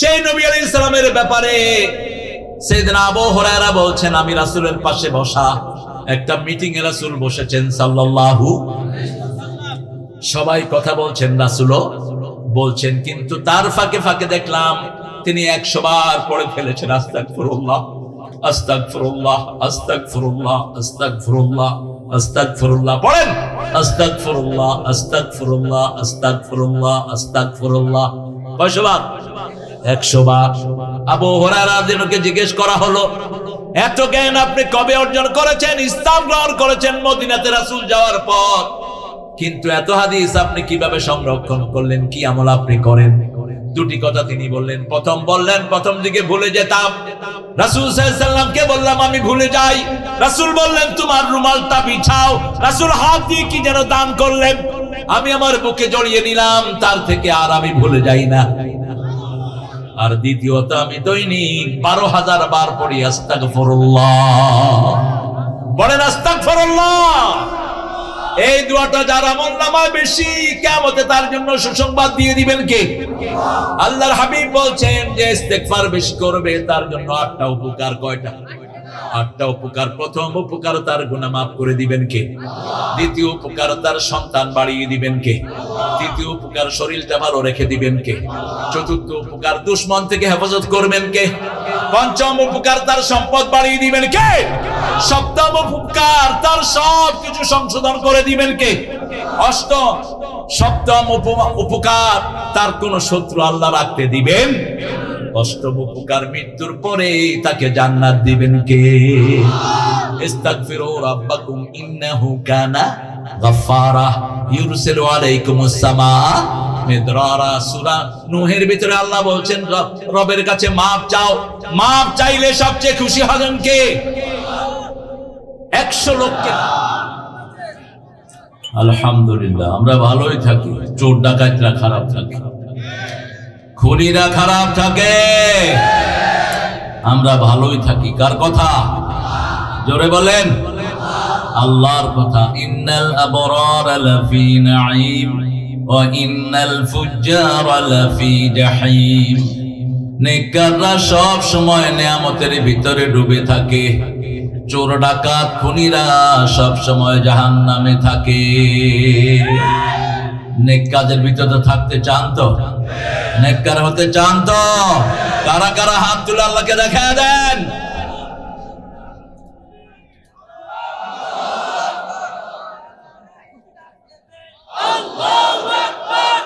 সেই নবী আলাইহিস সালামের ব্যাপারে সাইয়েদনা আবু হুরায়রা বলছেন, আমি রাসূলের পাশে বসা, একটা মিটিং এ রাসূল বসেছেন সাল্লাল্লাহু আলাইহি ওয়াসাল্লাম, সবাই কথা বলছেন, রাসূলও বলছেন, কিন্তু তার ফাঁকে ফাঁকে দেখলাম তিনি 100 বার পড়ে ফেলেছেন আস্তাগফিরুল্লাহ আস্তাগফিরুল্লাহ আস্তাগফিরুল্লাহ আস্তাগফিরুল্লাহ আস্তাগফিরুল্লাহ। পড়েন আস্তাগফিরুল্লাহ আস্তাগফিরুল্লাহ আস্তাগফিরুল্লাহ আস্তাগফিরুল্লাহ। কয়শো বার? 100 বার। আবু হুরায়রা রাদিয়াল্লাহু জিজ্ঞেস করা হলো, এত জ্ঞান আপনি কবে অর্জন করেছেন? ইসলাম গ্রহণ করেছেন মদিনাতে রাসূল যাওয়ার পর, কিন্তু এত হাদিস আপনি কিভাবে সংরক্ষণ করলেন? কি আমল আপনি করেন? দুটি কথা তিনি বললেন। প্রথম বললেন, প্রথম দিকে ভুলে যেতাম, রাসূল সাল্লাল্লাহু আলাইহি ওয়াসাল্লামকে বললাম আমি ভুলে যাই, রাসূল বললেন তোমার রুমালটা বিছাও, রাসূল হাত দিয়ে কি যেন দান করলেন, আমি আমার বুকে জড়িয়ে নিলাম, তার থেকে আর আমি ভুলে যাই না। আর দ্বিতীয়ত আমি দৈনিক 12,000 বার পড়ি আস্তাগফিরুল্লাহ। বলেন আস্তাগফিরুল্লাহ। এই দোয়াটা যার আমলনামায় বেশি, কিয়ামতে তার জন্য সুসংবাদ দিয়ে দিবেন কে? আল্লাহর হাবিব বলছেন যে ইস্তেগফার বেশি করবে তার জন্য 8টা উপকার। কয়টা? 8টা উপকার। প্রথম উপকার তার গুনাহ মাফ করে দিবেন কে? দ্বিতীয় উপকার তার সন্তান বাড়িয়ে দিবেন কে? তৃতীয় উপকার শরীরটা ভালো রেখে দিবেন কে? চতুর্থ উপকার দুশমন থেকে হেফাজত করবেন কে? পঞ্চম উপকার তার সম্পদ বাড়িয়ে দিবেন কে? সপ্তম উপকার তার সব কিছু সংশোধন করে দিবেন কে? সপ্তম উপকার তার কোন শত্রু আল্লাহ রাখতে দিবেন। অষ্টম উপকার মৃত্যুর পরে তাকে জান্নাত দিবেন কে? ইস্তাগফিরু রাব্বাকুম ইন্নাহু কানা গাফফারা ইউরসিলু আলাইকুমুস সামাআ মিদরারা। সূরা নূহের ভিতরে আল্লাহ বলছেন রবের কাছে মাপ চাও, মাপ চাইলে সবচেয়ে খুশি হবেন কে? 100 লোককে। আলহামদুলিল্লাহ আমরা ভালোই থাকি, চোর ডাকাতরা খারাপ থাকে, খুনিরা খারাপ থাকে, আমরা ভালোই থাকি। কার কথা? জোরে বলেন। আল্লাহর কথা। ইন্নাল আবরারা লাফি নাঈম ওয়া ইন্নাল ফুজ্জারা লাফি জাহিম। নেককাররা সব সময় নিয়ামতের ভিতরে ডুবে থাকে, চোর ডাকাত খুনিরা সব সময় জাহান্নামে থাকে। নেক কাজের ভিতরে থাকতে চান তো? নেককার হতে চান তো? কারা কারা হাত তুলে আল্লাহকে দেখায় দেন। আল্লাহু আকবার।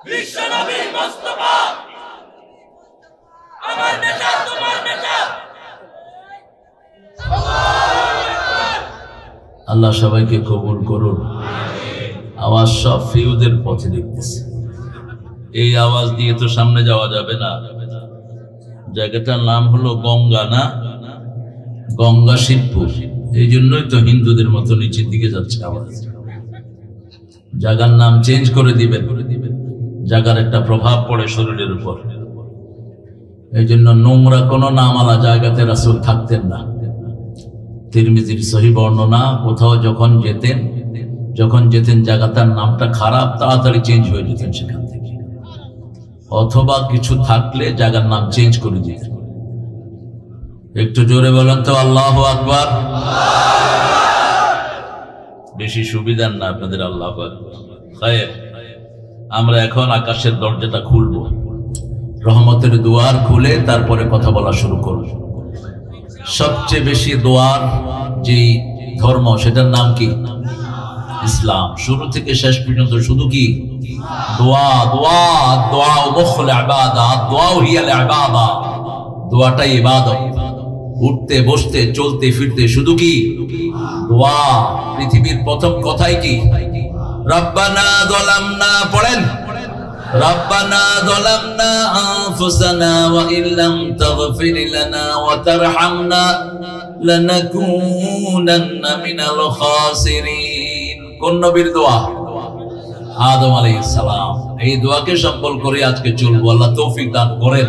বিশ্বনবী মুস্তাফা আমার নেতা, তোমার নেতা। আল্লাহ সবাইকে কবুল করুন। আওয়াজ সব ফিউদের পথে দেখতেছে, এই আওয়াজ দিয়ে তো সামনে যাওয়া যাবে না। জায়গাটার নাম হলো গঙ্গা, না গঙ্গা শিবপুর, এই জন্যই তো হিন্দুদের মতো নিচের দিকে যাচ্ছে আওয়াজ। জায়গার নাম চেঞ্জ করে দিবেন, জায়গার একটা প্রভাব পড়ে শরীরের উপর। এই জন্য নোংরা কোনো নামালা জায়গাতে রাসূল থাকতেন না। তিরমিজির সহিহ বর্ণনা, কোথাও যখন যেতেন জায়গাটার নামটা খারাপ, তাড়াতাড়ি চেঞ্জ হয়ে যেতেন সেখান থেকে, অথবা কিছু থাকলে জায়গার নাম চেঞ্জ করে দিতেন। একটু জোরে বলেন তো আল্লাহু আকবার। বেশি সুবিধার না আপনাদের। আল্লাহু আকবার। খায়ের। আমরা এখন আকাশের দরজাটা খুলবো, রহমতের দুয়ার খুলে তারপরে কথা বলা শুরু করব। সবচেয়ে বেশি দোয়ার যে ধর্ম, সেটার নাম কি? ইসলাম। শুরু থেকে শেষ পর্যন্ত শুধু কি? দোয়া। দোয়া দোয়া মুখল ইবাদা, দোয়া হিয়াল ইবাদা। দোয়াটাই ইবাদত। উঠতে বসতে চলতে ফিরতে শুধু কি? দোয়া। পৃথিবীর প্রথম কথাই কি? রব্বানা যালামনা। পড়েন রব্বানা যালামনা আনফুসানা ওয়া ইল্লাম তাগফির লানা ওয়া তারহামনা লানাকুনান্না মিনাল খাসিরিন। কোন নবীর দোয়া? আদম আলাইহিস সালাম। এই দোয়াকে সম্বল করে আজকে চলবো। আল্লাহ তৌফিক দান করেন।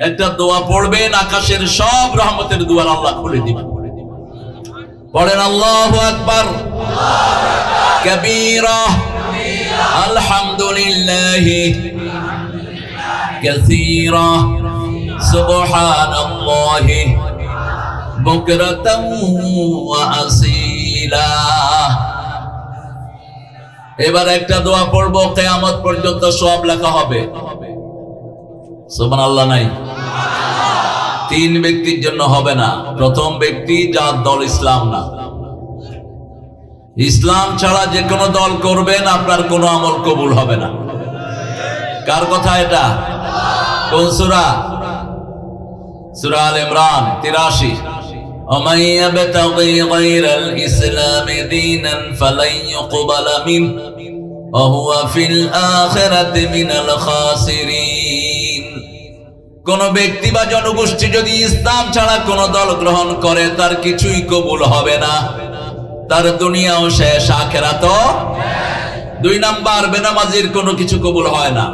একটা দোয়া পড়বেন, আকাশের সব রহমতের দুয়ার আল্লাহ খুলে দিবেন। পড়েন আল্লাহু আকবার কাবীরা আলহামদুলিল্লাহি কাসীরা সুবহানাল্লাহি বুকরাতাও ওয়া আসীলা। এবার একটা দোয়া পড়বো, কিয়ামত পর্যন্ত সওয়াব লেখা হবে। সুবহানাল্লাহ নাই? তিন ব্যক্তির জন্য হবে না। প্রথম ব্যক্তি যার দল ইসলাম না। ইসলাম ছাড়া যে কোনো দল করবেন আপনার কোনো আমল কবুল হবে না। কার কথা এটা? কোন সূরা? সূরা আল ইমরান 83। ومن يبتغي غير الإسلام دينا فلن يقبل منه وهو في الآخرة من الخاسرين। কোন ব্যক্তি বা জনগোষ্ঠী যদি ইসলাম ছাড়া কোন দল গ্রহণ করে তার কিছুই কবুল হবে না, তার দুনিয়াও শেষ, আখিরাতও। দুই নাম্বার, বেনামাজির কোনো কিছু কবুল হয় না।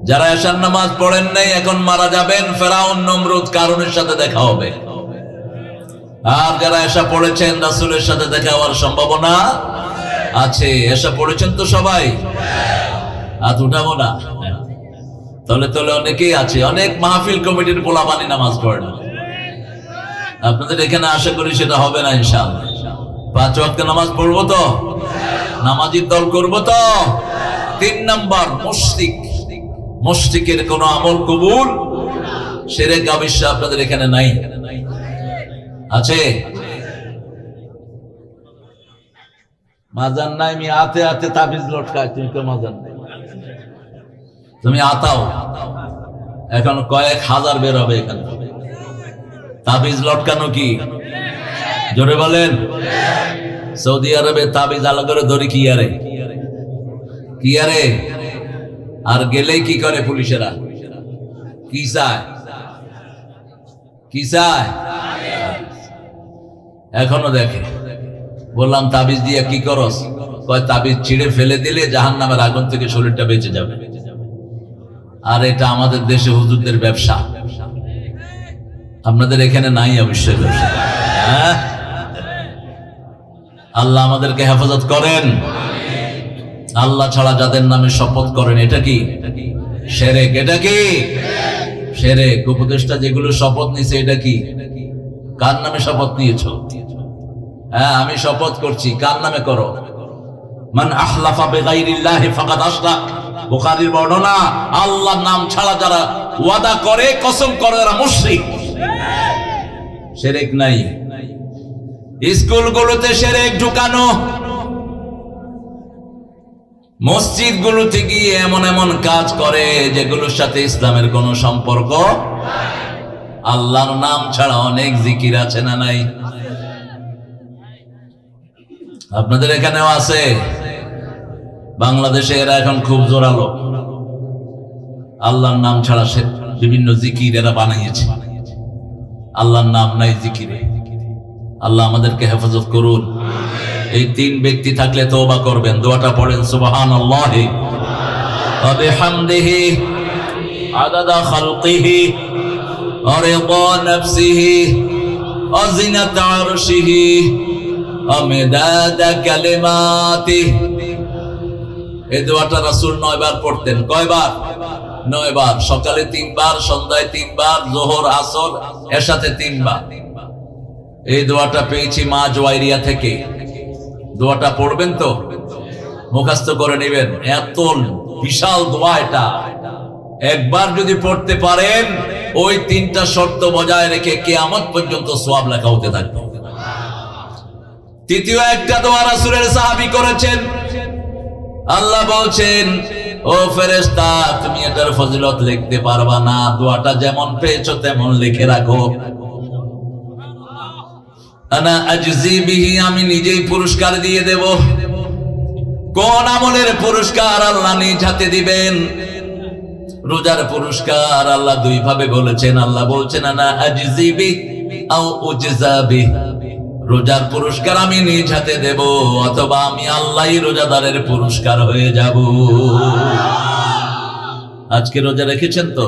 যারা এশার নামাজ পড়েন নাই এখন মারা যাবেন, ফেরাউন নমরুদ কারুনের সাথে দেখা হবে। আর যারা এশা পড়েছেন রাসূলের সাথে দেখা হওয়ার সম্ভাবনা আছে। এশা পড়েছেন তো সবাই? হাত উঠাবো না? তলে তলে অনেকেই আছে। অনেক মাহফিল কমিটির পোলাপানি নামাজ পড়ে না। আপনাদের এখানে আশা করি সেটা হবে না ইনশাআল্লাহ। 5 ওয়াক্ত নামাজ পড়বো তো? নামাজির দল করবো তো? 3 নাম্বার, মুশরিক। মুশরিকের কোন আমল কবুল, শিরক অবশ্য আপনাদের এখানে নাই, আছে? মাজান নাই, আমি হাতে হাতে তাবিজ লটকাই, তুমি তো মাজান নাই, তুমি আতাও। এখন কয়েক হাজার বের হবে এখানে। তাবিজ লটকানো কি? জোরে বলেন। সৌদি আরবে তাবিজ আলাদা করে ধরি কি আরে, কি আরে। আর গেলেই কি করে পুলিশেরা? কি চায়? কি চায়? এখনো দেখে। বললাম তাবিজ দিয়ে কি করস? কয় তাবিজ ছিঁড়ে ফেলে দিলে জাহান্নামের আগুন থেকে শরীরটা বেঁচে যাবে। আর এটা আমাদের দেশে হুজুরদের ব্যবসা। আপনাদের এখানে নাই অবশ্যই ব্যবসা। হ্যাঁ, আল্লাহ আমাদেরকে হেফাজত করেন। আল্লাহ ছাড়া যাদের নামে শপথ করেন, এটা কি? শিরক। এটা কি? শিরক। উপদেষ্টা যেগুলো শপথ নিছে এটা কি? কার নামে শপথ নিয়েছো? হ্যাঁ, আমি শপথ করছি। কার নামে করো? মান আহলাফা বিগাইরিল্লাহি ফাকাদ আশরাক। বুখারীর বর্ণনা, আল্লাহর নাম ছাড়া যারা ওয়াদা করে, কসম করে, এরা মুশরিক। শিরক নাই। স্কুলগুলোতে শিরক ঢুকানো, মসজিদগুলোতে গিয়ে এমন এমন কাজ করে যেগুলোর সাথে ইসলামের কোনো সম্পর্ক। আল্লাহর নাম ছাড়া অনেক জিকির আছে না নাই? আপনাদের এখানেও আছে। বাংলাদেশে এরা এখন খুব জোরালো। আল্লাহর নাম ছাড়া বিভিন্ন জিকির এরা বানিয়েছে। আল্লাহর নাম নাই জিকিরে। আল্লাহ আমাদেরকে হেফাজত করুন। এই 3 ব্যক্তি থাকলে তওবা করবেন। দোয়াটা পড়েন, সুবহানাল্লাহি ওয়া বিহামদিহি আদাদা খালকিহি ওয়া রিদা নাফসিহি ওয়া জিনাতা আরশিহি ওয়া মিদাদা কালিমাতিহি। এই দোয়াটা রাসূল 9 বার পড়তেন। কয়বার? 9 বার। সকালে 3 বার, সন্ধ্যায় 3 বার, যোহর, আসর, এশাতে 3 বার। এই দোয়াটা পেয়েছি মা জুয়াইরিয়া থেকে। দোয়াটা পড়বেন তো? মুখস্থ করে নেবেন। এত বিশাল দোয়া এটা। একবার যদি পড়তে পারেন, ওই 3টা শর্ত বজায় রেখে কিয়ামত পর্যন্ত সওয়াব লেখা হতে থাকবে। তৃতীয় একটা দোয়া রাসূলের সাহাবী করেছেন। আল্লাহ বলছেন, ও ফেরেশতা, তুমি এটার ফজিলত লিখতে পারবা না, দোয়াটা যেমন পেয়েছো তেমন লিখে রাখো। আনা আজজি বিহি, আমি নিজেই পুরস্কার দিয়ে দেব। কোন আমলের পুরস্কার? আল্লাহ নিজ হাতে দিবেন। রোজার পুরস্কার আল্লাহ 2 ভাবে বলেছেন। আল্লাহ বলছেন, আনা আজজি বিহি আও উজজা বিহি, রোজার পুরস্কার আমি নিজ হাতে দেব, অথবা আমি আল্লাহই রোজাদারের পুরস্কার হয়ে যাব। আজকে রোজা রেখেছেন তো?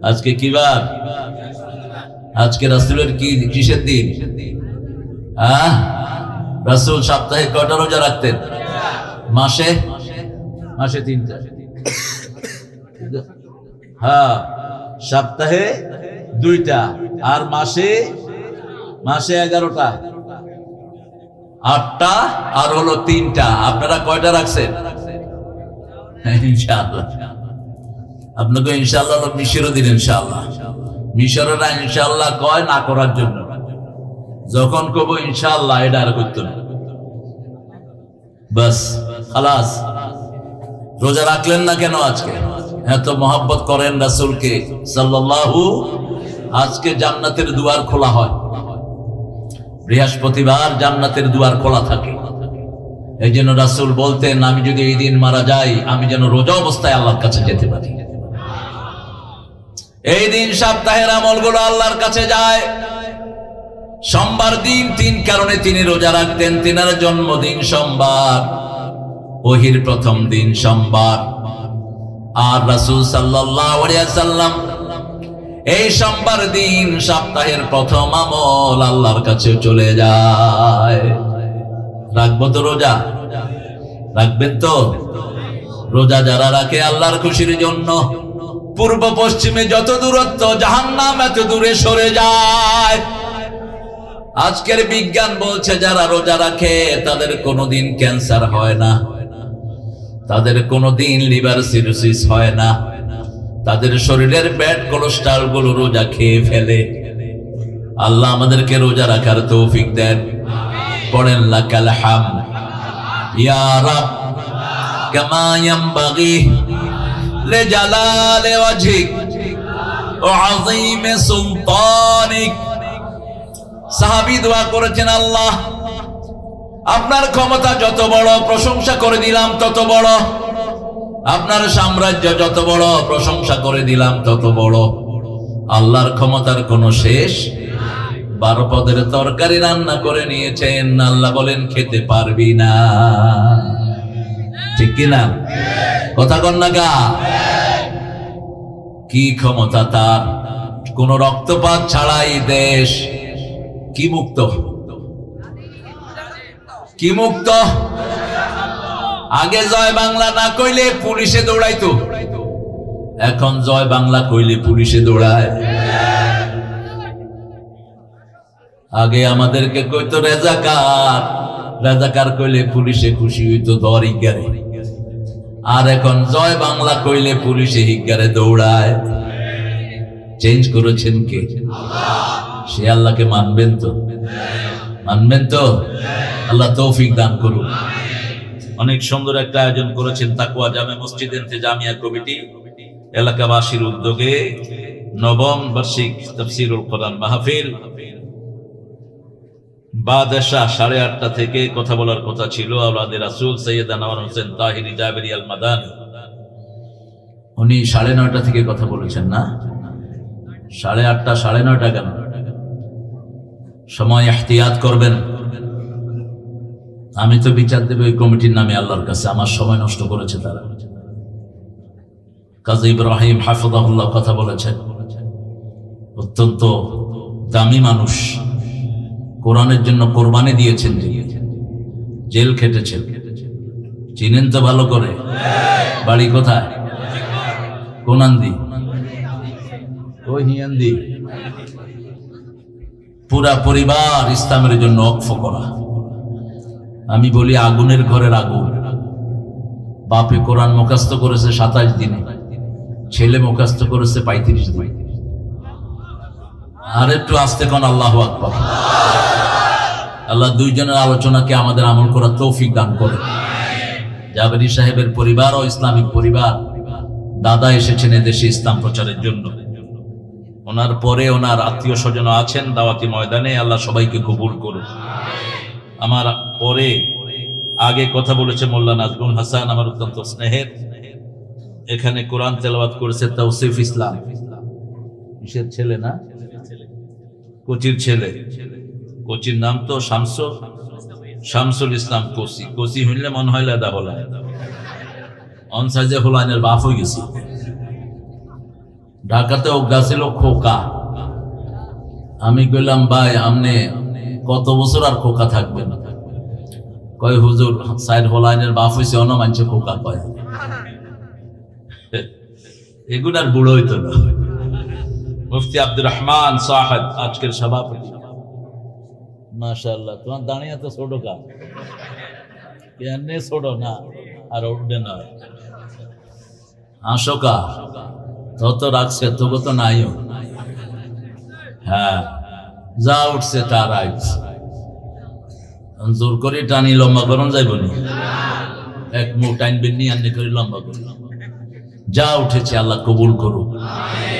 আজকে কি বার? আজকে রাসূলের কি কিসের দিন? হ্যাঁ, রাসূল সপ্তাহে কয়টা রোজা রাখতেন? মাসে 3টা। হ্যাঁ, সপ্তাহে 2টা, আর মাসে 11টা, 8টা, আর হলো 3টা। আপনারা কয়টা রাখছেন? ইনশাআল্লাহ। আপনাকে ইনশাআল্লাহ মিশরও দিন। ইনশাআল্লাহ মিশরেরা ইনশাআল্লাহ কয় না করার জন্য, যখন কব ইনশাআল্লাহ এটা আর করতো না, বাস খালাস। রোজা রাখলেন না কেন আজকে? এত মহব্বত করেন রাসূলকে সাল্লাল্লাহু। আজকে জান্নাতের দুয়ার খোলা হয়, বৃহস্পতিবার জান্নাতের দুয়ার খোলা থাকে। এই জন্য রাসূল বলতেন, আমি যদি এই দিন মারা যাই, আমি যেন রোজা অবস্থায় আল্লাহর কাছে যেতে পারি। এই দিন সপ্তাহের আমলগুলো আল্লাহর কাছে যায়। সোমবার দিন 3 কারণে তিনি রোজা রাখতেন। তিনার জন্মদিন সোমবার, ওহির প্রথম দিন সোমবার, আর রাসূল সাল্লাল্লাহু আলাইহি ওয়াসাল্লাম এই সোমবার দিন সপ্তাহের প্রথম আমল আল্লাহর কাছে চলে যায়। রাখবো তো রোজা? রাখবেন তো? রোজা যারা রাখে আল্লাহর খুশির জন্য, পূর্ব পশ্চিমে যত দূরত্ব, জাহান্নাম এত দূরে সরে যায়। আজকের বিজ্ঞান বলছে যারা রোজা রাখে তাদের কোনোদিন ক্যান্সার হয় না, তাদের কোনোদিন লিভার সিরোসিস হয় না, তাদের শরীরের ব্যাড কোলেস্ট্রল গুলো রোজা খেয়ে ফেলে। আল্লাহ আমাদেরকে রোজা রাখার তৌফিক দেন। পড়েন লাকাল হামদ ইয়া রাব কামা ইয়ানবাগি লিজালালি ওয়াজহিক ওয়া আযীমি সুলতানিক। সাহাবী দোয়া করেছেন, আল্লাহ আপনার ক্ষমতা যত বড়, প্রশংসা করে দিলাম তত বড়। আপনার সাম্রাজ্য যত বড়, প্রশংসা করে দিলাম তত বড়। আল্লাহর ক্ষমতার কোনো শেষ। 12 পদের তরকারি রান্না করে নিয়েছেন, আল্লাহ বলেন খেতে পারবি না। ঠিক কিনা? কথা কন না গা? কি ক্ষমতা তার! কোন রক্তপাত ছাড়াই দেশ কি মুক্ত, কি মুক্ত। আগে জয় বাংলা না কইলে পুলিশে দৌড়াইতো, এখন জয় বাংলা কইলে পুলিশে দৌড়ায়। আগে আমাদেরকে কইতো রেজাকার, রেজাকার কইলে পুলিশে খুশি হইতো, দর হিগারে। আর এখন জয় বাংলা কইলে পুলিশে হিগারে দৌড়ায়। চেঞ্জ করেছেন কে? সে আল্লাহকে মানবেন তো? মানবেন তো? আল্লাহ তৌফিক দান করুন। অনেক সুন্দর একটা আয়োজন করেছেন তাকওয়া জামে মসজিদ ইন্তেজামিয়া কমিটি, এলাকাবাসীর উদ্যোগে 9ম বার্ষিক তাফসীরুল কোরআন মাহফিল। বাদ এশা 8:30 থেকে কথা বলার কথা ছিল আওলাদে রাসূল সৈয়দ আনোয়ার হোসেন তাহিরি জাবেরি আল মাদানী। উনি 9:30 থেকে কথা বলেছেন না? 8:30 9:30 কেন? সময় ইহতিয়াত করবেন। আমি তো বিচার দেব এই কমিটির নামে আল্লাহর কাছে, আমার সময় নষ্ট করেছে তারা। কাজী ইব্রাহিম হাফিজাহুল্লাহ কথা বলেছেন, অত্যন্ত দামি মানুষ, কোরআনের জন্য কোরবানি দিয়েছেন, জেল খেটেছেন। চিনেন তো ভালো করে? বাড়ি কোথায়? কোনান্দি, ওই হিয়ান্দি। পুরা পরিবার ইসলামের জন্য ওয়াকফ করা। আমি বলি আগুনের ঘরের আগুন। বাপে কোরআন মুখস্থ করেছে 27 দিনে, ছেলে মুখস্থ করেছে 35 দিনে। আর একটু আস্তে কোন আল্লাহু আকবার। আল্লাহ দুইজনের আলোচনাকে আমাদের আমল করার তৌফিক দান করে। জাবেরি সাহেবের পরিবার ও ইসলামিক পরিবার, দাদা এসেছেন এদেশে ইসলাম প্রচারের জন্য। ওনার পরে ওনার আত্মীয় স্বজন আছেন দাওয়াতি ময়দানে, আল্লাহ সবাইকে কবুল করুন। আমার পরে আগে কথা বলেছে মোল্লা নাজমুল হাসান, আমার অত্যন্ত স্নেহের। এখানে কোরআন তেলাওয়াত করেছে তৌসিফ ইসলাম, কিসের ছেলে না, কোচির ছেলে। কোচির নাম তো শামসুল ইসলাম কোচি। কোচি হইলে মনে হয় লেদা হলা, অনসাইজে হোলাইনের বাপ হয়ে গেছে। ঢাকাতে অজ্ঞা ছিল খোকা। আমি কইলাম ভাই আপনি কত বছর আর খোকা থাকবেন? কয় হুজুর সাইড হোলাইনের বাপ হয়েছে, অন্য মানছে খোকা কয়। এগুলার বুড়ো হইতো না। মুফতি আব্দুর রহমান সাহেব আজকের সভাপতি। মাশাআল্লাহ, তোমার দাঁড়িয়ে তো ছোট কা কেন ছোট না আর উঠবে না আশোকা তত রাখছে তবু তো নাইও। হ্যাঁ, যা উঠছে তার আইছে, জোর করে টানি লম্বা করুন যাইব নি, এক মুখ টাইনবেন নি আন্নি করে লম্বা করুন। যা উঠেছে আল্লাহ কবুল করুক।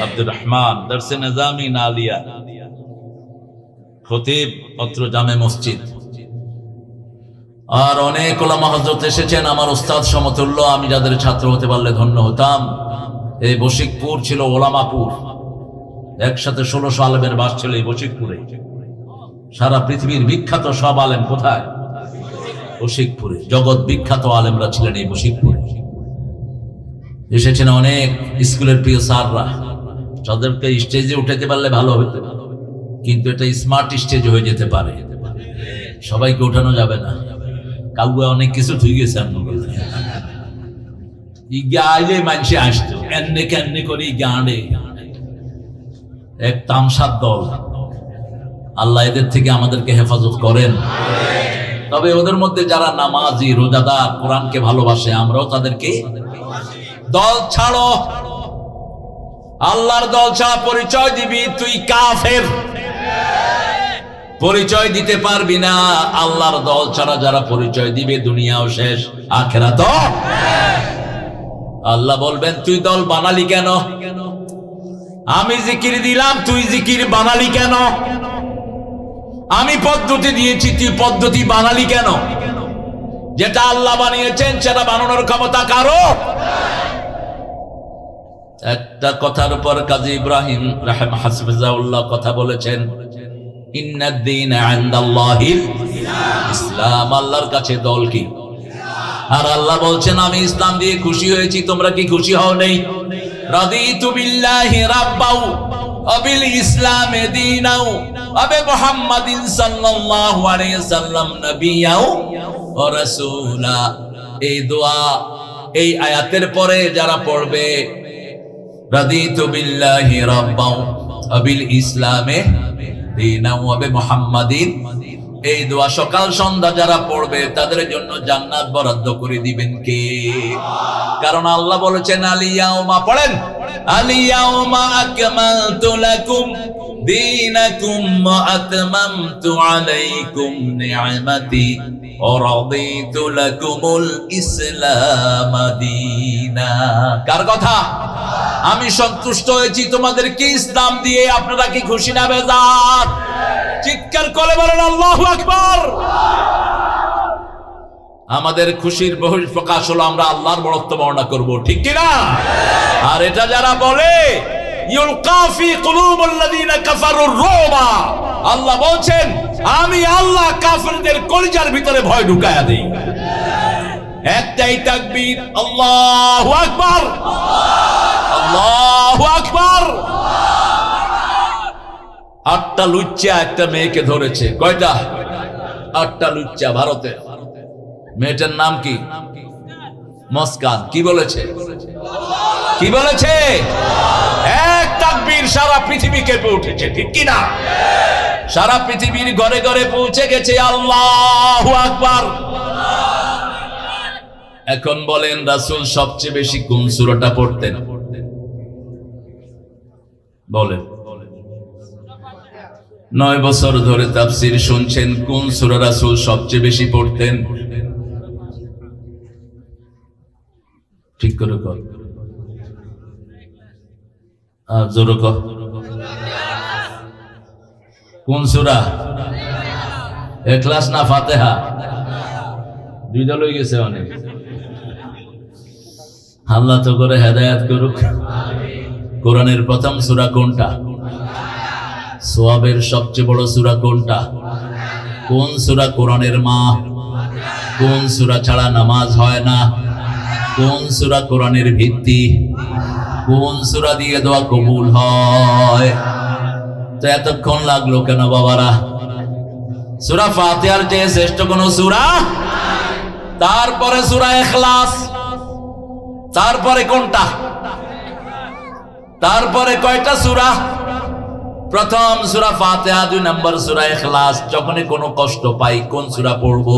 আব্দুর রহমান দরসে নিজামি নালিয়া খতিব অত্র জামে মসজিদ। আর অনেক ওলামা হযরত এসেছেন, আমার উস্তাদ সমতুল্য। আমি যাদের ছাত্র হতে পারলে ধন্য হতাম। এই বশিকপুর ছিল ওলামাপুর, একসাথে 1600 আলেমের বাস ছিল এই বশিকপুরে। সারা পৃথিবীর বিখ্যাত সব আলেম কোথায়? বশিকপুরে। জগৎ বিখ্যাত আলেমরা ছিলেন এই বশিকপুরে। এসেছেন অনেক স্কুলের প্রিয় স্যাররা, যাদেরকে স্টেজে উঠাতে পারলে ভালো হতো, কিন্তু এটা স্মার্ট স্টেজ হয়ে যেতে পারে। সবাইকে উঠানো যাবে না, কাউকে অনেক কিছু থুই গেছে। আইলে মানুষে আসতো এনে কেনে করি গাঁড়ে এক তামসার দল। আল্লাহ এদের থেকে আমাদেরকে হেফাজত করেন। তবে ওদের মধ্যে যারা নামাজি, রোজাদার, কোরআনকে ভালোবাসে, আমরাও তাদেরকে দল ছাড়ো। আল্লাহর দল ছাড়া পরিচয় দিবি তুই কাফের, পরিচয় দিতে পারবি না। আল্লাহর দল ছাড়া যারা পরিচয় দিবে দুনিয়াও শেষ, আখিরাত। আল্লাহ বলবেন তুই দল বানালি কেন? আমি জিকির দিলাম, তুই জিকির বানালি কেন? আমি পদ্ধতি দিয়েছি, তুই পদ্ধতি বানালি কেন? যেটা আল্লাহ বানিয়েছেন সেটা বানানোর ক্ষমতা কারো? একটা কথার উপর কাজী ইব্রাহিম হাফিজাহুল্লাহ কথা বলেছেন, ইন্নাদ-দীন ইনদাল্লাহিল ইসলাম। আল্লাহর কাছে দল কি? আর আল্লাহ বলছেন আমি ইসলাম দিয়ে খুশি হয়েছি, তোমরা কি খুশি হও নাই? রাদিতু বিল্লাহি রাব্বাও ওয়া বিল ইসলামি দীনাও ওয়া বি মুহাম্মাদিন সাল্লাল্লাহু আলাইহি ওয়াসাল্লাম নবিয়্যাও ওয়া রাসূলা। এই দোয়া এই আয়াতের পরে যারা পড়বে রাদিতু বিল্লাহি রাব্বাও ওয়া বিল ইসলামি দীনাও ওয়া বি মুহাম্মাদিন, এই দোয়া সকাল সন্ধ্যা যারা পড়বে তাদের জন্য জান্নাত বরাদ্দ করে দিবেন কে? কারণ আল্লাহ বলেছেন আলিয়াউমা, পড়েন, আলিয়াউমা আকমালতু লাকুম দীনাকুম ওয়া আতমামতু আলাইকুম নি'মাতি ওয়া রাদিতু লাকুমুল ইসলাম দীনা। কার কথা? আমি সন্তুষ্ট হয়েছি তোমাদেরকে ইসলাম দিয়ে। আপনারা কি খুশি না বেজার? চিৎকার করে বলেন আল্লাহু আকবার। আমাদের খুশির বহিঃপ্রকাশ হলো আমরা আল্লাহর বড়ত্ব বর্ণনা করব, ঠিক কি না? আর এটা যারা বলে ইউলকা ফি কুলুবিল্লাযিনা কাফারুর রুবা, আল্লাহ বলেন আমি আল্লাহ কাফেরদের কলিজার ভিতরে ভয় ঢুকায়া দেই। একটাই তাকবীর, আল্লাহু আকবার, আল্লাহু আকবার। 8টা লুচ্চা একটা মেয়েকে ধরেছে। কয়টা? 8টা লুচ্চা ভারতে। মেয়েটার নাম কি? মুস্কান। কি বলেছে? কি বলেছে? এক তাকবীর, সারা পৃথিবী কেঁপে উঠেছে, ঠিক কি না? সারা পৃথিবীর ঘরে ঘরে পৌঁছে গেছে আল্লাহু আকবার। এখন বলেন রাসূল সবচেয়ে বেশি কোন সূরাটা পড়তেন? বলেন। 9 বছর ধরে তাফসীর শুনছেন, কোন সূরা রাসূল সবচেয়ে বেশি পড়তেন? ঠিক করে কর, আর জোরে কর। কোন সূরা? ইখলাস না ফাতিহা? দুইটা লই গেছে অনেক। আল্লাহ তো করে হেদায়েত করুক। কোরআনের প্রথম সূরা কোনটা? সওয়াবের সবচেয়ে বড় সূরা কোনটা? কোন সূরা কোরআনের মা? কোন সূরা ছাড়া নামাজ হয় না? কোন সূরা কোরআনের ভিত্তি? কোন সূরা দিয়ে দোয়া কবুল হয়? তো এতক্ষণ লাগলো কেন বাবারা? সূরা ফাতিহার চেয়ে শ্রেষ্ঠ কোন সূরা? তারপরে সূরা ইখলাস, তারপরে কোনটা? তারপরে কয়টা সূরা? প্রথম সূরা ফাতিহা, 2 নম্বর সূরা ইখলাস। যখনই কোনো কষ্ট পাই কোন সূরা পড়বো?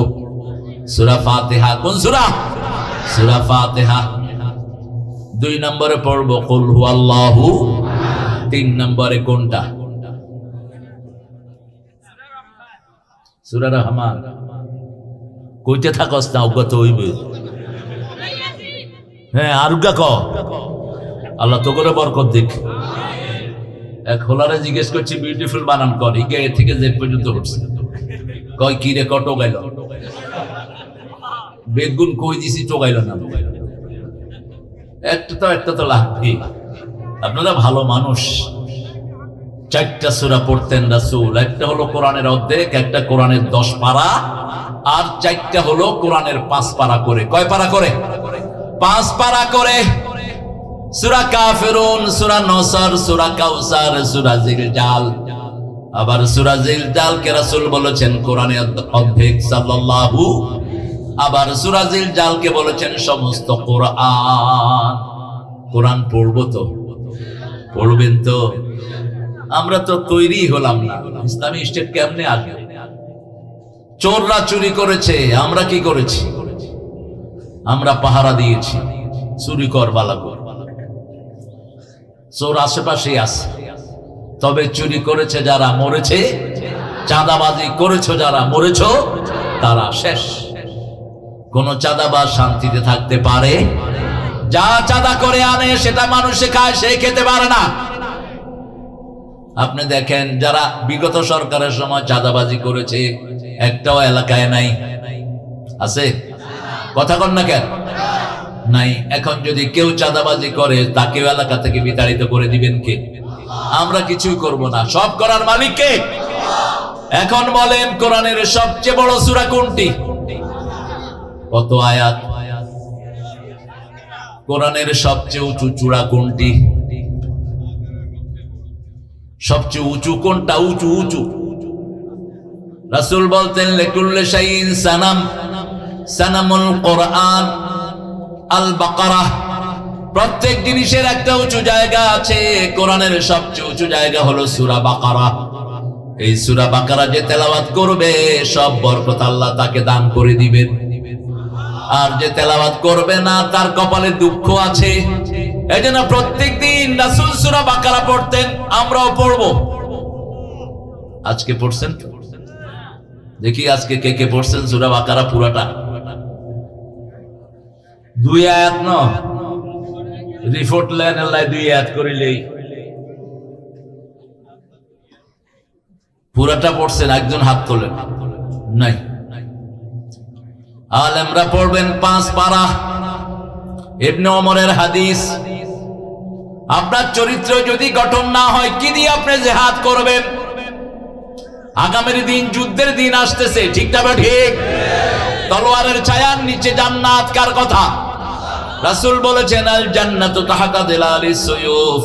সূরা ফাতিহা। কোন সূরা? সূরা ফাতিহা। 2 নম্বরে পড়বো কুল হুয়াল্লাহু। 3 নম্বরে কোনটা? সূরা রহমান। কইতে থাকস না অজ্ঞাত হইবে। হ্যাঁ আরুগা ক, আল্লাহ তো করে বরকত দিক। এক হোলারে জিজ্ঞেস করছি বিউটিফুল বানান কর, ইকে এ থেকে জেড পর্যন্ত উঠছে। কয় কি রে কটো গাইল, বেগুন কই দিছি টোগাইল না। একটা তো লাগবে। আপনারা ভালো মানুষ। 4টা সূরা পড়তেন রাসূল। একটা হলো কোরআনের অর্ধেক, একটা কোরআনের 10 পারা, আর 4টা হলো কোরআনের 5 পারা করে। কয় পারা করে? 5 পারা করে। সূরা কাফিরুন, সূরা নসর, সূরা কাউসার, সূরা জিলজাল। আবার সূরা জিলজাল কে রাসূল বলেছেন কোরআনের অর্ধেক সাল্লাল্লাহু। আবার সূরা জিলজাল কে বলেছেন সমস্ত কোরআন। কোরআন পড়বো তো? পড়বেন তো? আমরা তো তৈরি হলাম না। ইসলামী স্টেট কেমনে আসবে? চোররা চুরি করেছে, আমরা কি করেছি? আমরা পাহারা দিয়েছি, চুরি কর বালা কর। চোর আশেপাশেই আছে, তবে চুরি করেছে যারা মরেছে, চাঁদাবাজি করেছো যারা মরেছো তারা শেষ। কোন চাঁদাবাজ শান্তিতে থাকতে পারে? যা চাঁদা করে আনে সেটা মানুষে খায়, সে খেতে পারে না। আপনি দেখেন যারা বিগত সরকারের সময় চাঁদাবাজি করেছে একটাও এলাকায় নাই। আছে? কথা কন না কেন? নাই। এখন যদি কেউ চাঁদাবাজি করে তাকেও এলাকা থেকে বিতাড়িত করে দিবেন কে? আমরা কিছুই করব না, সব করার মালিক কে? এখন বলেন কোরআনের সবচেয়ে বড় সূরা কোনটি? কত আয়াত? কোরআনের সবচেয়ে উঁচু চূড়া কোনটি? সবচেয়ে উঁচু কোনটা? উঁচু উঁচু রাসূল বলতেন লিকুল্লি শাইইন সানাম, সানামুল কোরআন আল বাকারাহ। প্রত্যেক জিনিসের একটা উঁচু জায়গা আছে। কোরআনের সবচেয়ে উঁচু জায়গা হলো সূরা বাকারা। এই সূরা বাকারা যে তেলাওয়াত করবে সব বরকত আল্লাহ তাকে দান করে দিবেন, আর যে তেলাওয়াত করবে না তার কপালে দুঃখ আছে। এজন্য প্রত্যেকদিন রাসূল সূরা বাকারা পড়তেন, আমরাও পড়ব। আজকে পড়ছেন? দেখি আজকে কে কে পড়ছেন সূরা বাকারা পুরাটা? 2 আয়াত ন রিপোর্ট লেন আল্লাহ 2 আয়াত করিলেই পুরাটা পড়ছেন। একজন হাত তোলেন নাই। আলেমরা পড়বেন 5 পারা। ইবনে ওমরের হাদিস, আপনার চরিত্র যদি গঠন না হয় কি দিয়ে আপনি জিহাদ করবেন? আগামীর দিন যুদ্ধের দিন আসতেছে, ঠিক না ঠিক? তলোয়ারের ছায়ার নিচে জান্নাত কার কথা? রাসূল বলেছেন আল জান্নাতু তাহতা দিলালিস সুয়ুফ,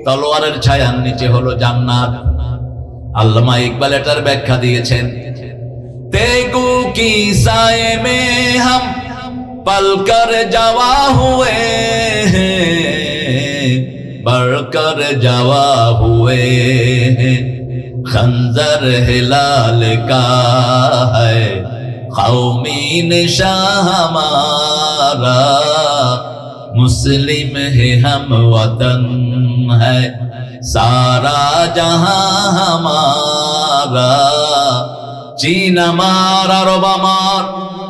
তলোয়ারের ছায়ার নিচে হলো জান্নাত। আল্লামা ইকবাল এটার ব্যাখ্যা দিয়েছেন, তেগু কি সায়ে মে হাম পলকর জাওয়া হুয়ে, বরকর জাওয়া হুয়ে, খঞ্জর হিলাল কা है कौमी निशान हमारा, मुस्लिम है हम वतन है सारा जहां हमारा, चीन हमारा अरब हमार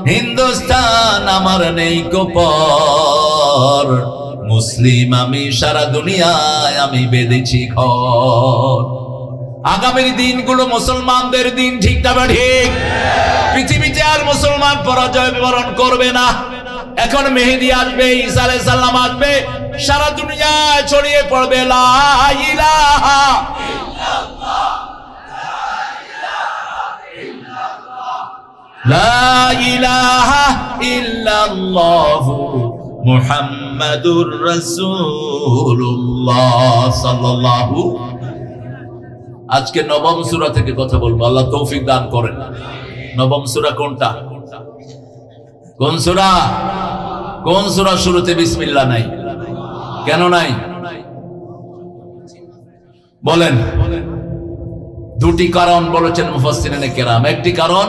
हिंदुस्तान हमार नहीं को पर, मुस्लिम আমি সারা দুনিয়ায় আমি বেঁধেছি ঘর। আগামীর দিনগুলো মুসলমানদের দিন, ঠিক না ঠিক? পৃথিবীতে আর মুসলমান পরাজয় বরণ করবে না। এখন মেহেদী আসবে, ঈসা আলাইহিস সালাম আসবে, সারা দুনিয়ায় ছড়িয়ে পড়বে লা ইলাহা ইল্লাল্লাহ, লা ইলাহা ইল্লাল্লাহ মুহাম্মাদুর রাসূলুল্লাহ সাল্লাল্লাহু। আজকে নবম সূরা থেকে কথা বলবো, আল্লাহ তৌফিক দান করেন। নবম সূরা কোনটা? কোন সূরা? কোন সূরা শুরুতে বিসমিল্লাহ নাই? কেন নাই? বলেন দুটি কারণ বলেছেন মুফাসসিরিনে কেরাম। একটি কারণ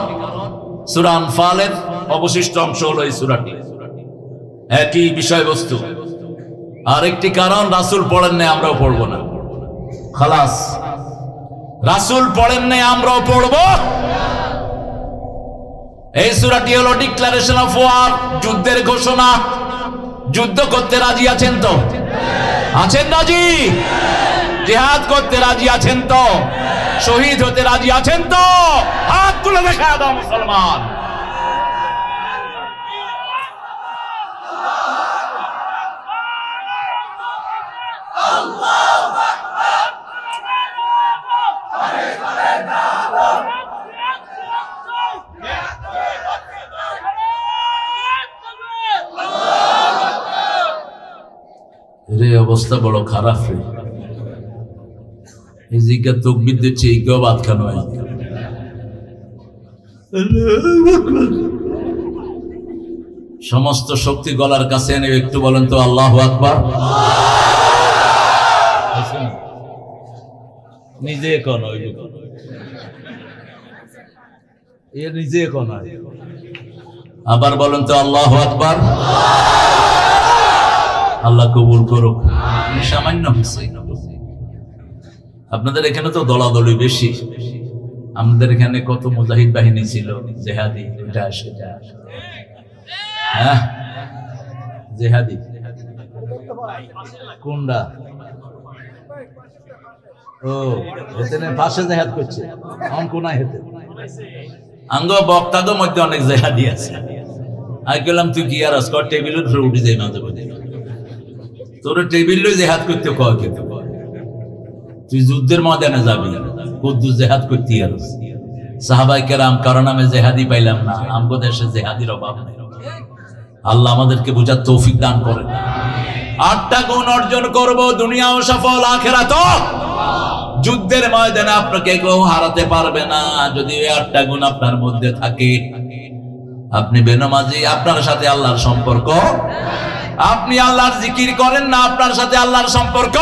সূরা আনফালের অবশিষ্ট অংশ হলো এই সূরাটি, একই বিষয়বস্তু। আর একটি কারণ রাসূল পড়েন নাই, আমরাও পড়ব না। খালাস, রাসূল পড়েন নাই, আমরাও পড়ব। এই সূরাটি হলো ডিক্লারেশন অফ ওয়ার, যুদ্ধের ঘোষণা। যুদ্ধ করতে রাজি আছেন তো? আছেন রাজি? জিহাদ করতে রাজি আছেন তো? শহীদ হতে রাজি আছেন তো? হাত তুলে দেখা দাও মুসলমান। রে অবস্থা বড় খারাপ রে। এই জিজ্ঞা তকবীর দিচ্ছে, এই কেউ বাদ খানো হয়। সমস্ত শক্তি গলার কাছে এনে একটু বলেন তো আল্লাহু আকবার। নিজে কোন নিজে কোন আবার বলেন তো আল্লাহু আকবার। আল্লাহ কবুল করুক। সামান্য আপনাদের এখানে তো দলাদলি বেশি। আমাদের এখানে কত মুজাহিদ বাহিনী ছিল, জেহাদি, হ্যাঁ জেহাদি কোনটা? ও হেতে পাশে জেহাদ করছে, এখন কোনায় হেতে আঙ্গ বক্তাদের মধ্যে অনেক জেহাদি আছে। আমি গেলাম তুই কি আর আজকে টেবিলের উপরে উঠে যাই, মাঝে মাঝে তোর টেবিল জেহাদ করতে কয়, কিন্তু তুই যুদ্ধের ময়দানে যাবি, কুদ্দুস জেহাদ করতে আর সাহাবাই কেরাম কারো নামে জেহাদি পাইলাম না। আমগো দেশে জেহাদির অভাব নেই। আল্লাহ আমাদেরকে বুঝার তৌফিক দান করেন। 8টা গুণ অর্জন করব, দুনিয়াও সফল, আখিরাতও। যুদ্ধের ময়দানে আপনাকে কেউ হারাতে পারবে না যদি এই 8টা গুণ আপনার মধ্যে থাকে। আপনি বেনামাজি, আপনার সাথে আল্লাহর সম্পর্ক। আপনি আল্লাহর জিকির করেন না, আপনার সাথে আল্লাহর সম্পর্ক।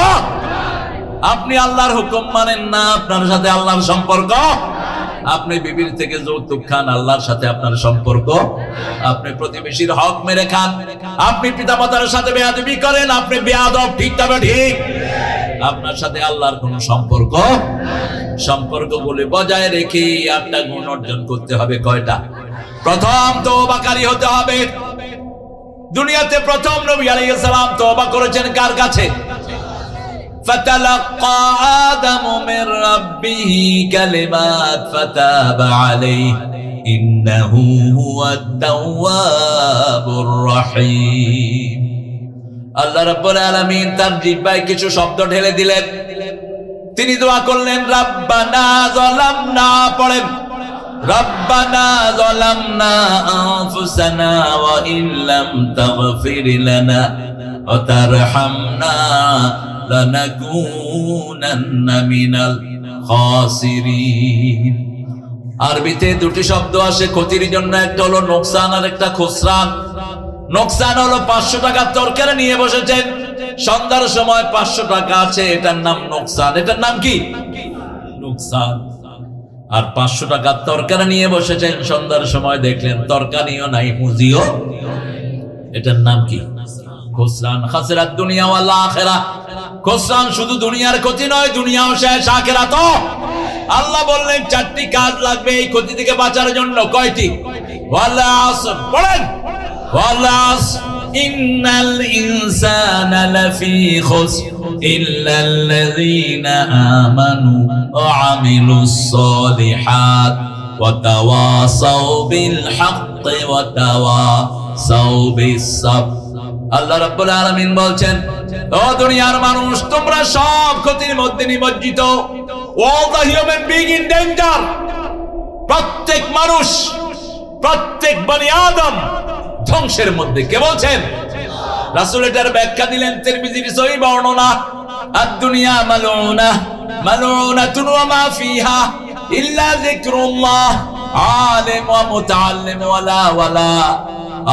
আপনি আল্লাহর হুকুম মানেন না, আপনার সাথে আল্লাহর সম্পর্ক। আপনি বিবির থেকে যৌতুক খান, আল্লাহর সাথে আপনার সম্পর্ক। আপনি প্রতিবেশীর হক মেরে খান, আপনি পিতামাতার সাথে বেয়াদবি করেন, আপনি বেয়াদব, ঠিক তবে ঠিক। আপনার সাথে আল্লাহর কোন সম্পর্ক। সম্পর্কগুলি বজায় রেখে 8টা গুণ অর্জন করতে হবে। কয়টা? প্রথম, তওবাকারী হতে হবে। দুনিয়াতে প্রথম নবী আলাইহিস সালাম তওবা করেছেন কার কাছে? ফাতালাক্কা আদমু মির রাব্বিহি কালিমাত ফাতাবা আলাইহি ইন্নাহু হুয়াত তাওয়াবুর রহিম। আল্লাহ রাব্বুল আলামিন তার জিহ্বায় কিছু শব্দ ঢেলে দিলেন। তিনি দোয়া করলেন, রাব্বানা যালামনা, পড়েন রব্বানা যালামনা আনফুসানা ওয়া ইল্লাম তাগফির লানা ওয়া তারহামনা লানাকুনান্না মিনাল খাসিরিন। আরবিতে দুটি শব্দ আসে ক্ষতির জন্য, একটা হলো নোকসান আর একটা খুসরান। নোকসান হলো 500 টাকা তরকারি নিয়ে বসেছেন, সন্ধ্যার সময় 500 টাকা আছে, এটার নাম নোকসান। এটার নাম কি? নোকসান। আর 500 টাকার তরকারি নিয়ে বসেছেন, সন্ধ্যার সময় দেখলেন তরকারিও নাই, পুঁজিও, এটার নাম কি? খুসরান। খাসরাত দুনিয়া ওয়াল আখিরা। খুসরান শুধু দুনিয়ার ক্ষতি নয়, দুনিয়াও শেষ, আখিরাতও। আল্লাহ বললেন 4টি কাজ লাগবে এই ক্ষতি থেকে বাঁচার জন্য। কয়টি? ওয়াল আসর, পড়েন ওয়াল আসর ইন্নাল ইনসানা লাফি খুসর ইল্লাল্লাযীনা আমানু ওয়া আমিলুস সালিহাত ওয়া তাওয়াসাউ বিল হাক্কি ওয়া তাওয়াসাউ বিস সাবর। আল্লাহ রাব্বুল আলামিন বলছেন, ও দুনিয়ার মানুষ, তোমরা সব ক্ষতির মধ্যে নিমজ্জিত। all the human being in danger। প্রত্যেক মানুষ, প্রত্যেক বনি আদম ধ্বংসের মধ্যে। কে বলছেন? রাসূল এটার ব্যাখ্যা দিলেন তিরমিজির সহিহ বর্ণনা, আদ-দুনিয়া মালউনা মালউনাতুন ওয়া মা ফিহা ইল্লা যিকরুল্লাহ আলিম ওয়া মুতাআল্লিম ওয়ালা ওয়ালা।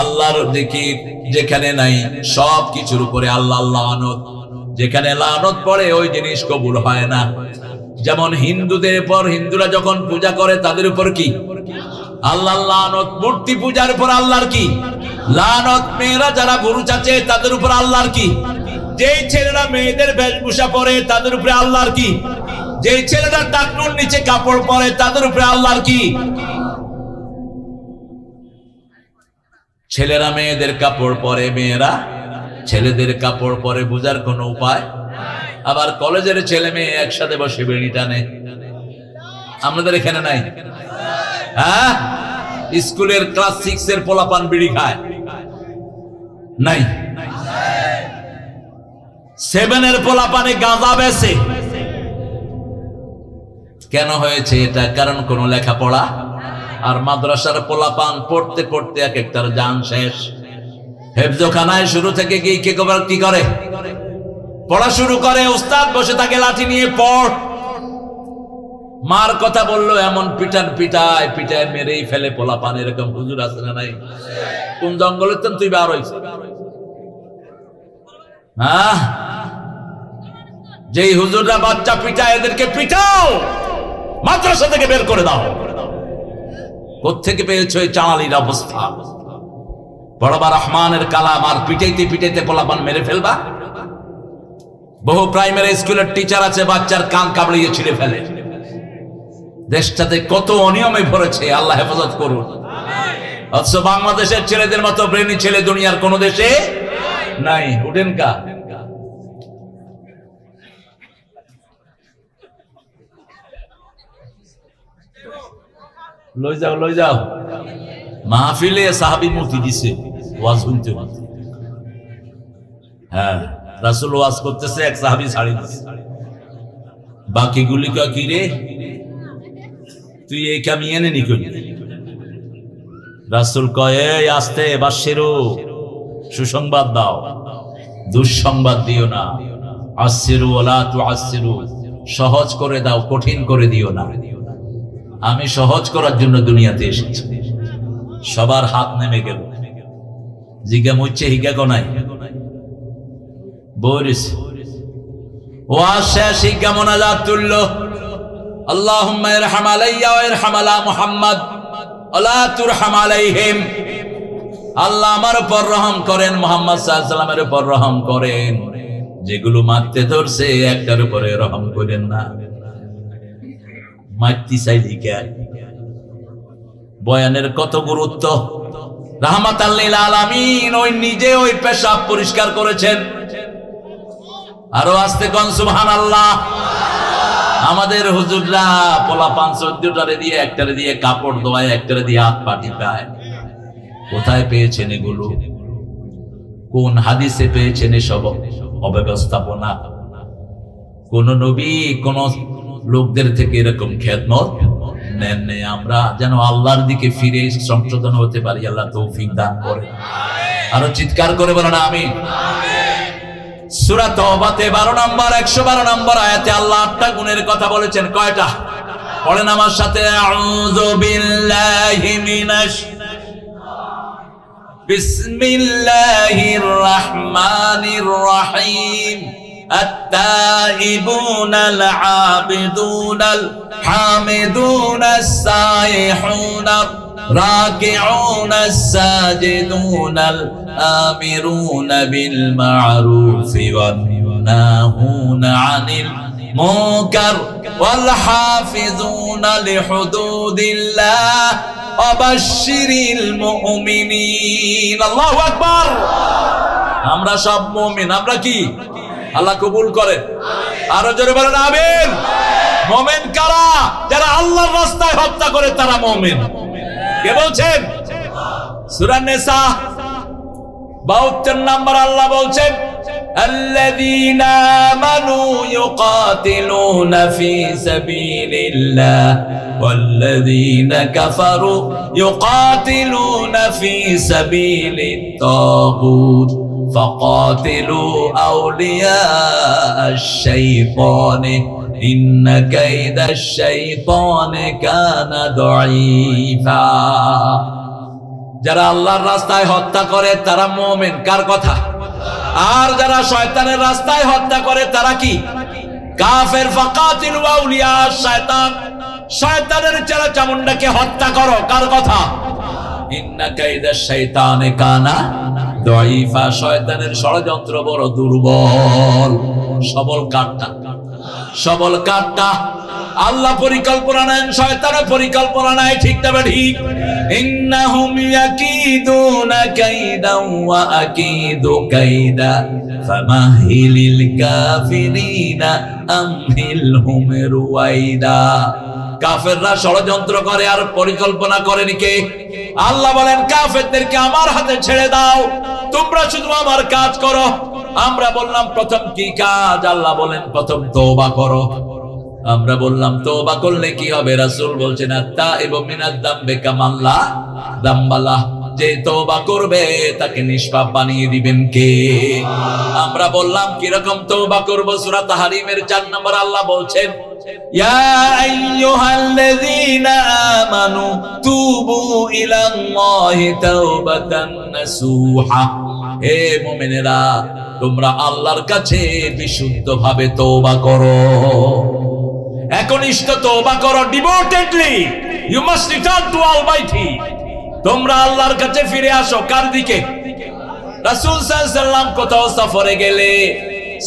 আল্লাহর জিকির যেখানে নাই, সব কিছুর উপরে আল্লাহ লানত। যেখানে লানত পড়ে ওই জিনিস কবুল হয় না। যেমন হিন্দুদের উপর, হিন্দুরা যখন পূজা করে তাদের উপর কি আল্লাহর লানত, মূর্তি পূজার উপর আল্লাহর কি লানত, মেয়েরা যারা গরু চাচে তাদের উপর আল্লাহর কি, যেই ছেলেরা মেয়েদের বেশভূষা পরে তাদের উপরে আল্লাহর কি, যেই ছেলেরা টাকনুর নিচে কাপড় পরে তাদের উপরে আল্লাহর কি। ছেলেরা মেয়েদের কাপড় পরে, মেয়েরা ছেলেদের কাপড় পরে, বুঝার কোনো উপায়? আবার কলেজের ছেলে মেয়ে একসাথে বসে বিড়ি টানে, আমাদের এখানে নাই? হ্যাঁ, স্কুলের ক্লাস 6 এর পোলাপান বিড়ি খায় নাই? 7 এর পোলাপানে গাঁজা বেচে। কেন হয়েছে এটা? কারণ কোন লেখাপড়া। আর মাদ্রাসার পোলাপান পড়তে পড়তে এক একটার জান শেষ। হেফজখানায় শুরু থেকে গিয়ে কি করে? পড়া শুরু করে, উস্তাদ বসে থাকে লাঠি নিয়ে, পড়। মার কথা বললো এমন পিটায় মেরেই ফেলে পোলাপান। এরকম হুজুর আছে না নাই? কোন জঙ্গলে তুই বার হইছ? হ্যাঁ, যেই হুজুররা বাচ্চা পিটায় এদেরকে পিটাও, মাদ্রাসা থেকে বের করে দাও। কোত্থেকে পেয়েছো এই চালালির অবস্থা? পড়বা রহমানের কালাম আর পিটাইতে পোলাপান মেরে ফেলবা। বহু প্রাইমারি স্কুলের টিচার আছে বাচ্চার কান কামড়িয়ে ছিঁড়ে ফেলে। দেশটাতে কত অনিয়মে ভরেছে, আল্লাহ হেফাজত করুন। অথচ বাংলাদেশের ছেলেদের মতো ব্রেনি ছেলে দুনিয়ার কোন দেশে নাই। উঠেন কা লই যাও মাহফিলে সাহাবী মূর্তি দিছে, ওয়াজ শুনতে। হ্যাঁ, রাসূল ওয়াজ করতেছে, এক সাহাবী ছাড়ি দিছে। বাকিগুলি কি রে, তুই এই কামিয়ে নি কই? রাসূল কয়, এই আস্তে বাশিরু, সুসংবাদ দাও, দুঃসংবাদ দিও না। আসিরু ওয়ালা তুআসিরু, সহজ করে দাও, কঠিন করে দিও না। আমি সহজ করার জন্য দুনিয়াতে এসেছি। সবার হাত নেমে গেল। জিজ্ঞা মুচ্ছে হিগা কোনাই বরিস ওয়াজ শেষ, হিগা মোনাজাত তুলল। আল্লাহুম্মা ইরহাম আলাইয়া ওয়া ইরহাম আলা মুহাম্মদ ওয়ালা তুরহাম আলাইহিম। আল্লাহ আমার উপর রহম করেন, মুহাম্মদ সাল্লাল্লাহু আলাইহি ওয়াসাল্লামের উপর রহম করেন। যেগুলো মারতে ধরছে একটার উপরে রহম করেন না। মারতে চাইলি কে? বয়ানের কত গুরুত্ব। রাহমাতাল লিল আলামিন ওই নিজে ওই পেশাব পরিষ্কার করেছেন। আরো আস্তে কোন সুবহানাল্লাহ। আমাদের হুজুররা পোলাপান 14টারে দিয়ে, একটারে দিয়ে কাপড় ধোয়ায়, একটারে দিয়ে হাত পা টিপায়। কোথায় পেয়েছেন এগুলো? কোন হাদিসে পেয়েছেন এসব অব্যবস্থাপনা? কোন নবী কোন লোকদের থেকে এরকম খেদমত নেন নেই। আমরা যেন আল্লাহর দিকে ফিরে সংশোধন হতে পারি, আল্লাহ তৌফিক দান করে। আরো চিৎকার করে বলেন আমিন। সূরা তওবাতে 12 নম্বর 112 নম্বর আয়াতে আল্লাহ 8টা গুণের কথা বলেছেন। কয়টা? পড়েন আমার সাথে। আউযু বিল্লাহি মিনাশ বিসমিল্লাহির রাহমানির রাহিম। التائبون العابدون الحامدون السائحون الراكعون الساجدون الآمرون بالمعروف والناهون عن المنكر والحافظون لحدود الله وبشر المؤمنين। الله أكبر। আমরা সব মুমিন। আমরা কি? আল্লাহ কবুল করেন। আরো জোরে বলেন আমিন। মুমিন কারা? যারা আল্লাহর রাস্তায় হত্যা করে তারা মুমিন। কে বলছেন? সূরা নিসা 72 নম্বর আল্লাহ বলছেন, আল্লাযীনা আমানু ইউকাতিলুনা ফি সাবিলিল্লাহ ওয়াল্লাযীনা কাফারু ইউকাতিলুনা ফি সাবিলিত তাগুত فقاتلوا أولياء الشيطان إن كيد الشيطان كان ضعيفا। যারা আল্লাহর রাস্তায় হত্যা করে তারা মুমিন। কার কথা? আর যারা শয়তানের রাস্তায় হত্যা করে তারা কি কাফের। ফাকাতিল আউলিয়া শয়তান, শয়তানের চেলা চামুন্ডাকে হত্যা করো। কার কথা? ইন্না কাইদাশ শাইতানে কানা দাঈফা, শয়তানের ষড়যন্ত্র বড় দুর্বল। সবল কাটটা, সবল কাটটা। আল্লাহ পরিকল্পনা নেন, শয়তানের পরিকল্পনা নাই। ঠিক তবে ঠিক। ইন্নাহুম ইয়াকিদুনা কাইদান ওয়া আকিদু কাইদা ফামাহিলিল কাফিরিনা আমহিলহুম রুয়াইদা। কাফেররা ষড়যন্ত্র করে আর পরিকল্পনা করেন কে? আল্লাহ বলেন কাফেরদেরকে আমার হাতে ছেড়ে দাও, তোমরা শুধু আমার কাজ করো। আমরা বললাম প্রথম কি কাজ? আল্লাহ বলেন প্রথম তওবা করো। আমরা বললাম তওবা করলে কি হবে? রাসূল বলছেন আত-তাইবু মিনাদ যামবি কামান লা যামবা লাহ, যে তওবা করবে তাকে নিষ্পাপ বানিয়ে দিবেন কে? আমরা বললাম কি রকম তওবা করব? সূরা তাহরিমের 4 নম্বর আল্লাহ বলছেন ইয়া আইয়ুহাল্লাযীনা আমানু তুবু ইলাল্লাহি তাওবাতান নাসুহা। হে মুমিনেরা, তোমরা আল্লাহর কাছে বিশুদ্ধভাবে তওবা করো, একনিষ্ঠ তওবা করো, devotedly. You must return to almighty. তোমরা আল্লাহর কাছে ফিরে আসো। কার দিকে? রাসূল সাল্লাল্লাহু আলাইহি সাল্লাম কোথাও সফরে গেলে,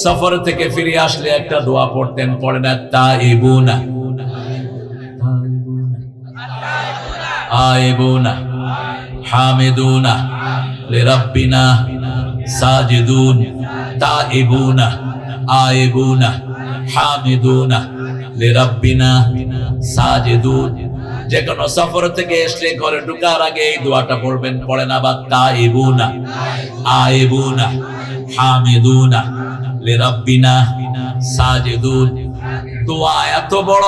সফর থেকে ফিরে আসলে একটা দোয়া পড়তেন। পড়েন তাইবুনা আইবুনা হামিদুনা লিরাব্বিনা সাজিদুন তাইবুনা আইবুনা হামিদুনা লিরাব্বিনা সাজিদুন। যে কোনো সফর থেকে এসে ঘরে ঢোকার আগে এই দোয়াটা পড়বেন। পড়েন আবার তাইবুনা আইবুনা হামিদুনা লিরাব্বিনা সাজিদুন। দোয়া এত বড়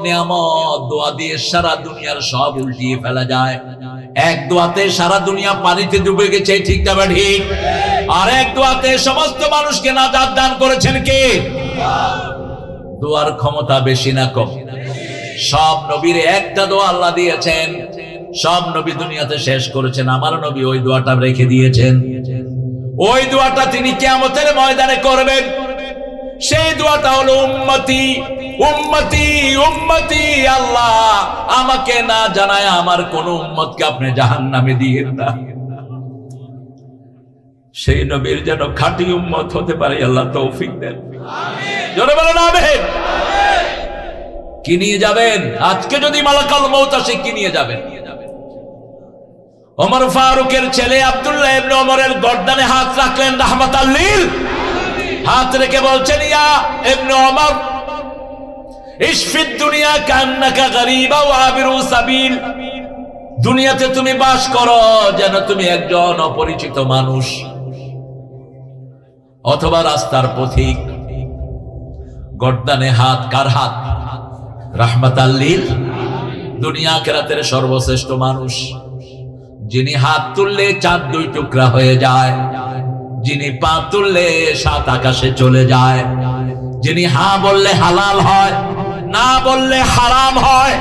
নিয়ামত, দোয়া দিয়ে সারা দুনিয়ার সব উল্টিয়ে ফেলা যায়। এক দোয়াতে সারা দুনিয়া পানিতে ডুবে গেছে, ঠিক না ঠিক? আর এক দোয়াতে সমস্ত মানুষকে নাজাত দান করেছেন কে? দোয়ার ক্ষমতা বেশি না কম? সব নবীর একটা দোয়া আল্লাহ দিয়েছেন, সব নবী দুনিয়াতে শেষ করেছেন। আমার নবী ওই দোয়াটা রেখে দিয়েছেন। ওই দোয়াটা তিনি কিয়ামতের ময়দানে করবেন। সেই দোয়াটা হলো উম্মতি উম্মতি উম্মতি। আল্লাহ আমাকে না জানায় আমার কোন উম্মতকে আপনি জাহান্নামে দিয়েন না। সেই নবীর যেন খাঁটি উম্মত হতে পারে আল্লাহ তৌফিক দেন। আমিন। জোরে বলেন আমিন। কি নিয়ে যাবেন? আজকে যদি মালাকুল মউত আসে কি নিয়ে যাবেন? ওমর ফারুকের ছেলে আব্দুল্লাহ ইবনে ওমরের গর্দানে হাত রাখলেন রাহমাতাল লিল। হাত রেখে বলছেন ইয়া ইবনে ওমর ইশফিদ দুনিয়া কান্নাকা গরীবা ওয়া আবিরু সাবিল। দুনিয়াতে তুমি বাস করো যেন তুমি একজন অপরিচিত মানুষ অথবা রাস্তার পথিক। গর্দানে হাত, কার হাত? রাহমাতাল লিল, দুনিয়া আখিরাতের সর্বশ্রেষ্ঠ মানুষ, যিনি হাত তুললে চাঁদ দুই টুকরা হয়ে যায়, যিনি পা তুললে সাত আকাশে চলে যায়, যিনি হ্যাঁ বললে হালাল হয়, না বললে হারাম হয়,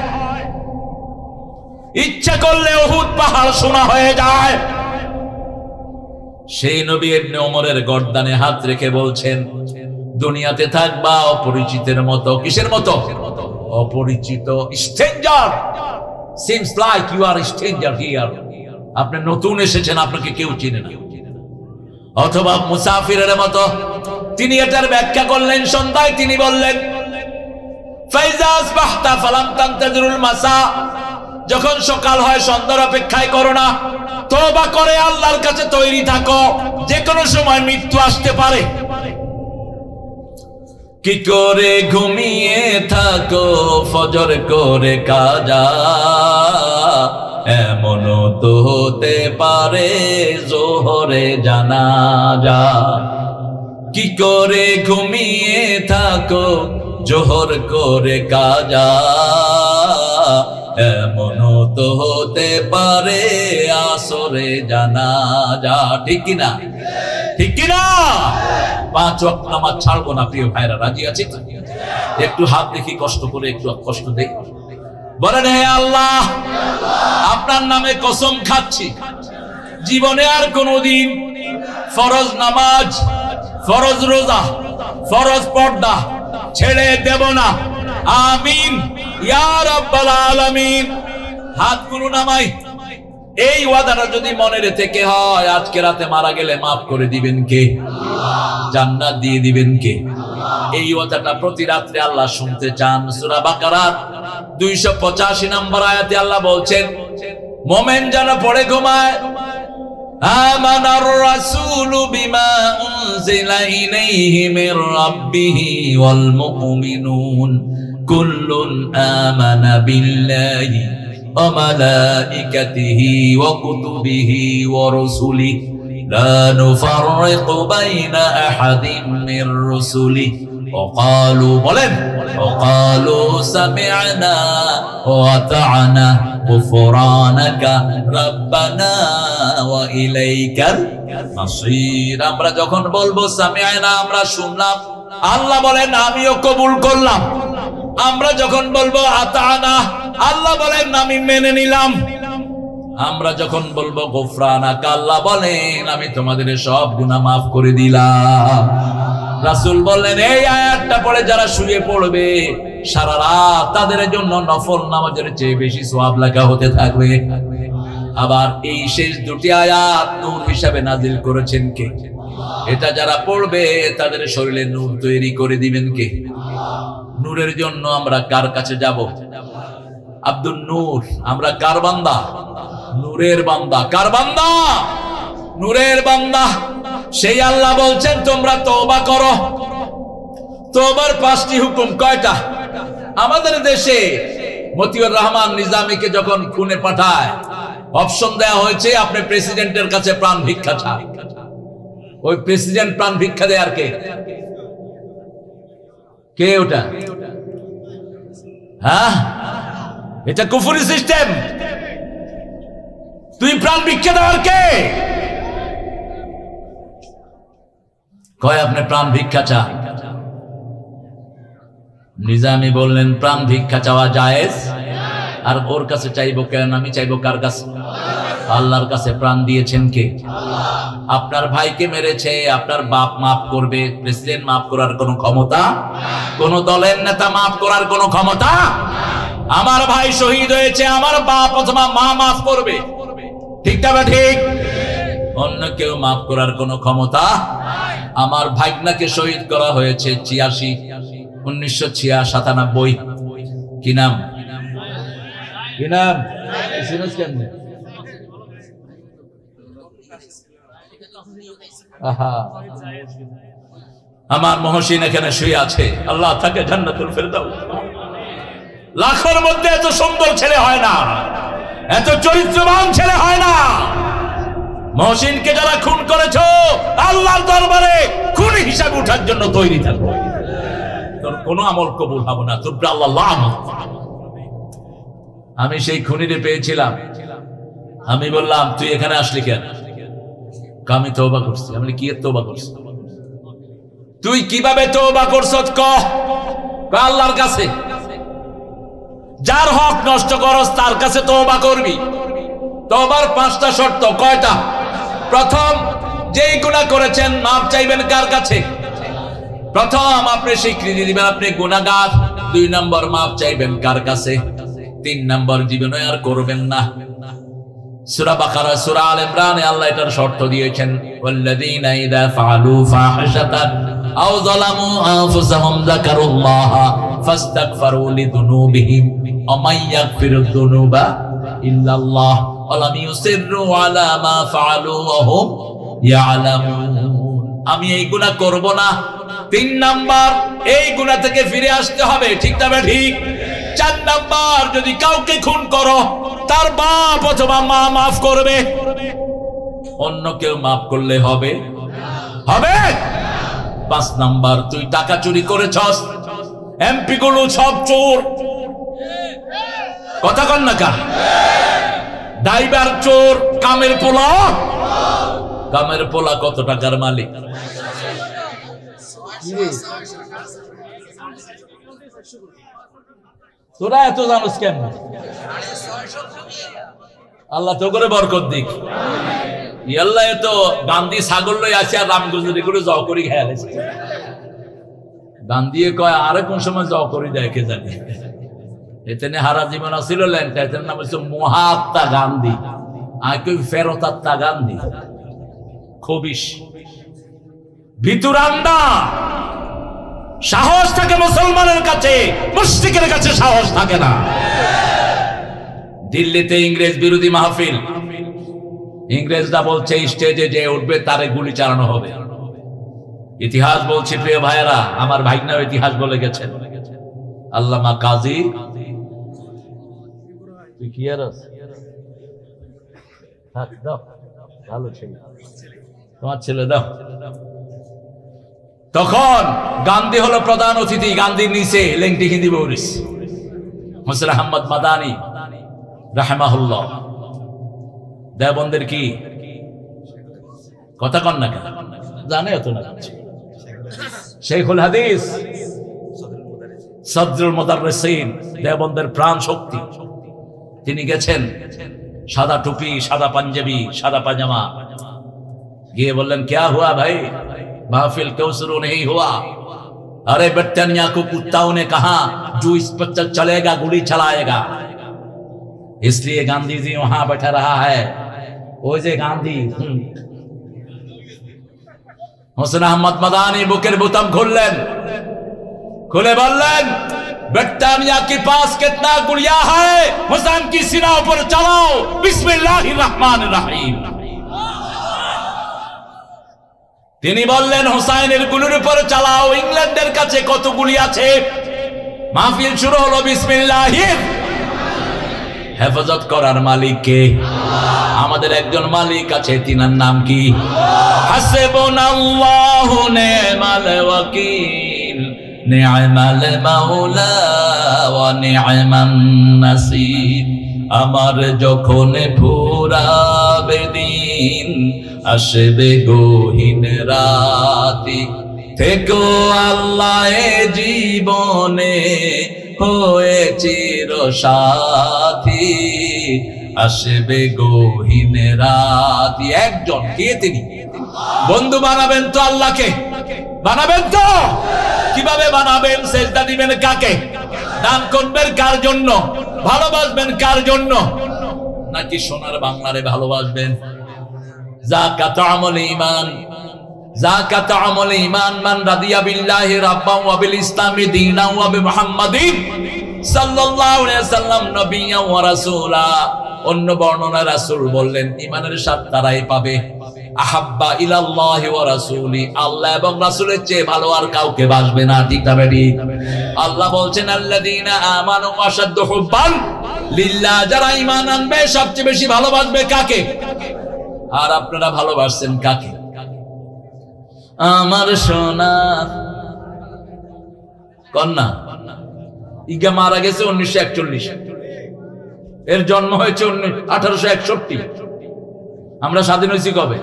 ইচ্ছা করলে উহুদ পাহাড় সোনা হয়ে যায়। সেই নবী ইবনে ওমরের গর্দানে হাত রেখে বলছেন দুনিয়াতে থাকবা অপরিচিতের মতো। কিসের মতো? অপরিচিত, stranger. Seems like you are stranger here. আপনি নতুন এসেছেন, আপনাকে কেউ চিনে না। অথবা মুসাফিরের মতো। তিনি এটার ব্যাখ্যা করলেন সন্ধ্যায়। তিনি বললেন ফাইজা আসবাহতা ফালাম তানতাজিরুল মাসা। যখন সকাল হয় সন্ধ্যার অপেক্ষায় করো না, তওবা করে আল্লাহর কাছে তৈরি থাকো, যে কোনো সময় মৃত্যু আসতে পারে। কি করে ঘুমিয়ে থাকো ফজর করে কাজা, এমনও তো হতে পারে জোহরে জানাজা। কি করে ঘুমিয়ে থাকো জোহর করে কাজা, এমনও তো হতে পারে আসরে জানাজা। ঠিক কিনা? ঠিক কিনা? 5 ওয়াক্ত নামাজ ছাড়বো না প্রিয় ভাইরা, রাজি আছি? একটু হাত দেখি, কষ্ট করে একটু কষ্ট দেই। বলেন হে আল্লাহ, আপনার নামে কসম খাচ্ছি জীবনে আর কোনদিন ফরজ নামাজ ফরজ রোজা, ফরজ পর্দা ছেড়ে দেব না। আমিন ইয়া রাব্বাল আলামিন। হাতগুলো নামাই। এই ওয়াদাটা যদি মনের থেকে হয়, আজকে রাতে মারা গেলে মাফ করে দিবেন কে? জান্নাত দিয়ে দিবেন কে? এই ওয়াদাটা প্রতি রাত্রে আল্লাহ শুনতে চান। সূরা বাকারার 285 নম্বর আয়াতে আল্লাহ বলছেন, মুমিন যারা পড়ে ঘুমায়, আমানার রাসূলু বিমা উনজিলা ইলাইহি মির রাব্বিহি ওয়াল মুমিনুন কুল্লুন আমানা বিল্লাহি ওয়া মালাইকাতিহি ওয়া কুতুবিহি ওয়া রাসূলিহি লা নুফাররিকু বাইনা আহাদিন মির রাসূলিহি ওয়া ক্বালু, বলেন, ওয়া ক্বালু সামি'না ওয়া আতা'না গুফরানাকা রাব্বানা ওয়া ইলাইকাল মাসির। আমরা যখন বলবো সামি'না, আমরা শুনলাম, আল্লাহ বলেন আমিও কবুল করলাম। আমরা যখন বলবো আতা'না, আল্লাহ বলেন আমি মেনে নিলাম। আমরা যখন বলবো গুফরানাকা, আল্লাহ বলেন আমি তোমাদের সব গুনাহ মাফ করে দিলাম। রাসূল বললেন এই আয়াতটা পড়ে যারা শুয়ে পড়বে সারা রাত, তাদের জন্য নফল নামাজের চেয়ে বেশি সওয়াব লেখা হতে থাকবে। আবার এই শেষ দুটি আয়াত নূর হিসাবে নাজিল করেছেন কে? এটা যারা পড়বে তাদের শরীরে নূর তৈরি করে দিবেন কে? নূরের জন্য আমরা কার কাছে যাব? আব্দুল নূর। আমরা কার বান্দা? নূরের বান্দা। কার বান্দা? নূরের বান্দা। সেই আল্লাহ বলছেন তোমরা তওবা করো। তওবার 5টি হুকুম। কয়টা? আমাদের দেশে মতিউর রহমান নিজামীকে যখন খুনে পাঠায়, অপশন দেয়া হয়েছে আপনি প্রেসিডেন্টের কাছে প্রাণ ভিক্ষা চান। ওই প্রেসিডেন্ট প্রাণ ভিক্ষা দেয় আর কে? কে ওটা? হ্যাঁ, এটা কুফরি সিস্টেম। তুই প্রাণ ভিক্ষা দেওয়ার কে? কয় আপনি প্রাণ ভিক্ষা চান। নিজামী বললেন প্রাণ ভিক্ষা চাওয়া জায়েজ। আর ওর কাছে চাইবো কেন? আমি চাইবো কার কাছে? আল্লাহর কাছে। প্রাণ দিয়েছেন কে? আপনার ভাইকে মেরেছে, আপনার বাপ মাফ করবে? প্রেসিডেন্ট মাফ করার কোনো ক্ষমতা? কোন দলের নেতা মাফ করার কোনো ক্ষমতা? আমার ভাই শহীদ হয়েছে, আমার বাপ অথবা মা মাফ করবে? ঠিক না ঠিক? অন্য কেউ মাফ করার কোনো ক্ষমতা? আমার ভাগনাকে শহীদ করা হয়েছে 1997। কি নাম? কি নাম? আমার মহসিন এখানে শুয়ে আছে, আল্লাহ তাকে জান্নাতুল ফেরদাউস। লাখের মধ্যে এত সুন্দর ছেলে হয় না, এত চরিত্রবান ছেলে হয় না। মহসিনকে যারা খুন করেছো, আল্লাহর দরবারে খুনি হিসাবে ওঠার জন্য তৈরি থাকো। তোর কোনো আমল কবুল হবে না, তোর আল্লাহ লানত। আমি সেই খুনিরে পেয়েছিলাম, আমি বললাম তুই এখানে আসলি কেন? আমি তওবা করছি। আমি কি তওবা করছি? তুই কিভাবে তওবা করছস কহ? আল্লাহর কাছে। যার হক নষ্ট করস তার কাছে তওবা করবি। তওবার 5টা শর্ত। কয়টা? প্রথম, যেই গুনাহ করেছেন মাফ চাইবেন কার কাছে? প্রথম আপনি স্বীকৃতি দিবেন আপনি গুনাহগার। 2 নম্বর মাফ চাইবেন কার কাছে? 3 নম্বর জীবনে আর করবেন না। সূরা বাকারা, সূরা আল ইমরানে আল্লাহ এটার শর্ত দিয়েছেন, ওয়াল্লাযীনা ইযা ফাআলু ফাহিশাতান আও যালামু আনফুসাহুম যাকারুল্লাহা ফাস্তাগফিরু লিযুনুবিহিম ওয়া মান ইয়াগফিরুয যুনুবা ইল্লাল্লাহ ওয়া লাম ইউসিররু আলা মা ফাআলু ওয়া হুম ইয়ালামুন। আমি এই গুনাহ করব না। 3 নাম্বার, এই গুনাহ থেকে ফিরে আসতে হবে। ঠিক না ঠিক? 4 নাম্বার, যদি কাউকে খুন করো তার বাপ অথবা মা মাফ করবে, অন্য কেউ মাফ করলে হবে? হবে? 5 নাম্বার, তুই টাকা চুরি করেছস, এমপি গুলো সব চোর। কথা কন না কা? ড্রাইভার চোর, কামের পোলা। কামের পোলা কত টাকার মালিক? তোরা এত জানোস কেন? আল্লাহ তো করে বরকত দিক। ইয়াল্লা তো গান্ধী ছাগল লই আসি আর রামগঞ্জের এগুলো জ করি খেয়াল গান্ধী কয় আরে কোন সময় জ করি দেয় কে জানি এতেনে হারা জীবন আসিল ল্যাংটা এতের নাম হচ্ছে মহাত্মা গান্ধী আর কেউ ফেরতাত্মা গান্ধী খবিস ভিতুরান্ডা সাহস থাকে মুসলমানের কাছে মুশরিকের কাছে সাহস থাকে না দিল্লিতে ইংরেজ বিরোধী মাহফিল ইংরেজরা বলছে স্টেজে যে উঠবে তারে গুলি চালানো হবে ইতিহাস বলছি প্রিয় ভাইয়েরা আমার ভাইনাও ইতিহাস বলে গেছেন আল্লামা কাজী তুই কি আর ভালো ছেলে তোমার ছেলে দাও তখন গান্ধী হলো প্রধান অতিথি গান্ধীর নিচে লেংটি হিন্দি বৌরিস হোসেন আহমদ মাদানী রাহমাহুল্লাহ দেওবন্দের কি কথা কন না কেন জানে এত না শেখুল হাদিস সদরুল মুদাররিসিন দেওবন্দের প্রাণ শক্তি তিনি গেছেন সাদা টুপি সাদা পাঞ্জাবি সাদা পাজামা গিয়ে বললেন क्या हुआ भाई महफिल क्यों शुरू नहीं हुआ अरे ब्रिटानिया को कुत्ताओं ने कहा जो इस पर चलेगा गोली चलाएगा इसलिए गांधी जी वहां बैठा रहा है वो जे गांधी হোসেন আহমদ মাদানী বুকের বোতাম খুললেন খুলে বললেন ब्रिटानिया के पास कितना गुड़िया है हुसैन की सीना पर चलाओ बिस्मिल्लाहिर रहमानिर रहीम তিনি বললেন হুসাইনের গুলির উপর চালাও ইংল্যান্ডের কাছে কত গুলি আছে মাহফিল শুরু হলো বিসমিল্লাহির হেফাজত করার মালিক কে আমাদের একজন মালিক আছে তিনার নাম কি হাসবুনাল্লাহু নি'মাল ওয়াকিল নি'মাল মাওলা ওয়া নি'মান নাসির আমার যখন ফুরাবে দিন আসবে গহীন রাতি থেকো আল্লাহ জীবনে হয়ে চির সাথী আসবে গহীন রাতি একজন কে তিনি বন্ধু বানাবেন তো আল্লাহকে বানাবেন তো কিভাবে বানাবেন সেজদা দিবেন কাকে দান করবেন কার জন্য ভালোবাসবেন কার জন্য নাকি সোনার বাংলারে ভালোবাসবেন যাকাত আমল ঈমান যাকাত আমল ঈমান মান রাদিয়া বিল্লাহি রাব্বান ওয়া বিল ইসলামি দীনান ওয়া বিমুহাম্মাদিন সাল্লাল্লাহু আলাইহি সাল্লাম নবিয়্যা ওয়া রাসূলা অন্য বর্ণনা রাসূল বললেন ঈমানের স্বাদ তারাই পাবে আহাব্বা ইলাল্লাহি ওয়া রাসূলি আল্লাহ এবং রাসূলের চেয়ে ভালো আর কাউকে বাসবে না ঠিক না বেটি আল্লাহ বলছেন আল্লাযীনা আমানু আশাদ্দু হুব্বান লিল্লাহ যারা ঈমান আনবে সবচেয়ে বেশি ভালোবাসবে কাকে আর আপনারা ভালোবাসছেন কাকে আমার সোনা কন্যা ইগা মারা গেছে 1941 এর জন্ম হয়েছে 1861 আমরা স্বাধীন হয়েছি কবে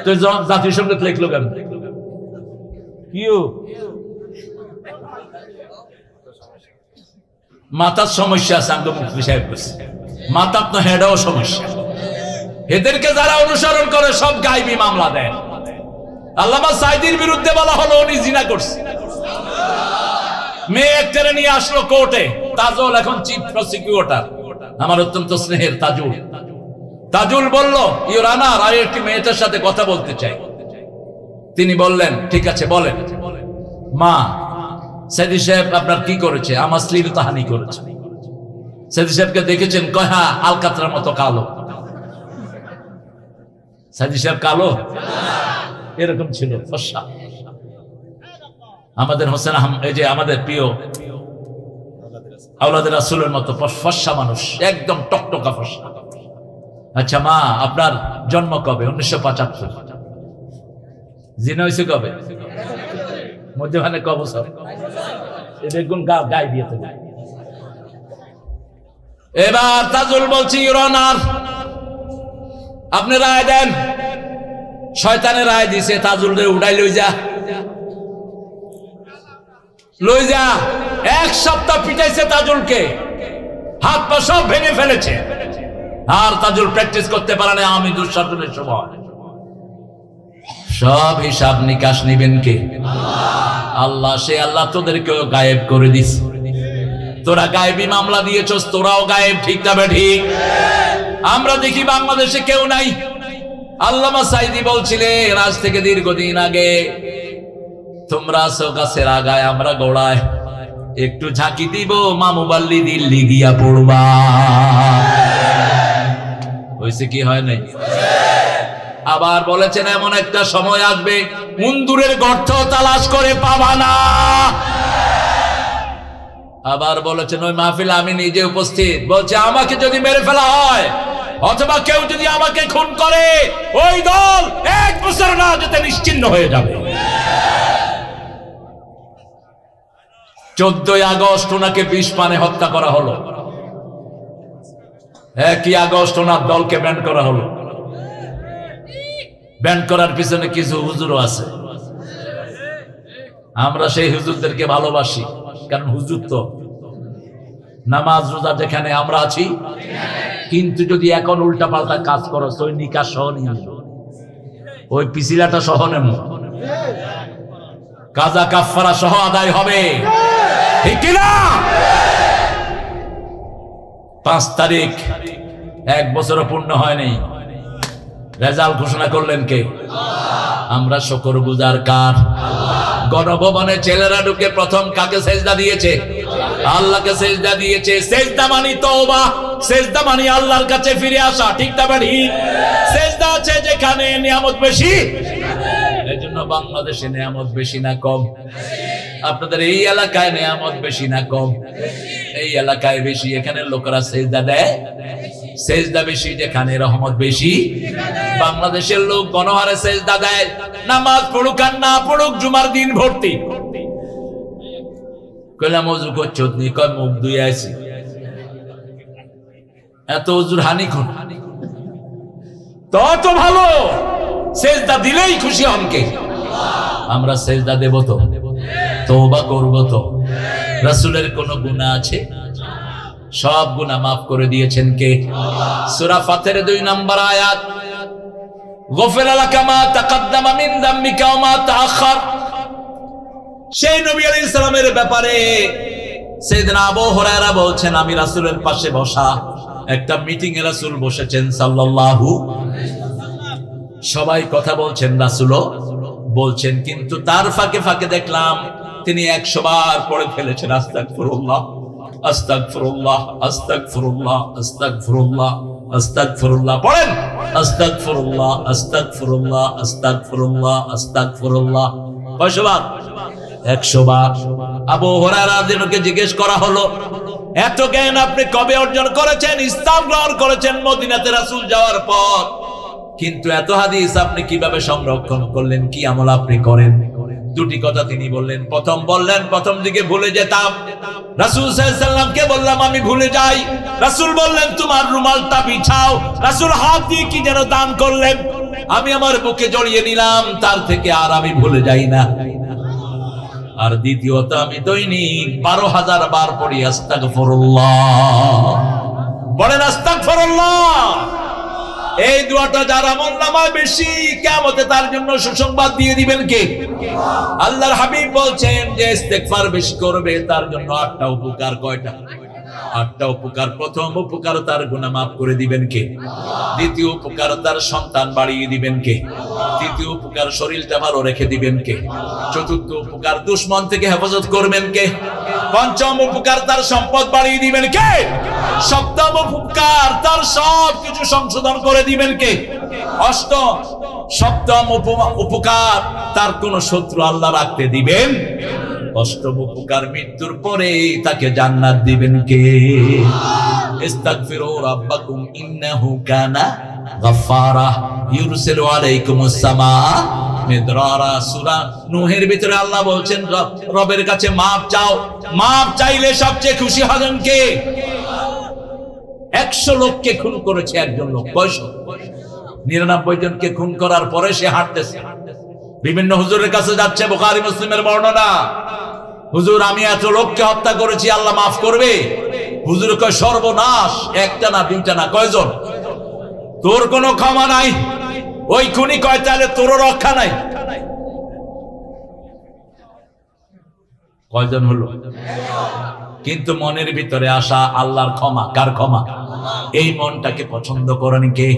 তো জাতীয় সংগীত লিখলো কেন কিও মাথার সমস্যা আছে আঙ্গ মুক্তি সাহেব বলছে মাথার তো হেডও সমস্যা এদেরকে যারা অনুসরণ করে সব গায়েবী মামলা দেয় আল্লামা সাইদির বিরুদ্ধে বলা হলো উনি জিনা করছে মেয়ে একটারে নিয়ে আসলো কোর্টে তাজুল এখন চিফ প্রসিকিউটর আমার অত্যন্ত স্নেহের তাজুল বলল ইওর অনার আর একটি মেয়েটার সাথে কথা বলতে চাই তিনি বললেন ঠিক আছে বলেন মা সাইদি সাহেব আপনার কি করেছে আমার শ্লীলতাহানি করেছে সাইদি সাহেবকে দেখেছেন কয় হ্যাঁ আলকাতরার মতো কালো সাইদি সাহেব কালো এরকম ছিল ফর্সা আমাদের হোসেন এই যে আমাদের প্রিয় আওলাদের রাসূলের মতো ফর্সা মানুষ একদম টকটকা ফর্সা আচ্ছা মা আপনার জন্ম কবে 1975 জিনা হয়েছে কবে মধ্যখানে ক বছর দেখুন গায়ে দিয়েছে এবার তাজুল বলছি ইওর অনার আপনি রায় দেন শয়তানের রায় দিছে তাজুল রে উড়াই লই যা এক সপ্তাহ পিটাইছে তাজুলকে হাত পা সব ভেঙে ফেলেছে আর তাজুল প্র্যাকটিস করতে পারে না আমি দুঃশাসনের সময়। সব হিসাব নিকাশ নিবেন কে? আল্লাহ। সে আল্লাহ তোদেরকেও গায়েব করে দিস। তোরা গায়েবী মামলা দিয়েছস, তোরাও গায়েব। ঠিক তবে ঠিক। আমরা দেখি বাংলাদেশে কেউ নাই। আল্লামা সাইদি বলছিলেন আজ থেকে দীর্ঘদিন আগে, তোমরা আছো গাছের আগায়, আমরা গোড়ায়, একটু ঝাঁকি দিব, মামুবাল্লি দিল্লি গিয়া পড়বা। হয়েছে কি হয় নাই? আবার বলেছেন এমন একটা সময় আসবে মুন্দুরের গর্ত তালাশ করে পাবা না। আবার বলেছেন ওই মাহফিলে আমি নিজে উপস্থিত, বলছে আমাকে যদি মেরে ফেলা হয় অথবা কেউ যদি আমাকে খুন করে ওই দল 1 বছর না যেতে নিশ্চিহ্ন হয়ে যাবে। 14ই আগস্ট ওনাকে বিষ পানে হত্যা করা হলো। 1ই আগস্ট ওনার দলকে ব্যান করা হলো। ব্যান করার পিছনে কিছু হুজুরও আছে। আমরা সেই হুজুরদেরকে ভালোবাসি, কারণ হুজুর তো নামাজ রোজা যেখানে আমরা আছি, কিন্তু যদি এখন উল্টা পাল্টা কাজ করো ওই নিকাশ সহ নিয়ে ওই পিছিলাটা সহ নেব, কাজা কাফারা সহ আদায় হবে। ঠিক কিনা? 5 তারিখ 1 বছরও পূর্ণ হয়নি, রেজাল্ট ঘোষণা করলেন কে? আমরা শুকরগুজার কার? গণভবনে ছেলেরা ঢুকে প্রথম কাকে সেজদা দিয়েছে? আল্লাহকে সেজদা দিয়েছে। সেজদা মানি তওবা, সেজদা মানি আল্লাহর কাছে ফিরে আসা। ঠিক না ঠিক? সেজদা আছে যেখানে নিয়ামত বেশি, এজন্য বাংলাদেশে নিয়ামত বেশি না কম? আপনাদের এই এলাকায় নিয়ামত বেশি না কম? এই এলাকায় বেশি, এখানে লোকেরা সেজদা দেয়। সেজদা বেশি যেখানে রহমত বেশি। বাংলাদেশের লোক গণহারে সেজদা দেয়, নামাজ পড়ুক আর না পড়ুক জুমার দিন ভর্তি। কইলাম ওযু করছো নি? কয় মুখ ধুয়ে আইছি। এত ওযুর হানি কোন? তত ভালো সেজদা দিলেই খুশি হন কে? আমরা সেজদা দেব তো, তওবা করব তো। রাসূলের কোন গুনাহ আছে? সব গুনাহ মাফ করে দিয়েছেন কে? সূরা ফাতির 2 নম্বর আয়াত, গফিরা লাকা মা তাকাদ্দামা মিন যামবিকা ওয়া মা তাআখার। সেই নবী আলাইহিস সালামের ব্যাপারে সাইয়েদনা আবু হুরায়রা বলছেন আমি রাসূলের পাশে বসা, একটা মিটিং এ রাসূল বসেছেন সাল্লাল্লাহু আলাইহি ওয়াসাল্লাম, সবাই কথা বলছেন, রাসূলও বলছেন, কিন্তু তার ফাঁকে ফাঁকে দেখলাম তিনি 100 বার পড়ে ফেলেছেন আস্তাগফিরুল্লাহ আস্তাগফিরুল্লাহ আস্তাগফিরুল্লাহ আস্তাগফিরুল্লাহ আস্তাগফিরুল্লাহ। পড়েন আস্তাগফিরুল্লাহ আস্তাগফিরুল্লাহ আস্তাগফিরুল্লাহ আস্তাগফিরুল্লাহ। কয়শো বার? 100 বার। আবু হুরায়রা রাদিয়াল্লাহু জিজ্ঞেস করা হলো, এত জ্ঞান আপনি কবে অর্জন করেছেন? ইসলাম গ্রহণ করেছেন মদিনাতে রাসূল যাওয়ার পর, কিন্তু এত হাদিস আপনি কিভাবে সংরক্ষণ করলেন? কি আমল আপনি করেন? দুটি কথা তিনি বললেন। প্রথম বললেন প্রথম দিকে ভুলে যেতাম, রাসূল সাল্লাল্লাহু আলাইহি ওয়াসাল্লামকে বললাম আমি ভুলে যাই, রাসূল বললেন তোমার রুমালটা বিছাও, রাসূল হাত দিয়ে কি যেন দান করলেন, আমি আমার বুকে জড়িয়ে নিলাম, তার থেকে আর আমি ভুলে যাই না। আর দ্বিতীয়ত আমি দৈনিক 12,000 বার পড়ি আস্তাগফিরুল্লাহ। বলেন আস্তাগফিরুল্লাহ। এই দোয়াটা যার আমলনামায় বেশি, কিয়ামতে তার জন্য সুসংবাদ দিয়ে দিবেন কে? আল্লাহর হাবিব বলছেন যে ইস্তেগফার বেশি করবে তার জন্য 8টা উপকার। কয়টা? 8টা উপকার। প্রথম উপকার তার গুনাহ মাফ করে দিবেন কে? দ্বিতীয় উপকার তার সন্তান বাড়িয়ে দিবেন কে? তৃতীয় উপকার শরীরটা ভালো রেখে দিবেন কে? চতুর্থ উপকার দুশমন থেকে হেফাজত করবেন কে? পঞ্চম উপকার তার সম্পদ বাড়িয়ে দিবেন কে? সপ্তম উপকার তার সব কিছু সংশোধন করে দিবেন কে? সপ্তম উপকার তার কোন শত্রু আল্লাহ রাখতে দিবেন। অষ্টম উপকার মৃত্যুর পরে তাকে জান্নাত দিবেন কে? ইস্তাগফিরু রাব্বাকুম ইন্নাহু কানা গাফফারা ইউরসিলু আলাইকুমুস সামাআ মিদরারা। সূরা নূহের ভিতরে আল্লাহ বলছেন রবের কাছে মাপ চাও, মাপ চাইলে সবচেয়ে খুশি হবেন কে? 100 লোককে খুন করেছে একজন লোক, 99 জনকে খুন করার পরে সে হাঁটতেছে, বিভিন্ন হুজুরের কাছে যাচ্ছে, বুখারী মুসলিমের বর্ণনা, হুজুর আমি এত লোককে হত্যা করেছি, আল্লাহ মাফ করবে? হুজুর কয় সর্বনাশ, একটা না দুইটা না, কয়জন? তোর কোনো ক্ষমা নাই। ওই খুনি কয় তাহলে তোরও রক্ষা নাই। কয়জন হলো? কিন্তু মনের ভিতরে আসা আল্লাহর ক্ষমা। কার ক্ষমা? এই মনটাকে পছন্দ করেন কে?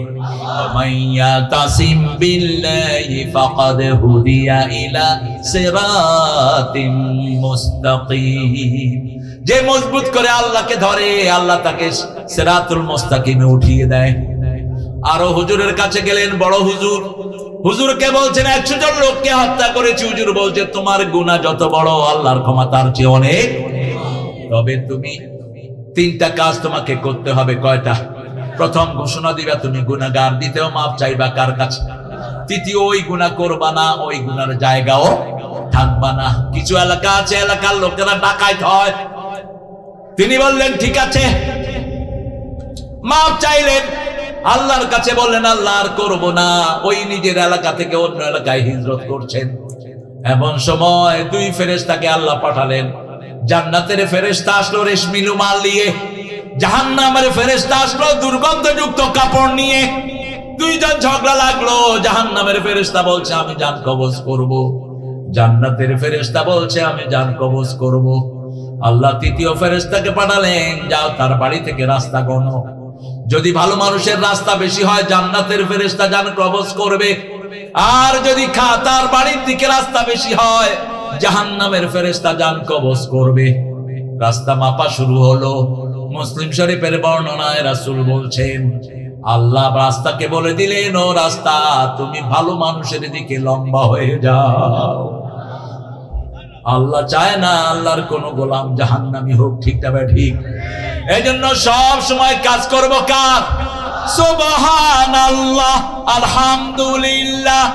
মাইয়া তাসিম বিল্লাহি ফাকাদ হুদিয়া ইলা সিরাতিম মুস্তাকিম। যে মজবুত করে আল্লাহকে ধরে, আল্লাহ তাকে সিরাতুল মুস্তাকিমে উঠিয়ে দেয়। আরো হুজুরের কাছে গেলেন, বড় হুজুর। হুজুরকে বলছেন 100 জন লোককে হত্যা করেছি। হুজুর বলছে তোমার গুনাহ যত বড়, আল্লাহর ক্ষমা তার চেয়ে অনেক। তবে তুমি 3টা কাজ তোমাকে করতে হবে। কয়টা? প্রথম, ঘোষণা দিবা তুমি গুনাহগার, দ্বিতীয় মাপ চাইবা কার কাছে, তৃতীয় ওই গুনাহ করবা না, ওই গুনার জায়গাও থাকবা না। কিছু এলাকা আছে, এলাকার লোকেরা ডাকাইত হয়। তিনি বললেন ঠিক আছে, মাপ চাইলেন, আল্লাহর কাছে বললেন আল্লাহ আর করবো না। ওই নিজের এলাকা থেকে অন্য এলাকায় হিজরত করছেন। এমন সময় 2 ফেরেশতাকে আল্লাহ পাঠালেন। জান্নাতের ফেরেশতা আসলো রেশমি রুমাল নিয়ে, জাহান্নামের ফেরেশতা আসলো দুর্গন্ধযুক্ত কাপড় নিয়ে। 2 জন ঝগড়া লাগলো। জাহান্নামের ফেরেশতা বলছে আমি জান কবজ করব, জান্নাতের ফেরেশতা বলছে আমি জান কবজ করব। আল্লাহ 3য় ফেরেশতাকে পাঠালেন, যাও তার বাড়ি থেকে রাস্তা গণো। যদি ভালো মানুষের রাস্তা বেশি হয় জান্নাতের ফেরেশতা জান কবজ করবে, আর যদি তার বাড়ির দিকে রাস্তা বেশি হয় জাহান্নামের ফেরেশতা জান কবজ করবে। রাস্তা মাপা শুরু হলো। মুসলিম শরীফের বর্ণনায় রাসূল বলছেন আল্লাহ রাস্তাকে বলে দিলেন, ও রাস্তা তুমি ভালো মানুষের দিকে লম্বা হয়ে যাও। আল্লাহ চায় না আল্লাহর কোন গোলাম জাহান্নামী হোক। ঠিক না ঠিক? এজন্য সব সময় কাজ করব কার? সুবহানাল্লাহ, আলহামদুলিল্লাহ,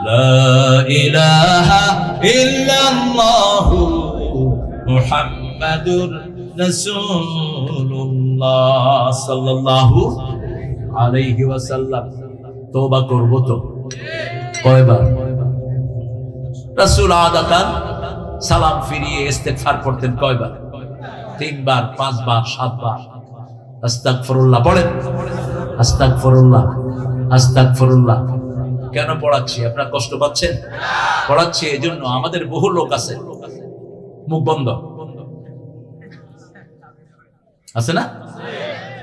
লা ইলাহা ইল্লাল্লাহু মুহাম্মাদুর রাসূলুল্লাহ সাল্লাল্লাহু আলাইহি ওয়াসাল্লাম। তওবা করব তো কয়বার? রাসূল আদাতান সালাম ফিরিয়ে ইস্তেগফার করতেন কয়বার? 3 বার, 5 বার, 7 বার। আস্তাগফিরুল্লাহ পড়েন, আস্তাগফিরুল্লাহ, আস্তাগফিরুল্লাহ। কেন পড়াচ্ছি? আপনারা কষ্ট পাচ্ছেন? পড়াচ্ছি এজন্য আমাদের বহু লোক আছে মুখ বন্ধ আছে না?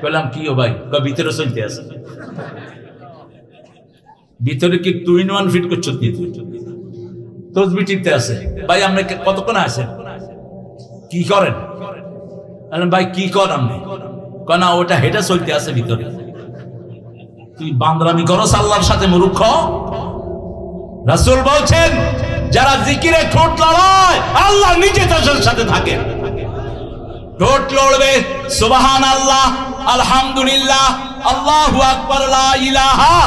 বললাম কি ও ভাই? ভিতরে চলতে আছে, ভিতরে কি 2 in 1 ফিট করছো? তসবিহ টিপতে আছে। ভাই আপনি কতক্ষণ আছেন? কি করেন? ভাই কি করেন আপনি? না ওটা হেঁটে চলতে আছে ভিতরে। তুই বান্দরামি করো আল্লাহর সাথে মূর্খ। রাসূল বলছেন যারা জিকিরে ঠোঁট লড়ায় আল্লাহ নিজে তাদের সাথে থাকে। ঠোঁট লড়বে সুবহানাল্লাহ, আলহামদুলিল্লাহ, আল্লাহু আকবার, লা ইলাহা,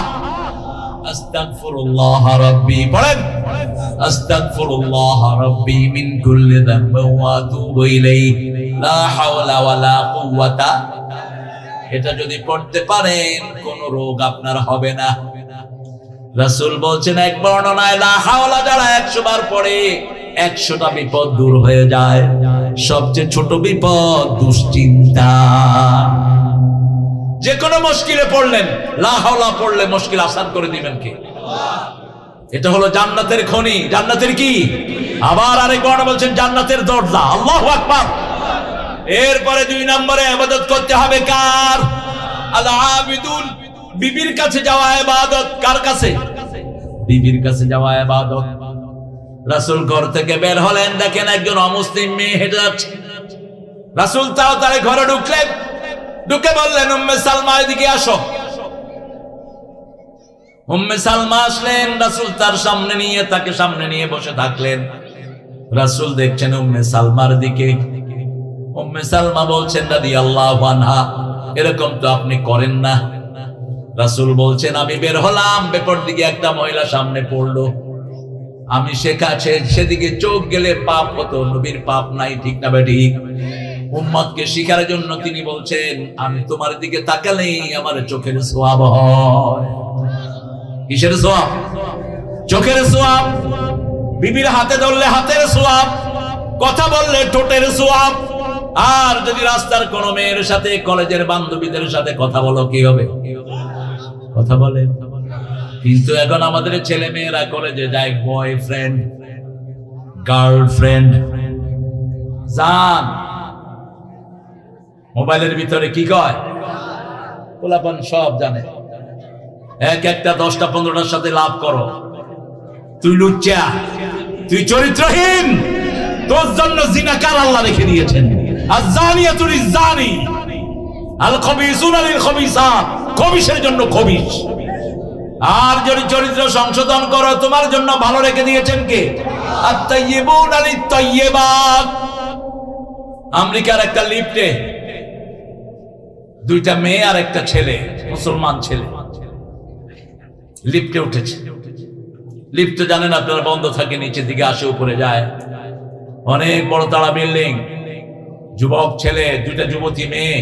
আস্তাগফিরুল্লাহ রাব্বি। পড়েন আস্তাগফিরুল্লাহ রাব্বি মিন কুল্লি যামবিন ওয়া আতুবু ইলাইহি লা হাওলা ওয়ালা কুওয়াতা। এটা যদি পড়তে পারেন কোন রোগ আপনার হবে না। রাসূল বলছেন এক বর্ণনায় লা হাওলা যারা 100 বার পড়ে 100টা বিপদ দূর হয়ে যায়। সবচেয়ে ছোট বিপদ দুশ্চিন্তা। যে কোনো মুশকিলে পড়লেন লা হাওলা পড়লে মুশকিল আসান করে দিবেন কে? আল্লাহ। এটা হলো জান্নাতের খনি। জান্নাতের কি? আবার আরেক বর্ণনা বলছেন জান্নাতের দরজা। আল্লাহু আকবার। এরপরে 2 নম্বরে ইবাদত করতে হবে কার? আল আবিদুন। বিবির কাছে যাওয়া ইবাদত। কার কাছে? বিবির কাছে যাওয়া ইবাদত। রাসূল ঘর থেকে বের হলেন, দেখেন একজন অমুসলিম মেয়ে হেঁটে যাচ্ছে। রাসূল তাড়াতাড়ি ঘরে ঢুকলেন, ঢুকে বললেন উম্মে সালমা এদিকে আসো। উম্মে সালমা আসলেন, রাসূল তার সামনে নিয়ে তাকে সামনে নিয়ে বসে থাকলেন। রাসূল দেখছেন উম্মে সালমার দিকে। উম্মে সালমা বলছেন রাদিয়াল্লাহু আনহা এরকম তো আপনি করেন না। রাসূল বলছেন আমি বের হলাম, বেপর দিকে একটা মহিলা সামনে পড়লো, আমি সেদিকে চোখ গেলে পাপ হতো, নবীর পাপ নাই। ঠিক না ঠিক? উম্মতকে শিখার জন্য তিনি বলছেন আমি তোমার দিকে তাকালেই আমার চোখের সওয়াব হয়। কিসের সওয়াব? চোখের সওয়াব। বিবির হাতে ধরলে হাতের সোয়াব, কথা বললে ঠোঁটের সোয়াব। আর যদি রাস্তার কোন মেয়ের সাথে, কলেজের বান্ধবীদের সাথে কথা বলো, কি হবে? কথা বলে। কিন্তু এখন আমাদের ছেলে মেয়েরা কলেজে যায় বয়ফ্রেন্ড গার্লফ্রেন্ড, জান মোবাইলের ভিতরে কি কয়, পোলাপান সব জানে। এক একটা 10টা 15টার সাথে লাভ করো। তুই লুচ্চা, তুই চরিত্রহীন, তোর জন্য জিনাকার আল্লাহ রেখে দিয়েছেন। আয-যানিয়াতু লিয-যানি, আল-খবিসুনা লিল-খবিসাত, খবিসের জন্য খবিস। আর যদি চরিত্র সংশোধন করো, তোমার জন্য ভালো রেখে দিয়েছেন কে? আত-তাইয়্যিবুনা লিত-তাইয়্যিবাত। আমেরিকার একটা লিফটে 2টা মেয়ে আর একটা ছেলে, মুসলমান ছেলে, লিফটে উঠেছে। লিফট তো জানেন আপনারা বন্ধ থাকে, নিচের দিকে আসে, উপরে যায়। অনেক বড় তালা বিল্ডিং, যুবক ছেলে, 2টা যুবতী মেয়ে।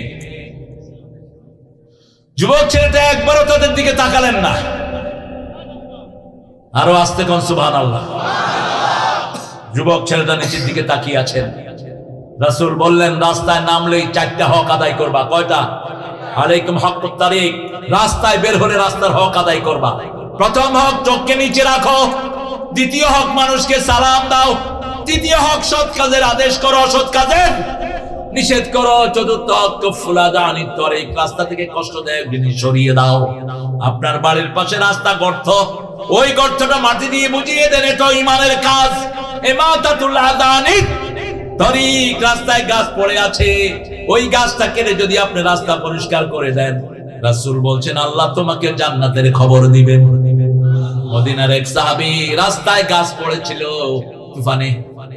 যুবক ছেলেটা একবারও তাদের দিকে তাকালেন না। আরো আস্তে কোন সুবহানাল্লাহ। যুবক ছেলেটা নিচের দিকে তাকিয়ে আছেন। রাসূল বললেন, রাস্তায় নামলেই 4টা হক আদায় করবা। কয়টা? আলাইকুম হাক্কুত তারিক। রাস্তায় বের হলে রাস্তার হক আদায় করবা। প্রথম হক, চোখকে নিচে রাখো। দ্বিতীয় হক, মানুষকে সালাম দাও। তৃতীয় হক, সৎ কাজের আদেশ করো, অসৎ কাজের নিষেধ করো। চতুর্থ হক, কুফুলা দানিত তরিক, রাস্তা থেকে কষ্টদায়ক জিনিস সরিয়ে দাও। আপনার বাড়ির পাশে রাস্তা গর্ত, ওই গর্তটা মাটি দিয়ে বুঝিয়ে দেন, এটা ঈমানের কাজ। ইমাতাতুল আদানিত তরিক, রাস্তায় গাছ পড়ে আছে, ওই গাছটা কেটে যদি আপনি রাস্তা পরিষ্কার করে দেন, রাসূল বলছেন আল্লাহ তোমাকে জান্নাতের খবর দিবেন। মদিনার এক সাহাবী, রাস্তায় গাছ পড়েছিল তুফানে,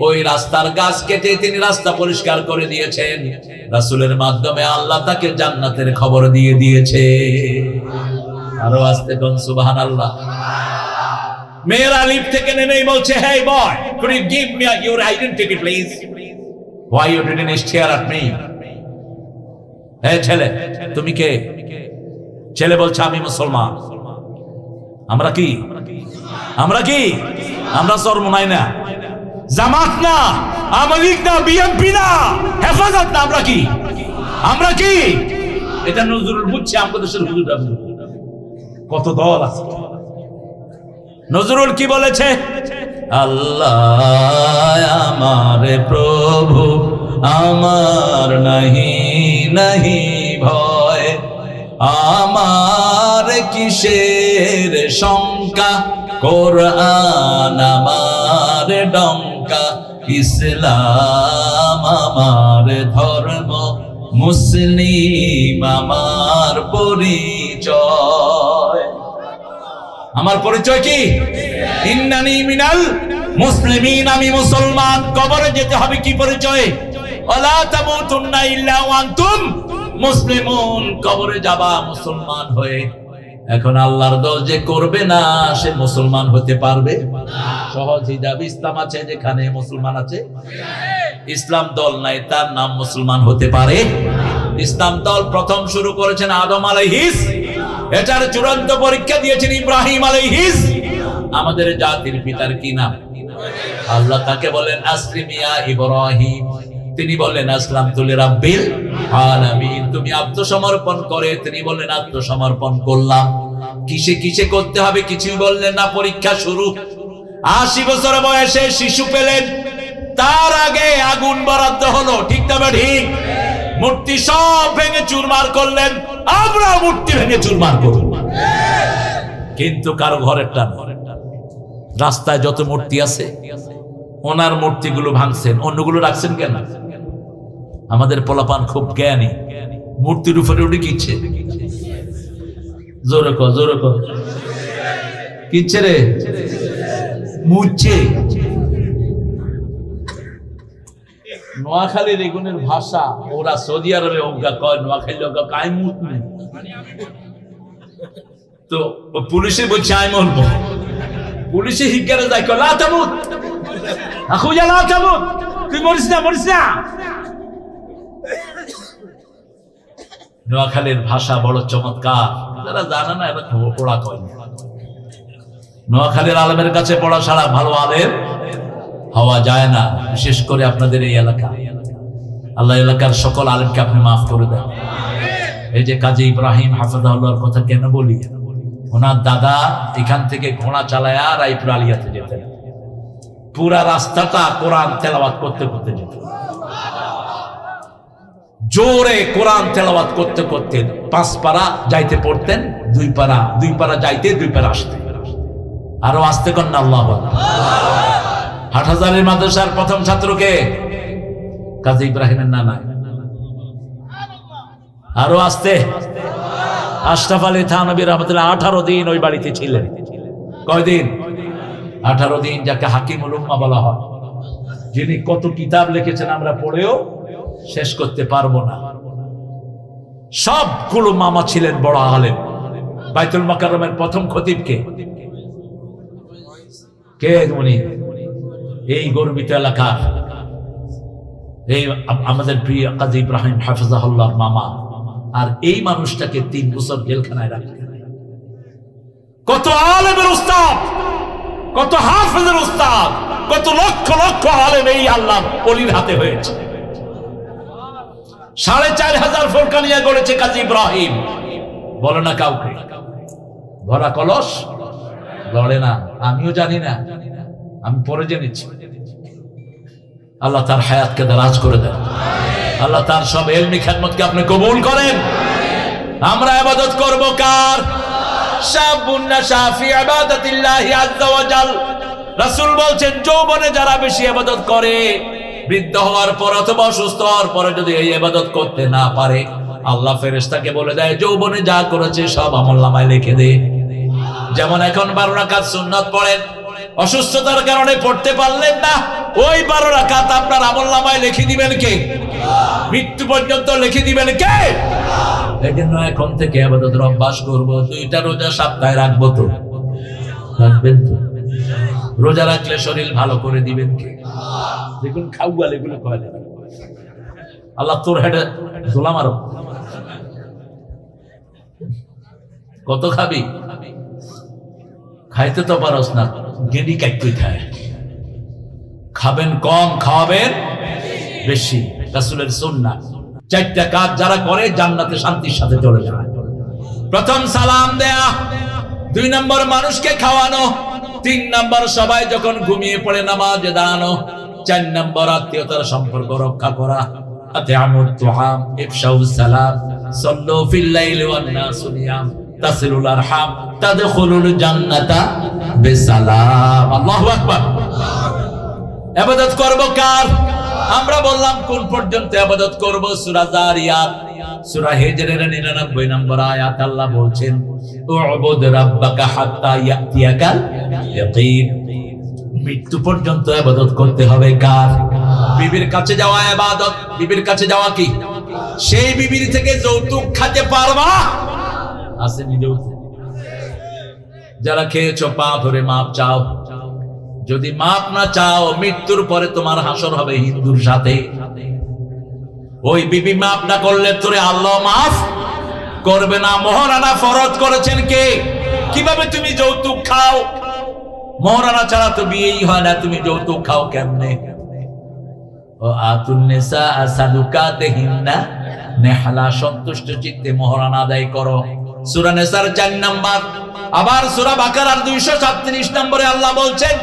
ওই রাস্তার গাছ কেটে তিনি রাস্তা পরিষ্কার করে দিয়েছেন। রাসূলের মাধ্যমে আল্লাহ তাকে জান্নাতের খবর দিয়ে দিয়েছে। আরো আস্তে কোন সুবহানাল্লাহ। মেয়েরা লিফট থেকে নেমেই বলছে, হেই বয়, could you give me your identity please? Why you didn't stare at me? হে ছেলে, তুমি কে? ছেলে বলছে, আমি মুসলমান। আমরা কি? আমরা কি? আমরা চরমোনাই না, জামাত না, আওয়ামী লীগ না, বিএনপি না, হেফাজত না। আমরা কি? আমরা কি? এটা নজরুল বুঝছে, আমাদের দেশের হুজুররা কত দল আছে। নজরুল কি বলেছে? আল্লাহ আমার প্রভু, আমার নাহি নাহি ভয়, আমার কিসের শঙ্কা, কোরআন আমার ডঙ্কা, ইসলাম আমার ধর্ম, মুসলিম আমার পরিচয়। আমার পরিচয় কি? ইন্নানি মিনাল মুসলিমিন, আমি মুসলমান। কবরে যেতে হবে কি পরিচয়? ওয়ালা তামুতুন্না ইল্লা ওয়া আনতুম মুসলিমুন, কবরে যাবা মুসলমান হয়ে। এখন আল্লাহর দল যে করবে না, সে মুসলমান হতে পারবে না। সহজ হিজাব ইসলাম আছে, যেখানে মুসলমান আছে। ইসলাম দল নাই, তার নাম মুসলমান হতে পারে। ইসলাম দল প্রথম শুরু করেছেন আদম আলাইহিস, এটার চূড়ান্ত পরীক্ষা দিয়েছেন ইব্রাহিম আলাইহিস। আমাদের জাতির পিতার কি নাম? আল্লাহ তাকে বলেন আসলিমিয়া ইব্রাহিম, তিনি বললেন আসলামতু লিরাব্বিল আলামিন, তুমি আত্মসমর্পণ করে। তিনি বললেন আত্মসমর্পণ করলাম। কিসে কিসে করতে হবে কিছুই বললেন না। পরীক্ষা শুরু। 80 বছর বয়সে শিশু পেলেন, তার আগে আগুন বরাদ্দ হলো, ঠিক না ঠিক? মূর্তি সব ভেঙে চুরমার করলেন, আমরা মূর্তি ভেঙে চুরমার করব। কিন্তু কারো ঘরেরটা না। রাস্তায় যত মূর্তি আছে, ওনার মূর্তিগুলো ভাঙছেন, অন্যগুলো রাখছেন কেন? আমাদের পোলাপান খুব জ্ঞানী, মূর্তির উপরে উঠে কিচ্ছে। জোরে কর, জোরে কর। কিচ্ছে রে? মুচ্ছে। নোয়াখালীর এগুনের ভাষা, ওরা সৌদি আরবে অজ্ঞা কয়, নোয়াখালী অজ্ঞা কাই মুত নেই। তো পুলিশে বলছে আই মরবো, পুলিশে হিকারে যায় কয় লা তামুত, আখুজা লা তামুত, তুই মরিস না, মরিস না। নোয়াখালীর ভাষা বড় চমৎকার, যারা জানে না এরা ওরা কয়। নোয়াখালীর আলেমের কাছে পড়া ছাড়া ভালো আলেম হওয়া যায় না, বিশেষ করে আপনাদের এই এলাকা। আল্লাহ এলাকার সকল আলেমকে আপনি মাফ করে দেন। এই যে কাজী ইব্রাহিম হাফেজাহুল্লাহর কথা কেন বলি, ওনার দাদা এখান থেকে ঘোড়া চালায় রায়পুর আলিয়াতে যেতেন, পুরা রাস্তাটা কোরআন তেলাওয়াত করতে করতে যেত, জোরে কোরআন তেলাওয়াত করতে করতে 5 পারা যাইতে পড়তেন, 2 পারা যাইতে 2 পারা আসতে, আরো আসতে কন্যা আল্লাহু আকবার। হাটহাজারীর মাদ্রাসার প্রথম ছাত্রকে কাজী ইব্রাহিমের নানা, আরো আসতে আশরাফ আলী থানভী রহমাতুল্লাহ 18 দিন ওই বাড়িতে ছিলেন। কয়দিন? 18 দিন, যাকে হাকিমুল উম্মাহ বলা হয়, যিনি কত কিতাব লিখেছেন আমরা পড়েও শেষ করতে পারবো না। সবগুলো মামা ছিলেন বড় আলেম। বাইতুল মুকাররমের প্রথম খতিব কে? উনি এই গর্বিত এলাকার এই আমাদের প্রিয় কাজী ইব্রাহিম হাফেজাহুল্লাহর মামা। আর এই মানুষটাকে 3 বছর জেলখানায় রাখলেন। কত আলেমের উস্তাদ, কত হাফেজের উস্তাদ, কত লক্ষ লক্ষ আলেম এই আল্লাহ ওলির হাতে হয়েছে। 4500 ফোরকানিয়া গড়েছে কাজী ইব্রাহিম। বলে না কাউকে, ভরা কলস লড়ে না। আমিও জানি না, আমি পরে জেনেছি। আল্লাহ তার হায়াতকে দারাজ করে দেন। আল্লাহ তার সব ইলমি খেদমতকে আপনি কবুল করেন। আমরা ইবাদত করব কার? শাবুন নাশা ফি ইবাদাতিল্লাহি আযজা ওয়া জাল। রাসূল বলেন, যৌবনে যারা বেশি ইবাদত করে, বৃদ্ধ হওয়ার পর অথবা অসুস্থ হওয়ার পরে যদি এই ইবাদত করতে না পারে, আল্লাহ ফেরেশতাকে বলে দেয় যৌবনে যা করেছে সব আমলনামায় লিখে দে। যেমন এখন 12 রাকাত সুন্নাত পড়েন, অসুস্থতার কারণে পড়তে পারলেন না, ওই 12 রাকাত আপনার আমলনামায় লিখে দিবেন কে? মৃত্যু পর্যন্ত লিখে দিবেন কে? এজন্য এখন থেকে ইবাদতের অভ্যাস করব। 2টা রোজা সপ্তাহে রাখবো, তো রাখবেন তো? রোজা রাখলে শরীর ভালো করে দিবেন কে? দেখুন খাওয়াল এগুলো কয় না। আল্লাহ তোর হেডে ধুলা মারো। কত খাবি? খাইতে তো পারস না, গেডি কাটতে খায়। খাবেন কম, খাওয়াবেন বেশি। রাসূলের সুন্নাহ। 4টা কাজ যারা করে জান্নাতে শান্তির সাথে চলে যায়। প্রথম সালাম দেয়া, 2 নম্বর মানুষকে খাওয়ানো, 3 নম্বর সবাই যখন ঘুমিয়ে পড়ে নামাজে দাঁড়ানো, 4 নম্বর আত্মীয়তার সম্পর্ক রক্ষা করা। আতিআমুত তুআম, ইফশাউস সালাম, সাল্লু ফিল লাইলি ওয়ান নাসু নিয়াম, তাসিলুল আরহাম, তাদখুলুল জান্নাতা বিসালাম। আল্লাহু আকবার। ইবাদত করব কার? আমরা বললাম কোন পর্যন্ত ইবাদত করব? সূরা যারিয়াত, সূরা হিজরের 99 নম্বর আয়াত আল্লাহ বলছেন, উ'বুদ রাব্বাকা হাত্তা ইয়াতিয়াকাল ইয়াকিন। মৃত্যু পর্যন্ত ইবাদত করতে হবে কার? বিবির কাছে যাওয়া ইবাদত। বিবির কাছে যাওয়া কি? সেই বিবির থেকে যৌতুক খেতে পারবা? আসেনি যৌতুক? যারা খেয়েছো পা ধরে মাপ চাও। যদি মাপ না চাও, মৃত্যুর পরে তোমার হাসর হবে হিন্দুর সাথে। ওই বিবি মাপ না করলে তোরে আল্লাহ মাফ করবে না। মহারানা ফরজ করেছেন কে? কিভাবে তুমি যৌতুক খাও? মহারানা ছাড়া তো বিয়েই হয় না, তুমি যৌতুক খাও কেমনে? ও আতুন নিসা সাদুকাতিহিন্না নেহলা, সন্তুষ্ট চিত্তে মহারানা আদায় করো। সূরা নিসার 4 নম্বর। আবার সূরা বাকারার 237 নম্বরে আল্লাহ বলছেন,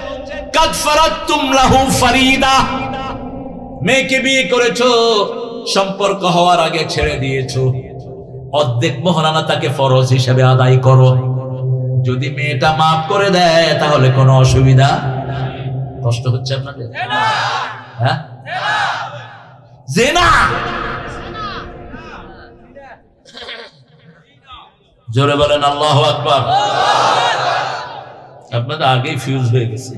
কাদ ফারাতুম লাহু ফারিদা। মেয়েকে বিয়ে করেছো, সম্পর্ক হওয়ার আগে ছেড়ে দিয়েছো, অর্ধেক মহারানা তাকে ফরজ হিসেবে আদায় করো। যদি মেয়েটা মাফ করে দেয় তাহলে কোনো অসুবিধা। কষ্ট হচ্ছে আপনাদের? হ্যাঁ, জিনা। জোরে বলেন আল্লাহু আকবার। আপনাদের আগেই ফিউজ হয়ে গেছে।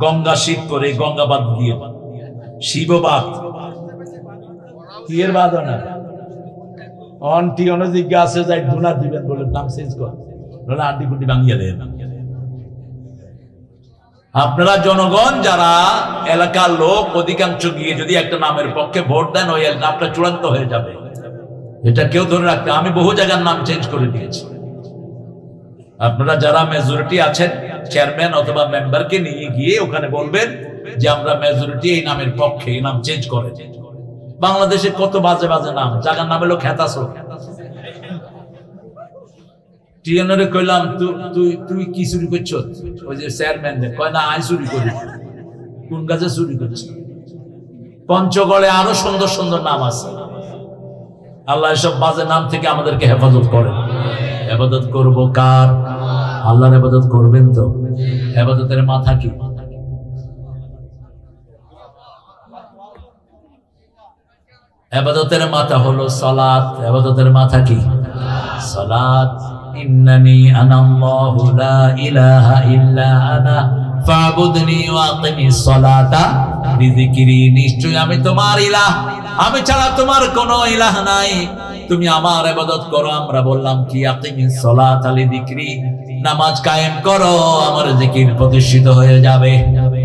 গঙ্গা শিব করে গঙ্গাবাদ দিয়ে শিববাদ কিয়ের বাদ না অনটি অনজিজ্ঞা আছে, যাই ডোনার দিবেন বলে নাম চেঞ্জ কর, নাহলে আন্টি কুটি ভাঙিয়ে দেন। আপনারা জনগণ যারা এলাকার লোক অধিকাংশ গিয়ে যদি একটা নামের পক্ষে ভোট দেন, ওই নামটা চূড়ান্ত হয়ে যাবে। এটা কেউ ধরে রাখতে, আমি বহু জায়গার নাম চেঞ্জ করে দিয়েছি। আপনারা যারা মেজরিটি আছেন চেয়ারম্যান অথবা মেম্বারকে নিয়ে গিয়ে ওখানে বলবেন যে আমরা মেজরিটি এই নামের পক্ষে, এই নাম চেঞ্জ করে। বাংলাদেশে কত বাজে বাজে নাম, জায়গার নাম হলো খেতাসো। টিএনরে কইলাম তুই কি চুরি করছ? ওই যে চেয়ারম্যান কয় না আই চুরি করি। কোন গাছে চুরি করছি? পঞ্চগড়ে আরো সুন্দর সুন্দর নাম আছে। আল্লাহ এসব বাজে নাম থেকে আমাদেরকে হেফাজত করেন। ইবাদত করব কার? আল্লাহর ইবাদত করবেন তো? ইবাদতের মাথা কি? ইবাদতের মাথা হলো সালাত। ইবাদতের মাথা কি? সালাত। ইন্নানি আনাল্লাহু লা ইলাহা ইল্লা আনা ফাবুদনি ওয়া আকিমিস সালাতা বিযিকরি। নিশ্চয় আমি তোমার ইলাহ, আমি ছাড়া তোমার কোনো ইলাহ নাই, তুমি আমার ইবাদত করো। আমরা বললাম কি? আকিমিস সালাতা লিযিকরি, নামাজ কায়েম করো, আমার জিকির প্রতিষ্ঠিত হয়ে যাবে।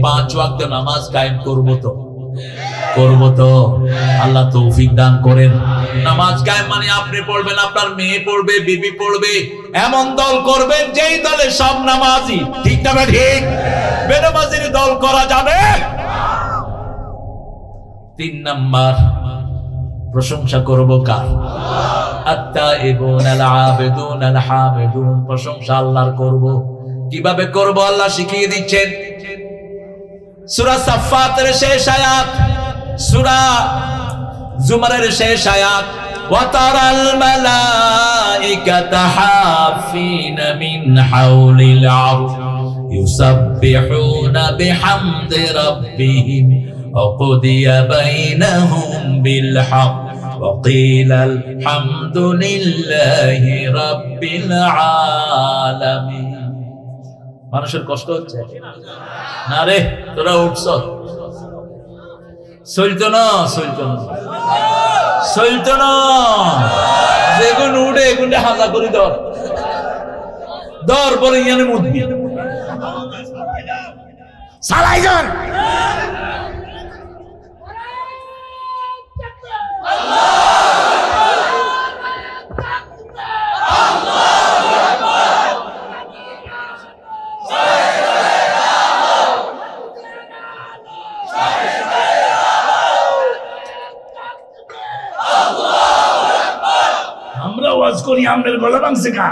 5 ওয়াক্ত নামাজ কায়েম করব তো? করব তো? আল্লাহ তৌফিক দান করেন। নামাজ কায়েম মানে আপনি পড়বেন, আপনার মেয়ে পড়বে, বিবি পড়বে, এমন দল করবেন যেই দলে সব নামাজি। ঠিক না ঠিক? বেনামাজির দল করা যাবে। 3 নাম্বার, প্রশংসা করব কার? আত-তাইবুন আল-আবিদুন আল-হামিদুন। প্রশংসা আল্লাহর করব। কিভাবে করব আল্লাহ শিখিয়ে দিচ্ছেন। সূরা সাফফাতের শেষ আয়াত, সূরা জুমারের শেষ আয়াত, ওয়া তারাল মালাইকাতা হাফিনা মিন হাওলিল আরশ ইউসাব্বিহুনা বিহামদি রাব্বিহিম ওয়া কুদিয়া বাইনাহুম বিল হক ওয়া ক্বিলা আলহামদুলিল্লাহি রাব্বিল আলামিন। মানুষের কষ্ট হচ্ছে না রে? তোরা উঠছ? চলতো না, চলতো না, চলতো না। যেগুন উঠে এগুনটা হাজা করি ধর ধর বলে ইয়ানে মুদবি সালাই যান। আমরা ওয়াজ করি, আমাদের গলা ভাঙছে কা?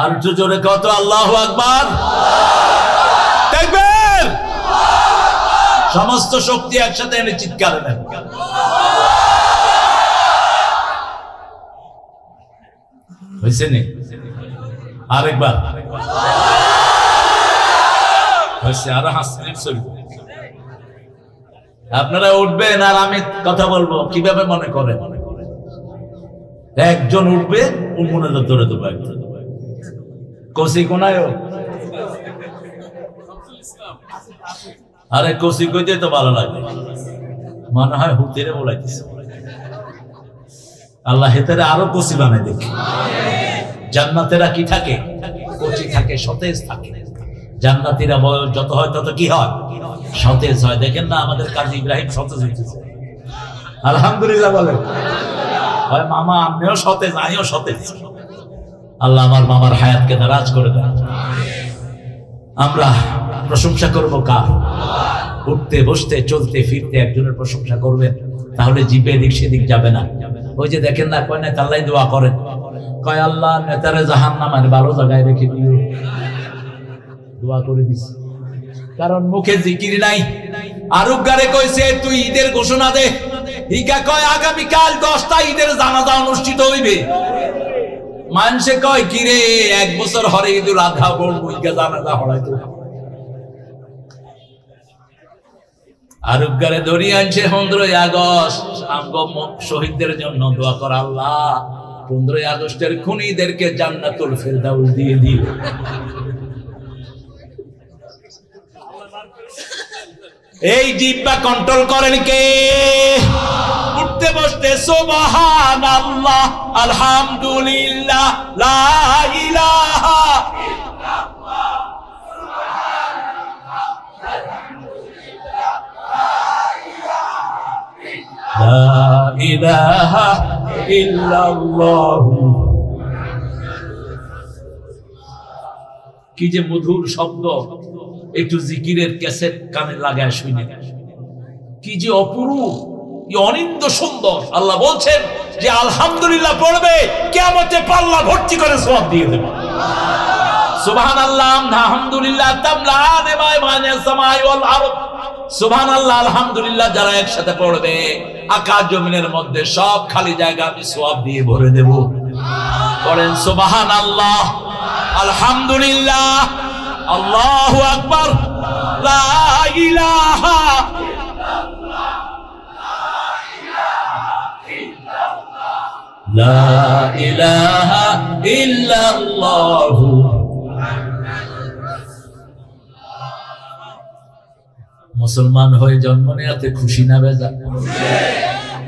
আর একটু জোরে কত আল্লাহু আকবার। তাকবীর। সমস্ত শক্তি একসাথে এনে চিৎকার দেন। হইছে নি? আরেকবার হইছে? আরো হাসিন চলবে। আপনারা উঠবেন আর আমি কথা বলবো। কিভাবে মনে করেন? একজন উঠবে, মনে ধরে দেবো একজন। কসি কোনায়? আরে কসি কইতে তো ভালো লাগে, মনে হয় হুতেরে বলাইতেছে। আল্লাহ হেতারে আরো কসি বানাই দেখি। জান্নাতেরা কি থাকে? কচি থাকে, সতেজ থাকে। জান্নাতীরা বয়স যত হয় তত কি হয়? সতেজ হয়। দেখেন না আমাদের কাজী ইব্রাহিম সতেজ হইতেছে। আলহামদুলিল্লাহ বলেন। হয় মামা আপনিও সতেজ, আমিও সতেজ। আল্লাহ আমার মামার হায়াতকে দারাজ করে দেন। আমরা প্রশংসা করব কার? উঠতে বসতে চলতে ফিরতে একজনের প্রশংসা করবেন, তাহলে জিভে এদিক সেদিক যাবে না। ওই যে দেখেন না, কয় নেতা আল্লাহ দোয়া করেন, কয় আল্লাহ নেতারে জাহান্নামের ভালো জায়গায় রেখে দিও। দোয়া করে দিছি, কারণ মুখে জিকির নাই। আরুগারে কইছে তুই ঈদের ঘোষণা দে। ইকা কয় আগামীকাল 10টা ঈদের জানাজা অনুষ্ঠিত হইবে। মানুষে কয় কিরে 1 বছর হরে ঈদুল আযহা বলবো, ইকা জানাজা হড়াইতো। আরুগারে ধরি আনছে 15ই আগস্ট আমগো শহীদদের জন্য দোয়া কর আল্লাহ 15ই আগস্টের খুনিদেরকে জান্নাতুল ফেরদাউস দিয়ে দিও। এই জিহ্বা কন্ট্রোল করেন কে? উঠতে বসতে সুবহানাল্লাহ, আলহামদুলিল্লাহ, লা ইলাহা ইল্লাল্লাহ, লা ইলাহা ইল্লাল্লাহ। কি যে মধুর শব্দ, একটু জিকিরের ক্যাসেট কানে লাগায় শুনে, কি যে অপরূপ, অনিন্দ সুন্দর। আল্লাহ বলছেন যে আলহামদুলিল্লাহ পড়বে, কিয়ামতে পাল্লা ভর্তি করে সওয়াব দিয়ে দেব। সুবহানাল্লাহ, আলহামদুলিল্লাহ তামলানে মা'আনে সামাই ওয়াল আরদ। সুবহানাল্লাহ, আলহামদুলিল্লাহ যারা একসাথে পড়বে, আকাশ জমিনের মধ্যে সব খালি জায়গা আমি সওয়াব দিয়ে ভরে দেব। পড়েন সুবহানাল্লাহ, আলহামদুলিল্লাহ, আল্লাহু আকবার, লা ইলাহা লা ইলাহা ইল্লাল্লাহ। মুসলমান হয়ে জন্ম নেওয়াতে খুশি না বেজা?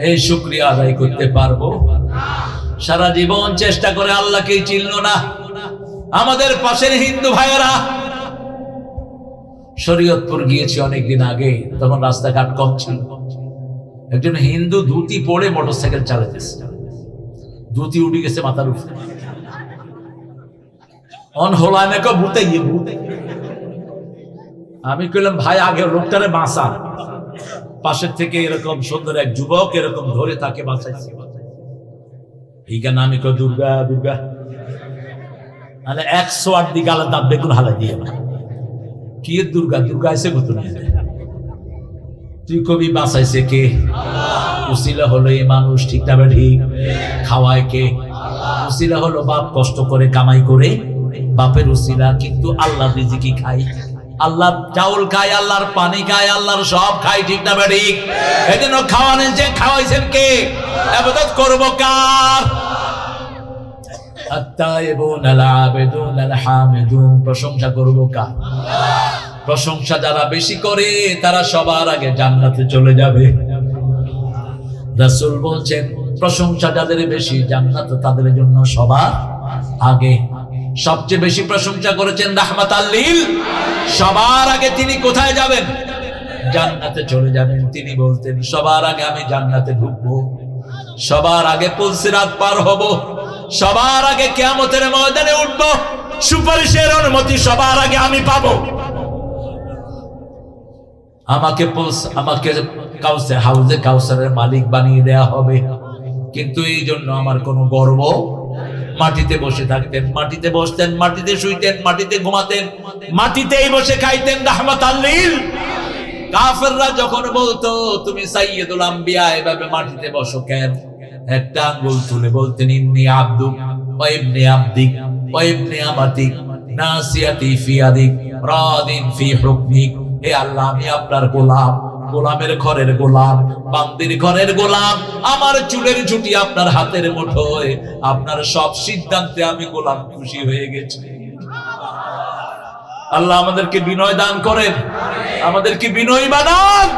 এই শুকরিয়া আদায় করতে পারবো? সারা জীবন চেষ্টা করে আল্লাহকেই চিনল না। আমাদের পাশের হিন্দু ভাইয়েরা, শরীয়তপুর গিয়েছি অনেকদিন আগে, তখন রাস্তাঘাট কম ছিল। একজন হিন্দু ধুতি পরে মোটরসাইকেল চালাতেছে, ধুতি উঠে গেছে মাথার উপরে, অন হোলায় না ভূতে গিয়ে ভূতে। আমি কইলাম ভাই আগে লোকটারে বাঁচা, পাশের থেকে এরকম সুন্দর এক যুবক এরকম ধরে তাকে বাঁচাইছে। এইখানে আমি কই দুর্গা দুর্গা, মানে 108 দিকে আলাদা দাঁত বেগুন হালা দিয়ে কি দুর্গা দুর্গা এসে কত নিয়ে যায়। তুই কবি বাঁচাইছে কে? উসিলা হলো এই মানুষ, ঠিক না ঠিক? খাওয়ায় কে? উসিলা হলো বাপ কষ্ট করে কামাই করে, বাপের উসিলা। কিন্তু আল্লাহ রিজিকি খাই, আল্লাহর চাউল খাই, আল্লাহর পানি খাই, আল্লাহর সব খাই, ঠিক না ঠিক? এই জন্য খাওয়ানেন যে, খাওয়াইছেন কে? ইবাদত করব কার? আত-তাইবুন আল-আবিদুন আল-হামিদুন, প্রশংসা করব কার? প্রশংসা যারা বেশি করে তারা সবার আগে জান্নাতে চলে যাবে। রাসূল বলছেন প্রশংসা যাদের বেশি, জান্নাত তাদের জন্য সবার আগে। সবচেয়ে বেশি প্রশংসা করেছেন রাহমাতাল লিল, সবার আগে তিনি কোথায় যাবেন? জান্নাতে চলে যাবেন। তিনি বলতেন সবার আগে আমি জান্নাতে ঢুকবো, সবার আগে পুলসিরাত পার হব, সবার আগে কিয়ামতের ময়দানে উঠব, সুপারিশের অনুমতি সবার আগে আমি পাবো। আমাকে হাউজে কাউসারের মালিক বানিয়ে দেয়া হবে। কিন্তু এই জন্য আমার কোনো গর্ব, মাটিতে বসে থাকতেন, মাটিতে বসতেন, মাটিতে শুইতেন, মাটিতে ঘুমাতেন, মাটিতেই বসে খাইতেন। রাহমাতাল লিল। কাফেররা যখন বলতো তুমি সাইয়্যিদুল আম্বিয়া, এভাবে মাটিতে বসো কেন? একটা আঙ্গুল তুলে বলতেন ইন্নী আব্দুক ওয়া ইবনে আব্দিক ওয়া ইবনে আমাতিক, নাসিয়াতি ফি ইয়াদিক রাদিন ফি হুকমিক। হে আল্লাহ, আমি আপনার গোলাম, গোলামের ঘরের গোলাম, বান্দির ঘরের গোলাম। আমার চুলের ঝুঁটি আপনার হাতের মুঠোয়, আপনার সব সিদ্ধান্তে আমি গোলাম, খুশি হয়ে গেছি। আল্লাহ আমাদেরকে বিনয় দান করেন, আমাদেরকে বিনয়ী বানান।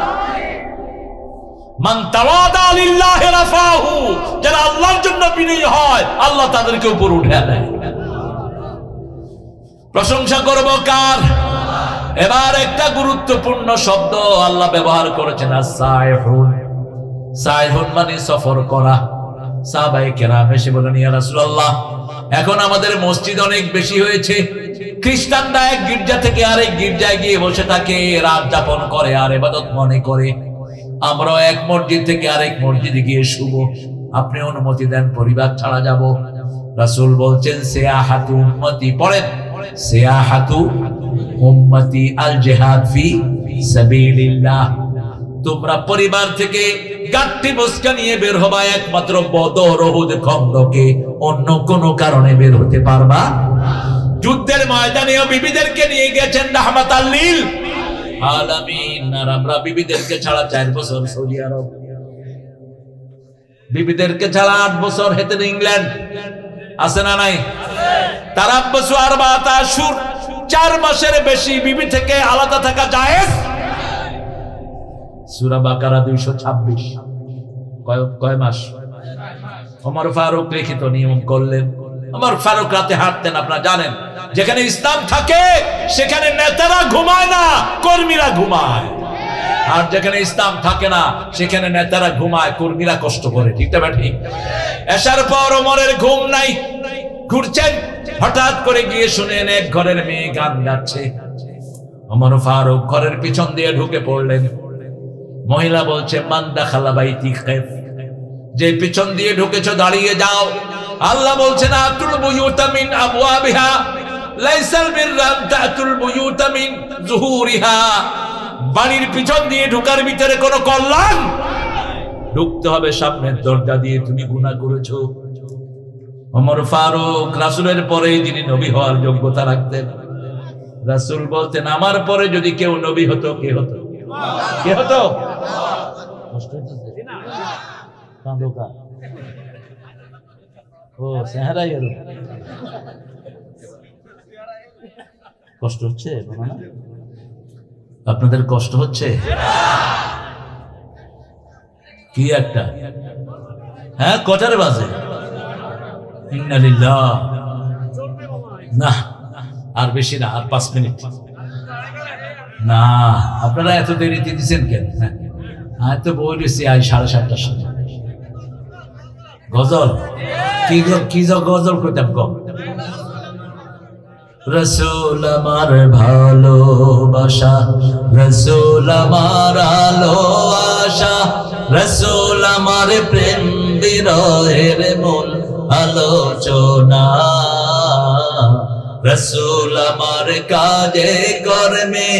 মান তাওয়াদা লিল্লাহি রাফাহু, যারা আল্লাহর জন্য বিনয়ী হয় আল্লাহ তাদেরকে উপর উঠিয়ে দেয়। প্রশংসা করব কার? এবার একটা গুরুত্বপূর্ণ শব্দ আল্লাহ ব্যবহার করেছেন, সাইহুন। সাইহুন মানে সফর করা। সাহাবায়ে কেরাম এসে বলেন ইয়া রাসূলুল্লাহ, এখন আমাদের মসজিদ অনেক বেশি হয়েছে, খ্রিস্টানরা এক গির্জা থেকে আরেক গির্জায় গিয়ে বসে থাকে, রাত যাপন করে আর ইবাদত মনে করে। আমরাও এক মসজিদ থেকে আরেক মসজিদে গিয়ে শুব, আপনি অনুমতি দেন, পরিবার ছাড়া যাব। রাসূল বলছেন সিয়াহাতু উম্মতি, পড়েন সিয়াহাতু উম্মতি আল জিহাদ ফি সাবিলিল্লাহ। তোমরা পরিবার থেকে গাট্টি বস্কা নিয়ে বের হবা একমাত্র বদর উহুদ খন্দকে, অন্য কোন কারণে বের হতে পারবা। যুদ্ধের ময়দানেও বিবিদেরকে নিয়ে গেছেন রাহমাতাল লিল আলামিন। আর আমরা বিবিদেরকে ছাড়া 4 বছর সৌদি আরব, বিবিদেরকে ছাড়া 8 বছর হেতেন ইংল্যান্ড, আছে না নাই? তারাব্বাসু আরবাআত আশহুর, 4 মাসের বেশি বিবি থেকে আলাদা থাকা জায়েজ। সূরা বাকারা 226। কয় মাস? ওমর ফারুক লিখিত নিয়ম করলেন। ওমর ফারুক রাতে হাঁটতেন, আপনারা জানেন। যেখানে ইসলাম থাকে সেখানে নেতারা ঘুমায় না, কর্মীরা ঘুমায়। আর যেখানে ইসলাম থাকে না সেখানে নেতারা ঘুমায়, কর্মীরা কষ্ট করে। ঠিক না ঠিক? এশার পর ওমরের ঘুম নাই, ঘুরছেন, হঠাৎ করে গিয়ে শুনেন এক ঘরের মেয়ে গান গাচ্ছে। ওমর ফারুক ঘরের পিছন দিয়ে ঢুকে পড়লেন। মহিলা বলছে, মান দাখালা বাইতি খায়ফ, যে পিছন দিয়ে ঢুকেছো দাঁড়িয়ে যাও। আল্লাহ বলছেন, আতুল বুয়ুতা মিন আবওয়াবিহা লাইসাল বিররা তাতুল বুয়ুতা মিন যুহুরিহা। বাড়ির পিছন দিয়ে ঢোকার ভিতরে কোনো কল্যাণ, ঢুকতে হবে সামনের দরজা দিয়ে। তুমি গুনাহ করেছো। ওমর ফারুক রাসূলের পরে যিনি নবী হওয়ার যোগ্যতা রাখতেন, রাসূল বলতেন, আমার পরে যদি কেউ নবী হতো, কে হতো? কে হতো? কষ্ট হচ্ছে না? কান্দোকা ও চেহারাই এর কষ্ট হচ্ছে না? আপনাদের কষ্ট হচ্ছে কি একটা? হ্যাঁ, কটার বাজে? ইন্নালিল্লাহ। না, আর বেশি না, আর 5 মিনিট না। আপনারা এত দেরিতে দিচ্ছেন কেন? হ্যাঁ, তো বলেছি আজ 7:30টার সময় গজল। কি গজল কইতাম কম। রসুল আমার ভালোবাসা, রসুল আমার আলো আশা, রসুল আমার প্রেম বিরহের মূল আলোচনা, রসুল আমার কাজে কর্মে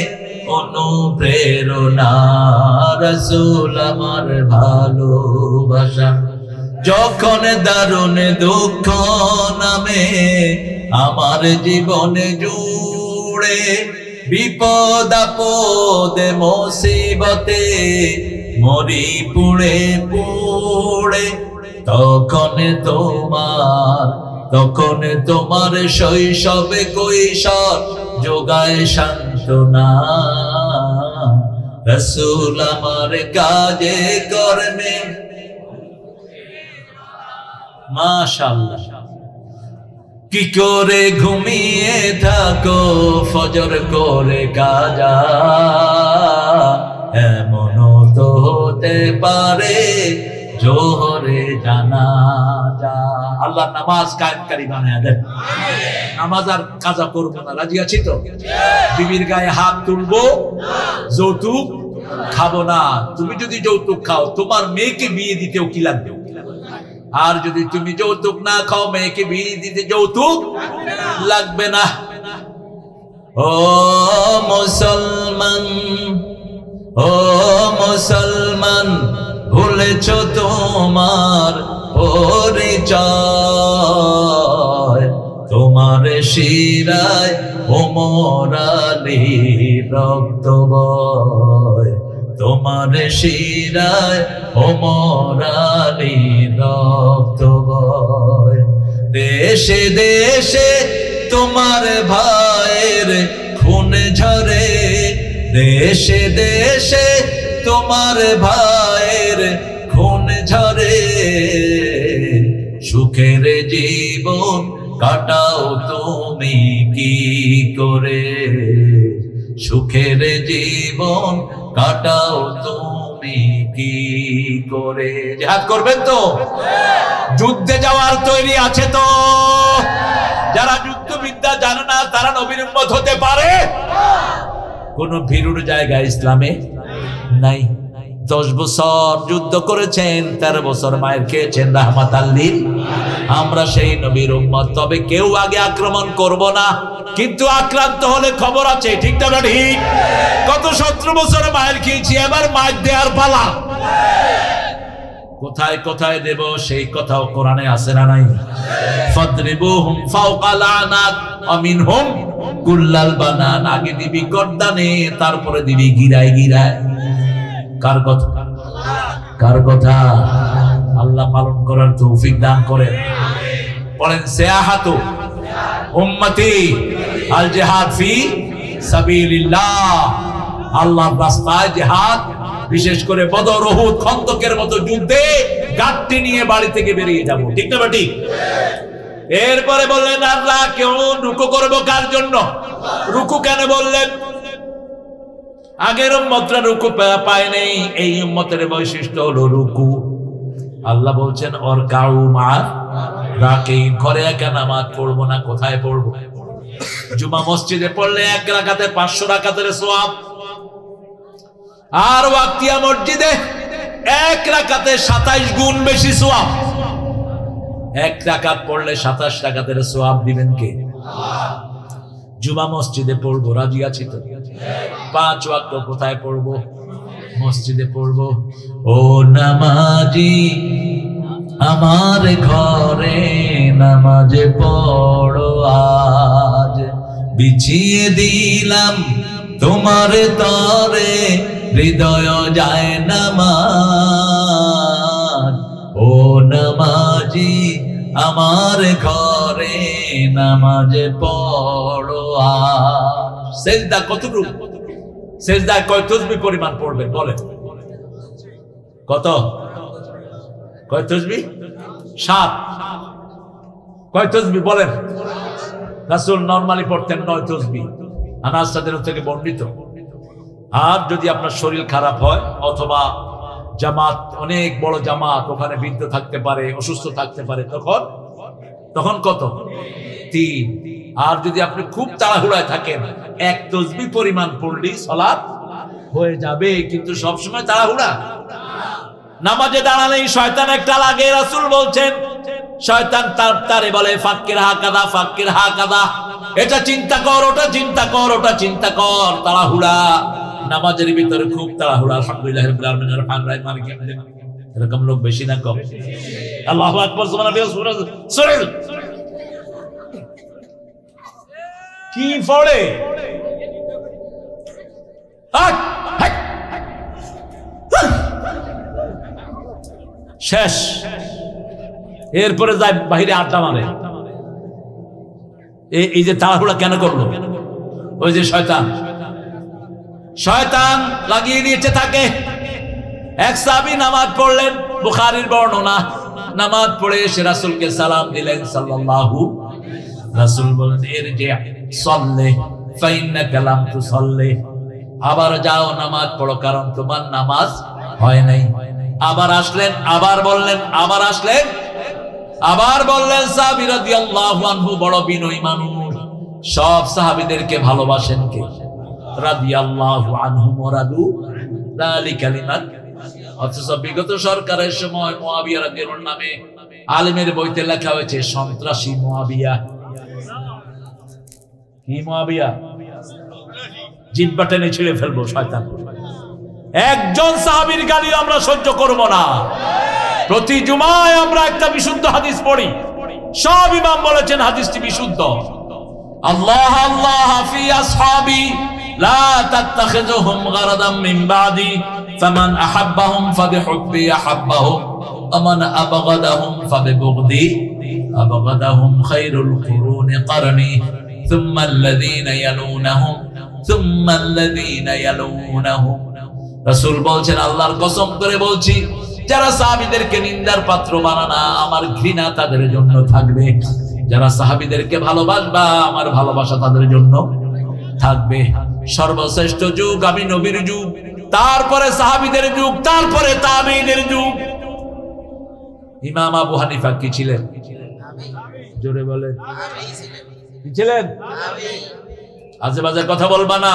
অনুপ্রেরণা, রসুল আমার ভালোবাসা। যখন দারুণ দুঃখ নামে আমার জীবনে জুড়ে, বিপদ আপদে মুসিবতে মরি পুড়ে পুড়ে, তখন তোমার শৈশবে কৈশোর যোগায় সান্ত্বনা, রসুল আমার কাজে কর্মে। মাশাআল্লাহ। কি করে ঘুমিয়ে থাকো ফজর করে কাজা, এমনও তো হতে পারে জোহরে জানাজা। আল্লাহ নামাজ কায়েমকারী বানায় দেন। নামাজ আর কাজা করবো না, রাজি আছি তো? বিবির গায়ে হাত তুলবো, যৌতুক খাবো না। তুমি যদি যৌতুক খাও, তোমার মেয়েকে বিয়ে দিতেও কি লাগবে? আর যদি তুমি যৌতুক না খাও, মেয়েকে বিয়ে দিতে যৌতুক লাগবে না। ও মুসলমান, ও মুসলমান, ভুলেছ তোমার পরিচয়, তোমার শিরায় ওমর আলীর রক্ত বয়, তোমার শিরায় ওমর আলীর রক্ত বয়। দেশে দেশে তোমার ভাইয়ের খুন ঝরে, দেশে দেশে তোমার ভাইয়ের খুন ঝরে, সুখের জীবন কাটাও তুমি কি করে, সুখের জীবন কাটাও তুমি কি করে। জিহাদ করবেন তো? যুদ্ধে যাওয়ার তৈরি আছে তো? যারা যুদ্ধবিদ্যা জানে না তারা নবীর উম্মত হতে পারে? কোন ভীরুর জায়গা ইসলামে নাই। 10 বছর যুদ্ধ করেছেন, 13 বছর মায়ের খেয়েছেন রাহমাতাল লিল। আমরা সেই নবীর উম্মত। তবে কেউ আগে আক্রমণ করব না, কিন্তু আক্রান্ত হলে খবর আছে। ঠিক না ঠিক? কত 17 বছর মায়ের খেয়েছি, এবার মায়ের দেয়ার পালা। কোথায় কোথায় দেব সেই কথাও কোরআনে আছে না নাই? ফাদরিবুহুম ফাওকাল আনাক ওয়া মিনহুম কুল্লাল বানান। আগে দিবি গর্দানে, তারপরে দিবি গিরায় গিরায়। কার কথা? কার কথা? আল্লাহ পালন করার তৌফিক দান করেন। পড়েন, সিয়াহাতু উম্মতি আল জিহাদ ফি সাবিলিল্লাহ। আল্লাহর রাস্তায় জিহাদ, বিশেষ করে বদর, উহুদ, খন্দকের মতো যুদ্ধে গাঁটটি নিয়ে বাড়ি থেকে বেরিয়ে যাব। ঠিক না ঠিক? এরপরে বললেন, আল্লাহ কেউ রুকু করবো কার জন্য? রুকু কেন বললেন? আগের উম্মতরা রুকু পায় নাই, এই উম্মতের বৈশিষ্ট্য হলো রুকু। আল্লাহ বলছেন ওর কাউ মা রাকে, ঘরে একা নামাজ পড়বো না, কোথায় পড়বো? জুমা মসজিদে পড়লে 1 রাকাতে 500 রাকাতের সওয়াব, আর ওয়াক্তিয়া মসজিদে 1 রাকাতে 27 গুণ বেশি সওয়াব। 1 রাকাত পড়লে 27 রাকাতের সওয়াব দিবেন কে? আল্লাহ। জুমা মসজিদে পড়বো, রাজি আছি তো? 5 ওয়াক্ত কোথায় পড়বো? মসজিদে পড়বো। ও নামাজি আমার ঘরে নামাজে পড়ো আজ, বিছিয়ে দিলাম তোমার তরে হৃদয় যায় নামাজ। ও নামাজি আমার ঘরে নামাজে পড়ো আজ। সেজদা কতটুকু? সেজদায় কয় তাসবিহ পরিমাণ পড়বেন বলেন? কত? কয় তাসবিহ? 7। কয় তাসবিহ বলেন? রাসূল নরমালি পড়তেন 9 তাসবিহ, আনাস রাদিয়াল্লাহু থেকে বর্ণিত। আর যদি আপনার শরীর খারাপ হয় অথবা জামাত, অনেক বড় জামাত, ওখানে বৃদ্ধ থাকতে পারে, অসুস্থ থাকতে পারে, তখন কত? 3। আর যদি আপনি খুব তাড়াহুড়ায় থাকেন 1 তাসবিহ পরিমাণ পড়লেই সালাত হয়ে যাবে। কিন্তু সবসময় তাড়াহুড়া। নামাজে দাঁড়ালেই শয়তান একটা লাগে, রাসূল বলছেন শয়তান তারে বলে ফাক্কির হাকাদা, ফাক্কির হাকাদা, এটা চিন্তা কর, ওটা চিন্তা কর, ওটা চিন্তা কর। তাড়াহুড়া নামাজের ভিতরে খুব তাড়াহুড়া। আলহামদুলিল্লাহ রাব্বিল আলামিন রহমান রহিম মালিক ইয়াউমিদ্দিন, এরকম লোক বেশি না কম? আল্লাহু আকবার, সুবহানাল্লাহ। কি পড়ে? শেষ। এরপরে যায় বাহিরে আড্ডা মারে। এই যে তাড়াহুড়া কেন করলো? ওই যে শয়তান লাগিয়ে দিয়েছে তাকে। এক সাহাবী নামাজ পড়লেন, বুখারীর বর্ণনা, নামাজ পড়ে এসে রাসূলকে সালাম দিলেন সাল্লাল্লাহু। রাসূল বলেন ইরজি সাল্লি ফাইন্নাকা লাম তুসাল্লি, আবার যাও নামাজ পড়ো, কারণ তোমার নামাজ হয় নাই। আবার আসলেন, আবার বললেন, আবার আসলেন, আবার বললেন। সাহাবী রাদিয়াল্লাহু আনহু বড় বিনয়ী মানুষ, সব সাহাবীদেরকে ভালোবাসেন কে? রাদিয়াল্লাহু আনহুম ওয়া রাদু যালিকা লিমান। অথচ বিগত সরকারের সময় মুয়াবিয়া রাদিয়াল্লাহু নামে আলেমের বইতে লেখা হয়েছে সন্ত্রাসী মুয়াবিয়া। কি মুয়াবিয়া? জিহ্বা টেনে ছিঁড়ে ফেলবো শয়তান। একজন সাহাবীর গালি আমরা সহ্য করব না। প্রতি জুমায় আমরা একটা বিশুদ্ধ হাদিস পড়ি, সব ইমাম বলেছেন হাদিসটি বিশুদ্ধ। আল্লাহ আল্লাহ ফি আসহাবি লা তাত্তাখিযুহুম গারাদাম মিন বাদি, ফামান আহাব্বাহুম ফাবিহুব্বি আহাব্বাহুম ওয়া মান আবগাদাহুম ফাবিবুগদি আবগাদাহুম। খায়রুল কুরুনি করনি সুম্মা আল্লাযীনা ইয়ালুনাহুম সুম্মা আল্লাযীনা ইয়ালুনাহুম। রাসূল বলছেন, আল্লাহর কসম করে বলছি, যারা সাহাবীদেরকে নিন্দার পাত্র বানানা, আমার ঘৃণা তাদের জন্য থাকবে। যারা সাহাবীদেরকে ভালোবাসবা, আমার ভালোবাসা তাদের জন্য থাকবে। সর্বশ্রেষ্ঠ যুগ আমি নবীর যুগ, তারপরে সাহাবীদের যুগ, তারপরে তাবেঈদের যুগ। ইমাম আবু হানিফা কি ছিলেন? জোরে বলেন, কি ছিলেন? আজে বাজে কথা বলবা না।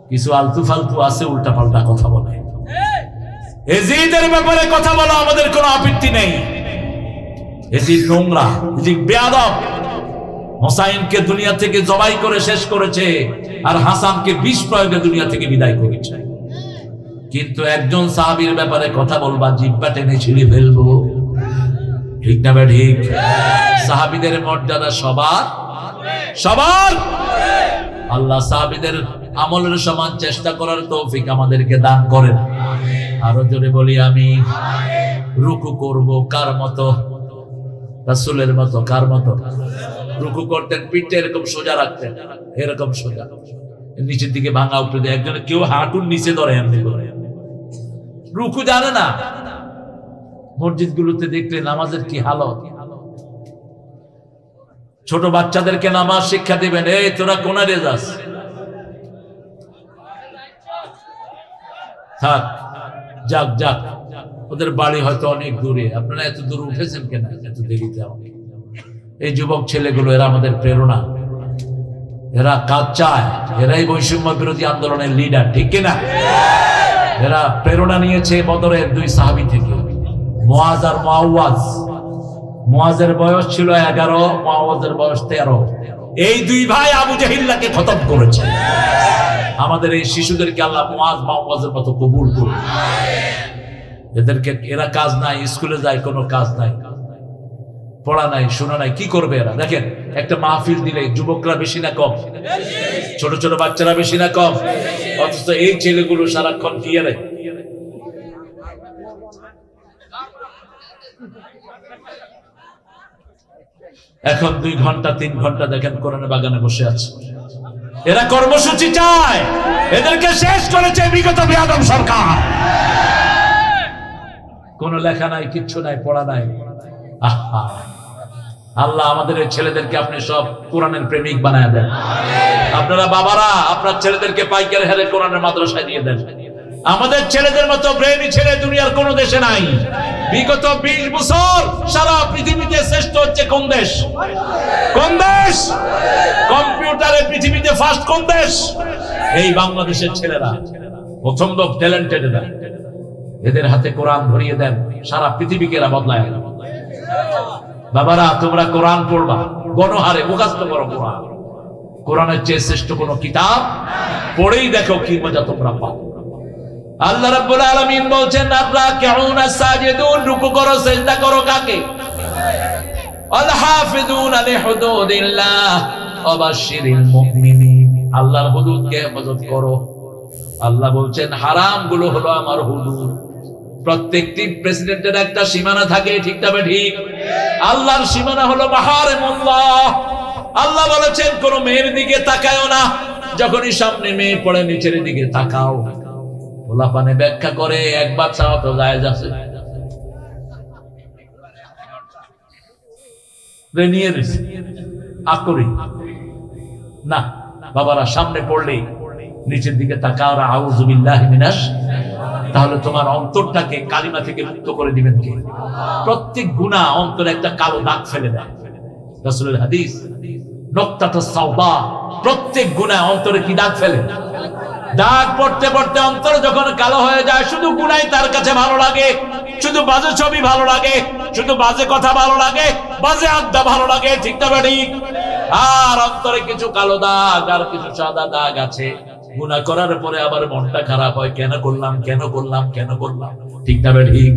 কিছু আলতু ফালতু আছে, উল্টা পাল্টা কথা বলে। এজিদের ব্যাপারে কথা বলা আমাদের কোনো আপত্তি নেই। এজিদ নোংরা, এজিদ বেয়াদব। হোসাইনকে দুনিয়া থেকে জবাই করে শেষ করেছে, আর হাসানকে বিষ প্রয়োগে দুনিয়া থেকে বিদায় করেছে। কিন্তু একজন সাহাবীর ব্যাপারে কথা বলবা, জিহ্বা টেনে ছিঁড়ে ফেলবো। ঠিক না বে ঠিক? সাহাবীদের মর্যাদা সবার সবার। আল্লাহ সাহাবীদের আমলের সমান চেষ্টা করার তৌফিক আমাদেরকে দান করেন। আরো জোরে বলি আমি। রুকু করব কার মতো? রাসূলের মতো। কার মতো? রুকু করতেন পিঠটা এরকম সোজা রাখতেন, এরকম সোজা, নিচের দিকে ভাঙা উপরে দিয়ে। একজন কেউ হাঁটুর নিচে ধরে এমনি করে। রুকু জানে না। মসজিদগুলোতে দেখলে নামাজের কি হালত। ছোট বাচ্চাদেরকে নামাজ শিক্ষা দিবেন, এই তোরা কোনারে যাস, থাক, যাক যাক, ওদের বাড়ি হয়তো অনেক দূরে, আপনারা এত দূর উঠেছেন কেন এত দেরিতে? এই যুবক ছেলেগুলো এরা আমাদের প্রেরণা, এরা কাজ চায়, এরাই বৈষম্য বিরোধী আন্দোলনের লিডার, ঠিক কিনা? এরা প্রেরণা নিয়েছে বদরের দুই সাহাবী থেকে, মুআজ আর মুআওয়াজ। মুআজের বয়স ছিল 11, মুআওয়াজের বয়স 13। এই দুই ভাই আবু জাহিলকে খতম করেছে। আমাদের এই শিশুদেরকে আল্লাহ মুআজ মুআওয়াজের মতো কবুল করুন। এদেরকে, এরা কাজ নাই, স্কুলে যায় কোনো কাজ নাই, পড়া নাই, শোনা নাই, কি করবে এরা? দেখেন, একটা মাহফিল দিলে যুবকরা বেশি না কম? ছোট ছোট বাচ্চারা বেশি না কম? অথচ এই ছেলেগুলো সারাক্ষণ কি এর এখন 2 ঘন্টা 3 ঘন্টা দেখেন কোরআনের বাগানে বসে আছে। এরা কর্মসূচি চায়, এদেরকে শেষ করেছে বিগত বেয়াদব সরকার। কোনো লেখা নাই, কিচ্ছু নাই, পড়া নাই। আহা, আল্লাহ আমাদের এই ছেলেদেরকে আপনি সব কোরআনের প্রেমিক বানায় দেন। আপনারা বাবারা আপনার ছেলেদেরকে পাইকারি হারে কোরআনের মাদ্রাসায় দিয়ে দেন। আমাদের ছেলেদের মতো ব্রেইনি ছেলে দুনিয়ার কোন দেশে নাই। বিগত 20 বছর সারা পৃথিবীতে শ্রেষ্ঠ হচ্ছে কোন দেশ? কোন দেশ? কম্পিউটারে পৃথিবীতে ফার্স্ট কোন দেশ? এই বাংলাদেশের ছেলেরা প্রথম লোক, ট্যালেন্টেড এরা। এদের হাতে কোরআন ধরিয়ে দেন, সারা পৃথিবীকে এরা বদলায়। বাবারা তোমরা কোরআন পড়বা, গণহারে মুখস্থ করো কোরআন। কোরআনের চেয়ে শ্রেষ্ঠ কোন কিতাব পড়েই দেখো কি মজা তোমরা পাও। আল্লাহ রাব্বুল আলামিন বলছেন, আর-রাকিউনা সাজিদুন, রুকু করো, সিজদা করো কাকে? আল হাফিজুনা লিহুদুদিল্লাহ ওয়া বাশশিরিল মুমিনিন, আল্লাহর হুদুদকে হেফাজত করো। আল্লাহ বলছেন হারাম গুলো হলো আমার হুদুদ। প্রত্যেকটি প্রেসিডেন্টের একটা সীমানা থাকে, ঠিক তবে ঠিক? আল্লাহর সীমানা হলো মাহারিমুল্লাহ। আল্লাহ বলেছেন কোন মেয়ের দিকে তাকায়ও না, যখনই সামনে মেয়ে পড়ে নিচের দিকে তাকাও। পোলাপানে ব্যাখ্যা করে, একবার চাওয়া তো জায়েজ আছে, নিয়ে আকরি না। বাবারা সামনে পড়লেই নিচের দিকে তাকাও, আউযু বিল্লাহি মিনাশ। তাহলে তোমার অন্তরটাকে কালিমা থেকে মুক্ত করে দিবেন কে? প্রত্যেক গুনাহ অন্তরে একটা কালো দাগ ফেলে দেয়। রাসূলের হাদিস, নক্তাতুস সাওদা, প্রত্যেক গুনাহ অন্তরে কি দাগ ফেলে? দাগ পড়তে পড়তে অন্তর যখন কালো হয়ে যায়, শুধু গুনাহই তার কাছে ভালো লাগে, শুধু বাজে ছবি ভালো লাগে, শুধু বাজে কথা ভালো লাগে, বাজে আড্ডা ভালো লাগে, ঠিক না ঠিক? আর অন্তরে কিছু কালো দাগ আর কিছু সাদা দাগ আছে। গুনাহ করার পরে আবার মনটা খারাপ হয়, কেন করলাম, কেন করলাম, কেন করলাম, ঠিক না ঠিক?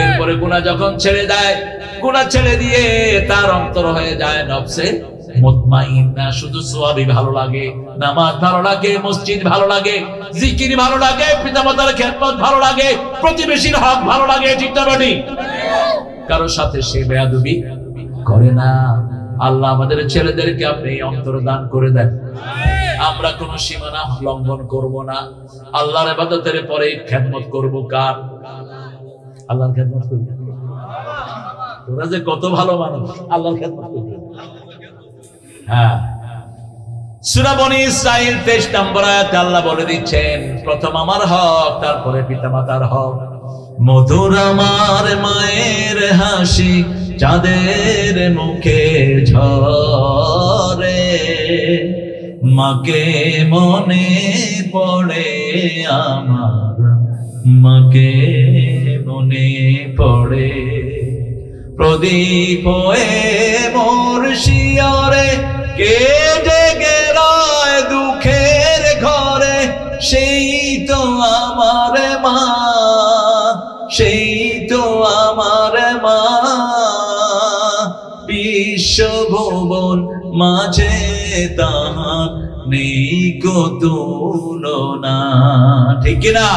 এরপরে গুনাহ যখন ছেড়ে দেয়, গুনাহ ছেড়ে দিয়ে তার অন্তর হয়ে যায় নফসে মুতমাইন্না, শুধু সওয়াবই ভালো লাগে, নামাজ ভালো লাগে, মসজিদ ভালো লাগে, জিকির ভালো লাগে, পিতামাতার খেদমত ভালো লাগে, প্রতিবেশীর হক ভালো লাগে, ঠিক না ঠিক? কারোর সাথে সে বেয়াদবি করে না। আল্লাহ আমাদের ছেলেদেরকে আপনি অন্তর দান করে দেন। আমরা কোন সীমানা লঙ্ঘন করব না। আল্লাহর ইবাদতের পরে খেদমত করব কার? আল্লাহর খেদমত করব। তোরা যে কত ভালো মানুষ, আল্লাহর খেদমত করব। হ্যাঁ, সূরা বনী ইসরাঈল 23 নম্বর আয়াতে আল্লাহ বলে দিচ্ছেন, প্রথম আমার হক, তারপরে পিতামাতার হক। মধুর আমার মায়ের হাসি চাঁদের মুখে ঝরে, মাকে মনে পড়ে আমার, মাকে মনে পড়ে। প্রদীপ হয়ে মোর শিয়রে কে জেগে রয় দুঃখের ঘরে, সেই তো আমার মা, সেই তো আমার মা। বিশ্বভুবন মাঝে তাহার নেই কো তুলনা, ঠিক কিনা?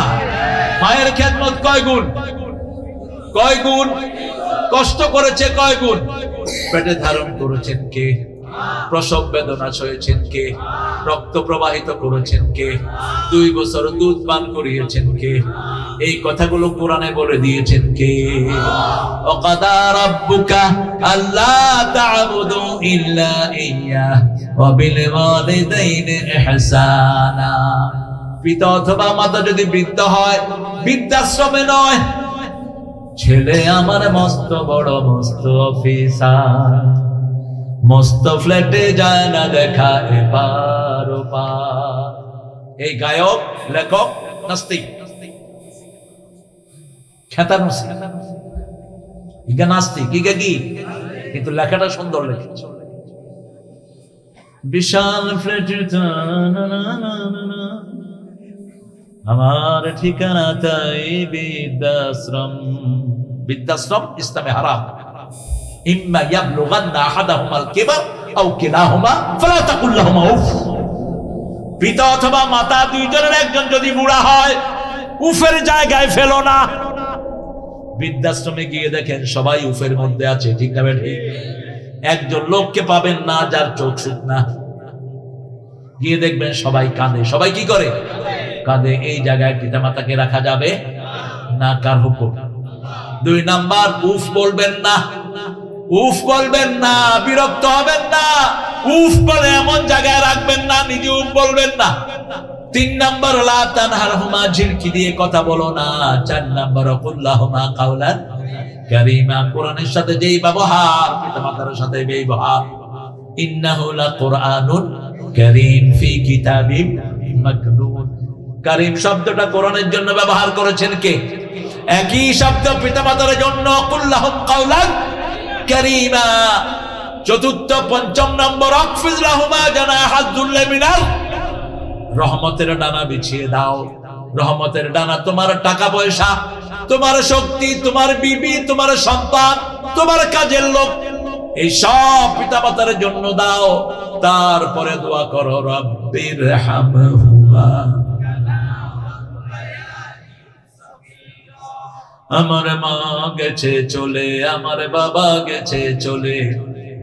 মায়ের খেদমত কয় গুণ? কয় গুণ? কষ্ট করেছে কয় গুণ? পেটে ধারণ করেছেন কে? প্রসব বেদনা সয়েছেন কে? রক্ত প্রবাহিত করেছেন কে? 2 বছর দুধ পান করিয়েছেন কে? এই কথাগুলো কোরআনে বলে দিয়েছেন কে? ওয়াকাদা রাব্বুকা আল্লা তা'বুদু ইল্লা ইয়্যাহু ওয়া বিল ওয়ালিদাইনি ইহসানা। পিতা অথবা মাতা যদি বৃদ্ধ হয়, বৃদ্ধাশ্রমে নয়। ছেলে আমার মস্ত বড় মস্ত অফিসার, মস্ত ফ্ল্যাটে যায় না দেখা এপার ওপার। এই গায়ক, লেখক, নাস্তিক, খ্যাতানুসি, ইগা নাস্তিক, ইগা কি, কিন্তু লেখাটা সুন্দর লেখেছে। বিশাল ফ্ল্যাটে আমার ঠিকানা তাই বৃদ্ধাশ্রম। বৃদ্ধাশ্রম ইসলামে হারাম। ইম্মা ইয়াবলুগান্না আহাদাহুমাল কিবার আও কিলাহুমা ফালা তাকুল লাহুমা উফ। পিতা অথবা মাতা দুইজনের একজন যদি বুড়া হয়, উফের জায়গায় ফেলো না। বৃদ্ধাশ্রমে গিয়ে দেখেন সবাই উফের মধ্যে আছে, ঠিক না বেঠি? একজন লোককে পাবেন না যার চোখ শুকনা। গিয়ে দেখবেন সবাই কাঁদে। সবাই কি করে? কাঁদে। এই জায়গায় পিতা মাতাকে রাখা যাবে না, কার হুকুম? 2 নাম্বার, উফ বলবেন না। উফ বলবেন না, বিরক্ত হবেন না। উফ বলে এমন জায়গায় রাখবেন না, নিজে উফ বলবেন না। 3 নাম্বার, লা তানহারহুমা, ঝিড়কি দিয়ে কথা বলো না। 4 নাম্বার, কুল্লাহুমা কাওলান কারীমা, কোরআনের সাথে যেই ব্যবহার পিতামাতার সাথে ব্যবহার। ইন্নাহু লাকুরআনুন কারীম ফি কিতাবিম মাকনুন। কারীম শব্দটা কোরআনের জন্য ব্যবহার করেছেন কে? একই শব্দ পিতামাতার জন্য, কুল্লাহুম কাওলান কারীমা। 4, 5 নম্বর, আকফিজ লাহুমা জানাহাজ যুল্লি মিনার, রহমতের ডানা বিছিয়ে দাও। রহমতের ডানা তোমার টাকা পয়সা, তোমার শক্তি, তোমার বিবি, তোমার সন্তান, তোমার কাজের লোক, এই সব পিতামাতার জন্য দাও। তারপরে দোয়া করো, রব্বির হামহুমা। আমার মা গেছে চলে, আমার বাবা গেছে চলে,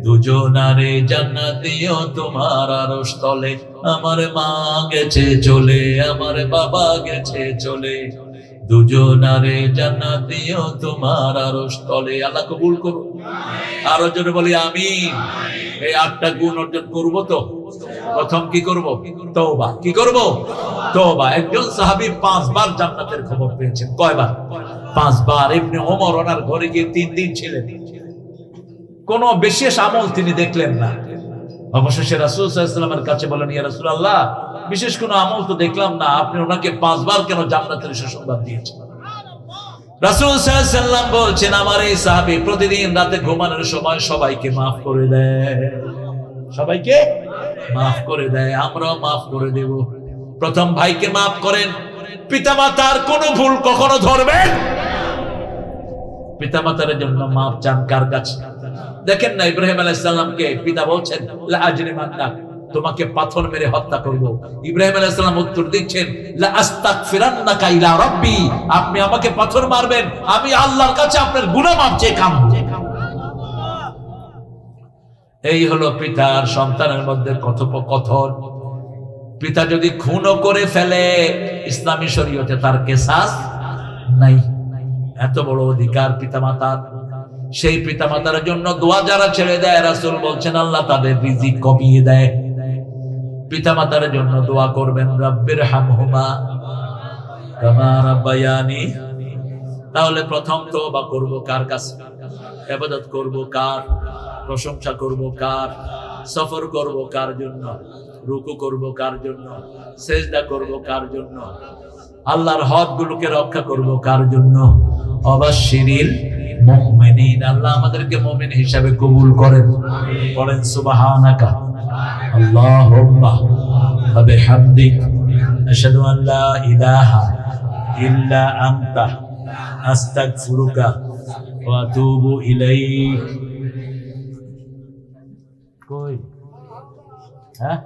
দুজনারে জান্নাত দিও তোমার আরশ তলে। আমার মা গেছে চলে, আমার বাবা গেছে চলে, দুজনারে জান্নাত দিও তোমার আরশ তলে। আল্লাহ কবুল করো। আরো জোরে বলি আমিন। এই 8টা গুণ অর্জন করব তো। প্রথম কি করব? তওবা। কি করব? তওবা। একজন সাহাবী 5 বার জান্নাতের খবর পেয়েছেন। কয়বার? 5 বার। ইবনে ওমর ওনার ঘরে গিয়ে 3 দিন ছিলেন, কোন বিশেষ আমল তিনি দেখলেন না। অবশেষে রাসূল সাল্লাল্লাহু আলাইহি ওয়াসাল্লামের কাছে বলেন, ইয়া রাসূলুল্লাহ, বিশেষ কোন আমল তো দেখলাম না, আপনি ওনাকে 5 বার কেন জান্নাতের সুসংবাদ দিয়েছেন? রাসূল সাল্লাল্লাহু আলাইহি ওয়াসাল্লাম বলছেন, আমার এই সাহাবী প্রতিদিন রাতে ঘুমানোর সময় সবাইকে মাফ করে দেয়। সবাইকে মাফ করে দেয়, আমরাও মাফ করে দেব। প্রথম ভাইকে মাফ করেন। পিতামাতার কোনো ভুল কখনো ধরবেন। পিতামাতার জন্য মাফ চান কার কাছে? দেখেন না, ইব্রাহিম আলাইহিস সালামকে পিতা বলছেন, লা আজরিমান্নাক, তোমাকে পাথর মেরে হত্যা করব। ইব্রাহিম আলাইহিস সালাম উত্তর দিচ্ছেন, লা আস্তাগফিরান্নাকা ইলা রাব্বি, আপনি আমাকে পাথর মারবেন, আমি আল্লাহর কাছে আপনার গুনাহ মাফ চেয়ে কাঁদব। এই হলো পিতার সন্তানের মধ্যে কথোপকথন। পিতা যদি খুনও করে ফেলে, ইসলামী শরীয়তে তার কিসাস নাই। এত বড় অধিকার পিতামাতার। সেই পিতামাতার জন্য দোয়া যারা ছেড়ে দেয়, রাসূল বলছেন আল্লাহ তাদের রিজিক কমিয়ে দেয়। পিতামাতার জন্য দোয়া করবেন, রব্বির হামহুমা কামা রাব্বায়ানি। তাহলে প্রথম তওবা করব কার কাছে? ইবাদত করব কার? প্রশংসা করব কার? সফর করব কার জন্য? রুকু করব কার জন্য? সেজদা করব কার জন্য? আল্লাহর হকগুলোকে রক্ষা করব কার জন্য? অবাশশিরিল মুমিনিন। আল্লাহ আমাদেরকে মুমিন হিসাবে কবুল করেন। বলেন সুবহানাকা আল্লাহুম্মা ওয়া বিহামদিক আশহাদু আন লা ইলাহা ইল্লা আনতা আস্তাগফিরুকা ওয়া আতুবু ইলাইক। কই? হ্যাঁ?